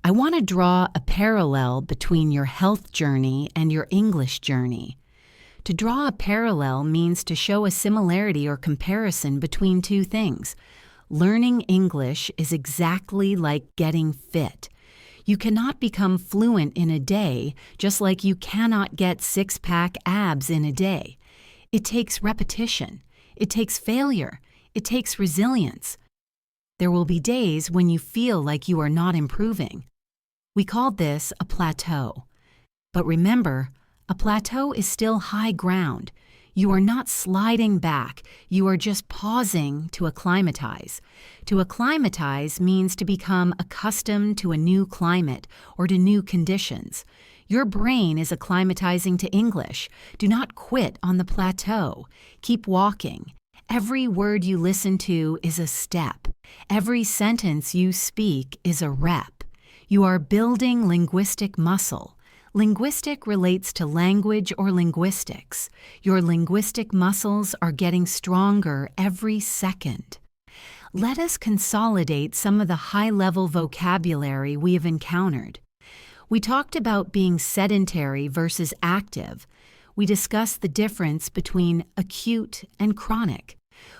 I want to draw a parallel between your health journey and your English journey. To draw a parallel means to show a similarity or comparison between two things. Learning English is exactly like getting fit. You cannot become fluent in a day, just like you cannot get six-pack abs in a day. It takes repetition. It takes failure. It takes resilience. There will be days when you feel like you are not improving. We called this a plateau. But remember, a plateau is still high ground. You are not sliding back. You are just pausing to acclimatize. To acclimatize means to become accustomed to a new climate or to new conditions. Your brain is acclimatizing to English. Do not quit on the plateau. Keep walking. Every word you listen to is a step. Every sentence you speak is a rep. You are building linguistic muscle. Linguistic relates to language or linguistics. Your linguistic muscles are getting stronger every second. Let us consolidate some of the high-level vocabulary we have encountered. We talked about being sedentary versus active. We discussed the difference between acute and chronic.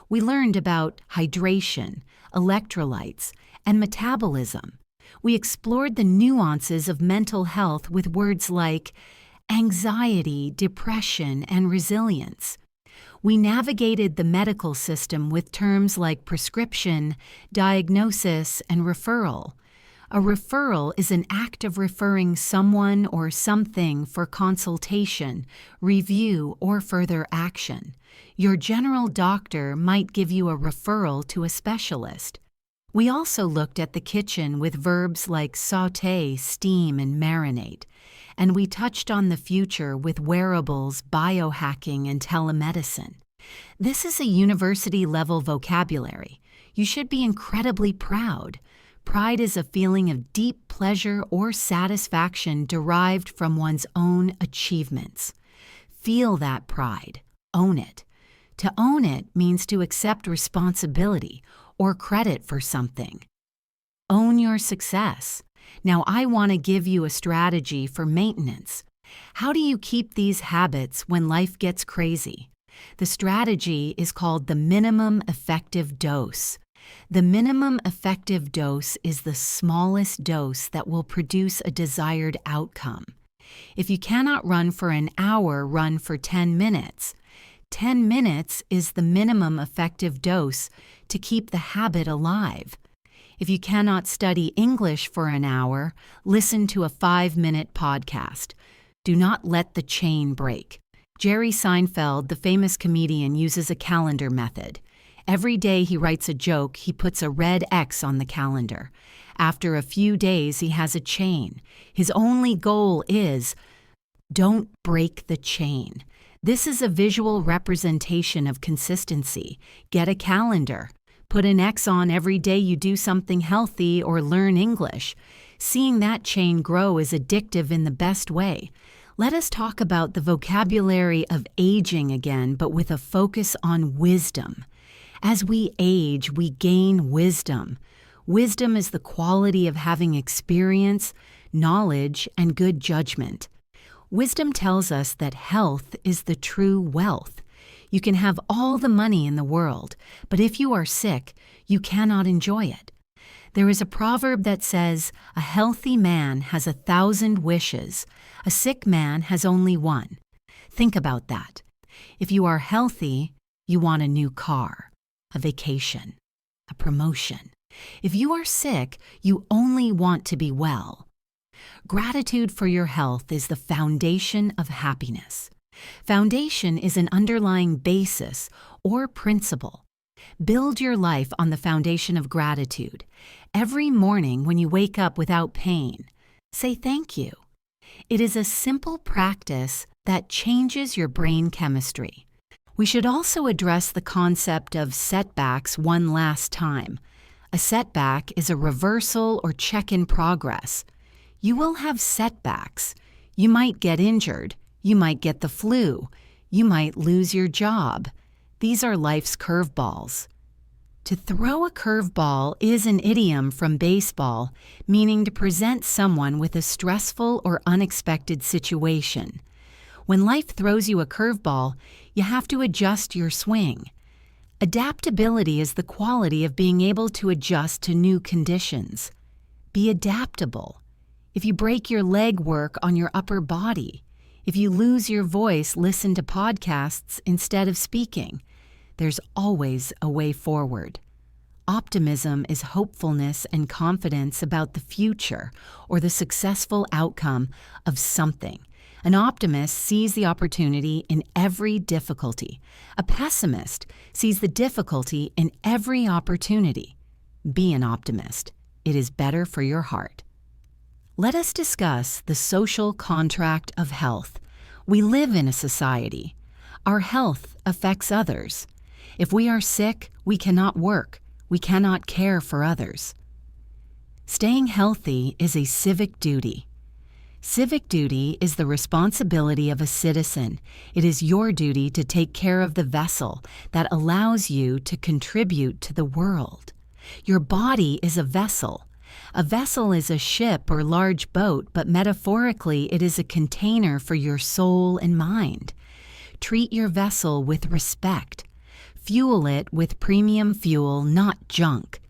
We learned about hydration, electrolytes, and metabolism. We explored the nuances of mental health with words like anxiety, depression, and resilience. We navigated the medical system with terms like prescription, diagnosis, and referral. A referral is an act of referring someone or something for consultation, review, or further action. Your general doctor might give you a referral to a specialist. We also looked at the kitchen with verbs like sauté, steam, and marinate. And we touched on the future with wearables, biohacking, and telemedicine. This is a university-level vocabulary. You should be incredibly proud. Pride is a feeling of deep pleasure or satisfaction derived from one's own achievements. Feel that pride. Own it. To own it means to accept responsibility or credit for something. Own your success. Now I want to give you a strategy for maintenance. How do you keep these habits when life gets crazy? The strategy is called the minimum effective dose. The minimum effective dose is the smallest dose that will produce a desired outcome. If you cannot run for an hour, run for 10 minutes. 10 minutes is the minimum effective dose to keep the habit alive. If you cannot study English for an hour, listen to a 5-minute podcast. Do not let the chain break. Jerry Seinfeld, the famous comedian, uses a calendar method. Every day he writes a joke, he puts a red X on the calendar. After a few days, he has a chain. His only goal is, don't break the chain. This is a visual representation of consistency. Get a calendar. Put an X on every day you do something healthy or learn English. Seeing that chain grow is addictive in the best way. Let us talk about the vocabulary of aging again, but with a focus on wisdom. As we age, we gain wisdom. Wisdom is the quality of having experience, knowledge, and good judgment. Wisdom tells us that health is the true wealth. You can have all the money in the world, but if you are sick, you cannot enjoy it. There is a proverb that says, "A healthy man has 1,000 wishes. A sick man has only one." Think about that. If you are healthy, you want a new car, a vacation, a promotion. If you are sick, you only want to be well. Gratitude for your health is the foundation of happiness. Foundation is an underlying basis or principle. Build your life on the foundation of gratitude. Every morning when you wake up without pain, say thank you. It is a simple practice that changes your brain chemistry. We should also address the concept of setbacks one last time. A setback is a reversal or check in progress. You will have setbacks. You might get injured. You might get the flu. You might lose your job. These are life's curveballs. To throw a curveball is an idiom from baseball, meaning to present someone with a stressful or unexpected situation. When life throws you a curveball, you have to adjust your swing. Adaptability is the quality of being able to adjust to new conditions. Be adaptable. If you break your leg, work on your upper body. If you lose your voice, listen to podcasts instead of speaking. There's always a way forward. Optimism is hopefulness and confidence about the future or the successful outcome of something. An optimist sees the opportunity in every difficulty. A pessimist sees the difficulty in every opportunity. Be an optimist. It is better for your heart. Let us discuss the social contract of health. We live in a society. Our health affects others. If we are sick, we cannot work. We cannot care for others. Staying healthy is a civic duty. Civic duty is the responsibility of a citizen. It is your duty to take care of the vessel that allows you to contribute to the world. Your body is a vessel. A vessel is a ship or large boat, but metaphorically it is a container for your soul and mind. Treat your vessel with respect. Fuel it with premium fuel, not junk.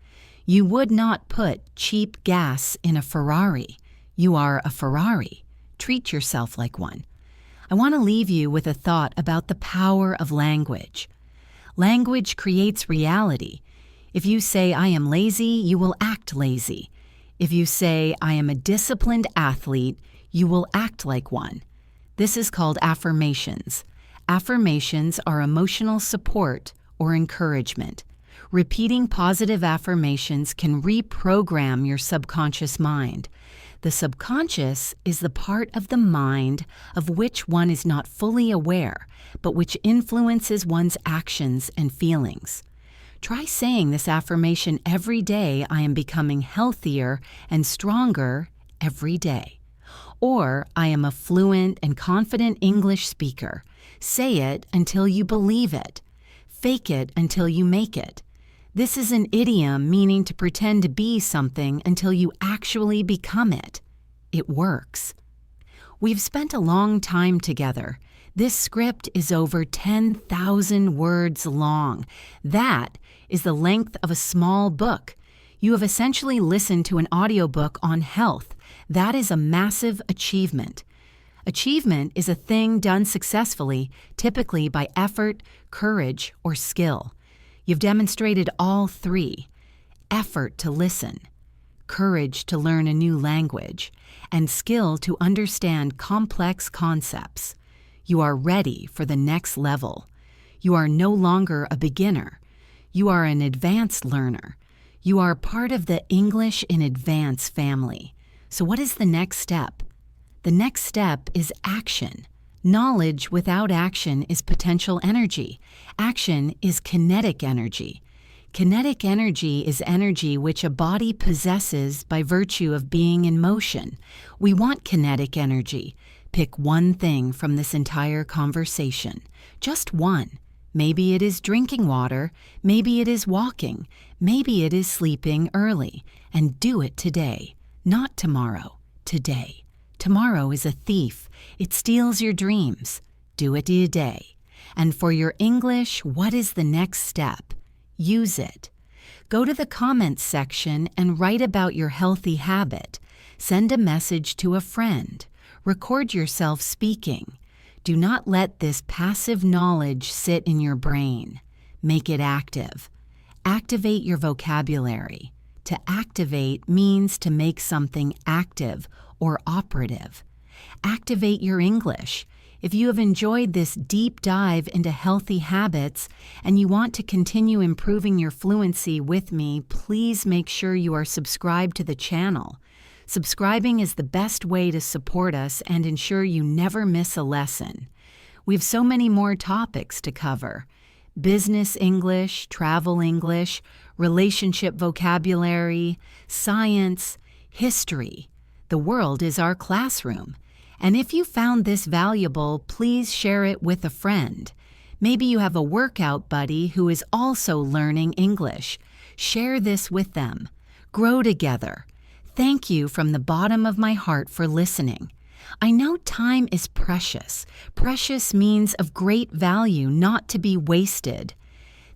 You would not put cheap gas in a Ferrari. You are a Ferrari. Treat yourself like one. I want to leave you with a thought about the power of language. Language creates reality. If you say, "I am lazy," you will act lazy. If you say, "I am a disciplined athlete," you will act like one. This is called affirmations. Affirmations are emotional support or encouragement. Repeating positive affirmations can reprogram your subconscious mind. The subconscious is the part of the mind of which one is not fully aware, but which influences one's actions and feelings. Try saying this affirmation every day: "I am becoming healthier and stronger every day." Or, "I am a fluent and confident English speaker." Say it until you believe it. Fake it until you make it. This is an idiom meaning to pretend to be something until you actually become it. It works. We've spent a long time together. This script is over 10,000 words long. That is the length of a small book. You have essentially listened to an audiobook on health. That is a massive achievement. Achievement is a thing done successfully, typically by effort, courage, or skill. You've demonstrated all three: effort to listen, courage to learn a new language, and skill to understand complex concepts. You are ready for the next level. You are no longer a beginner. You are an advanced learner. You are part of the English in Advance family. So what is the next step? The next step is action. Knowledge without action is potential energy. Action is kinetic energy. Kinetic energy is energy which a body possesses by virtue of being in motion. We want kinetic energy. Pick one thing from this entire conversation. Just one. Maybe it is drinking water, maybe it is walking, maybe it is sleeping early. And do it today, not tomorrow, today. Tomorrow is a thief. It steals your dreams. Do it today. And for your English, what is the next step? Use it. Go to the comments section and write about your healthy habit. Send a message to a friend. Record yourself speaking. Do not let this passive knowledge sit in your brain. Make it active. Activate your vocabulary. To activate means to make something active or operative. Activate your English. If you have enjoyed this deep dive into healthy habits and you want to continue improving your fluency with me, please make sure you are subscribed to the channel. Subscribing is the best way to support us and ensure you never miss a lesson. We have so many more topics to cover: business English, travel English, relationship vocabulary, science, history. The world is our classroom. And if you found this valuable, please share it with a friend. Maybe you have a workout buddy who is also learning English. Share this with them. Grow together. Thank you from the bottom of my heart for listening. I know time is precious. Precious means of great value, not to be wasted.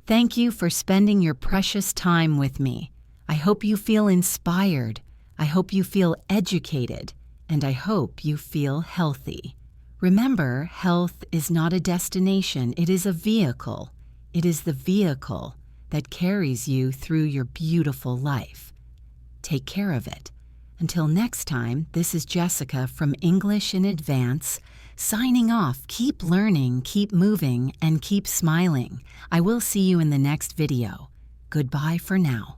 Thank you for spending your precious time with me. I hope you feel inspired. I hope you feel educated. And I hope you feel healthy. Remember, health is not a destination, it is a vehicle. It is the vehicle that carries you through your beautiful life. Take care of it. Until next time, this is Jessica from English in Advance, signing off. Keep learning, keep moving, and keep smiling. I will see you in the next video. Goodbye for now.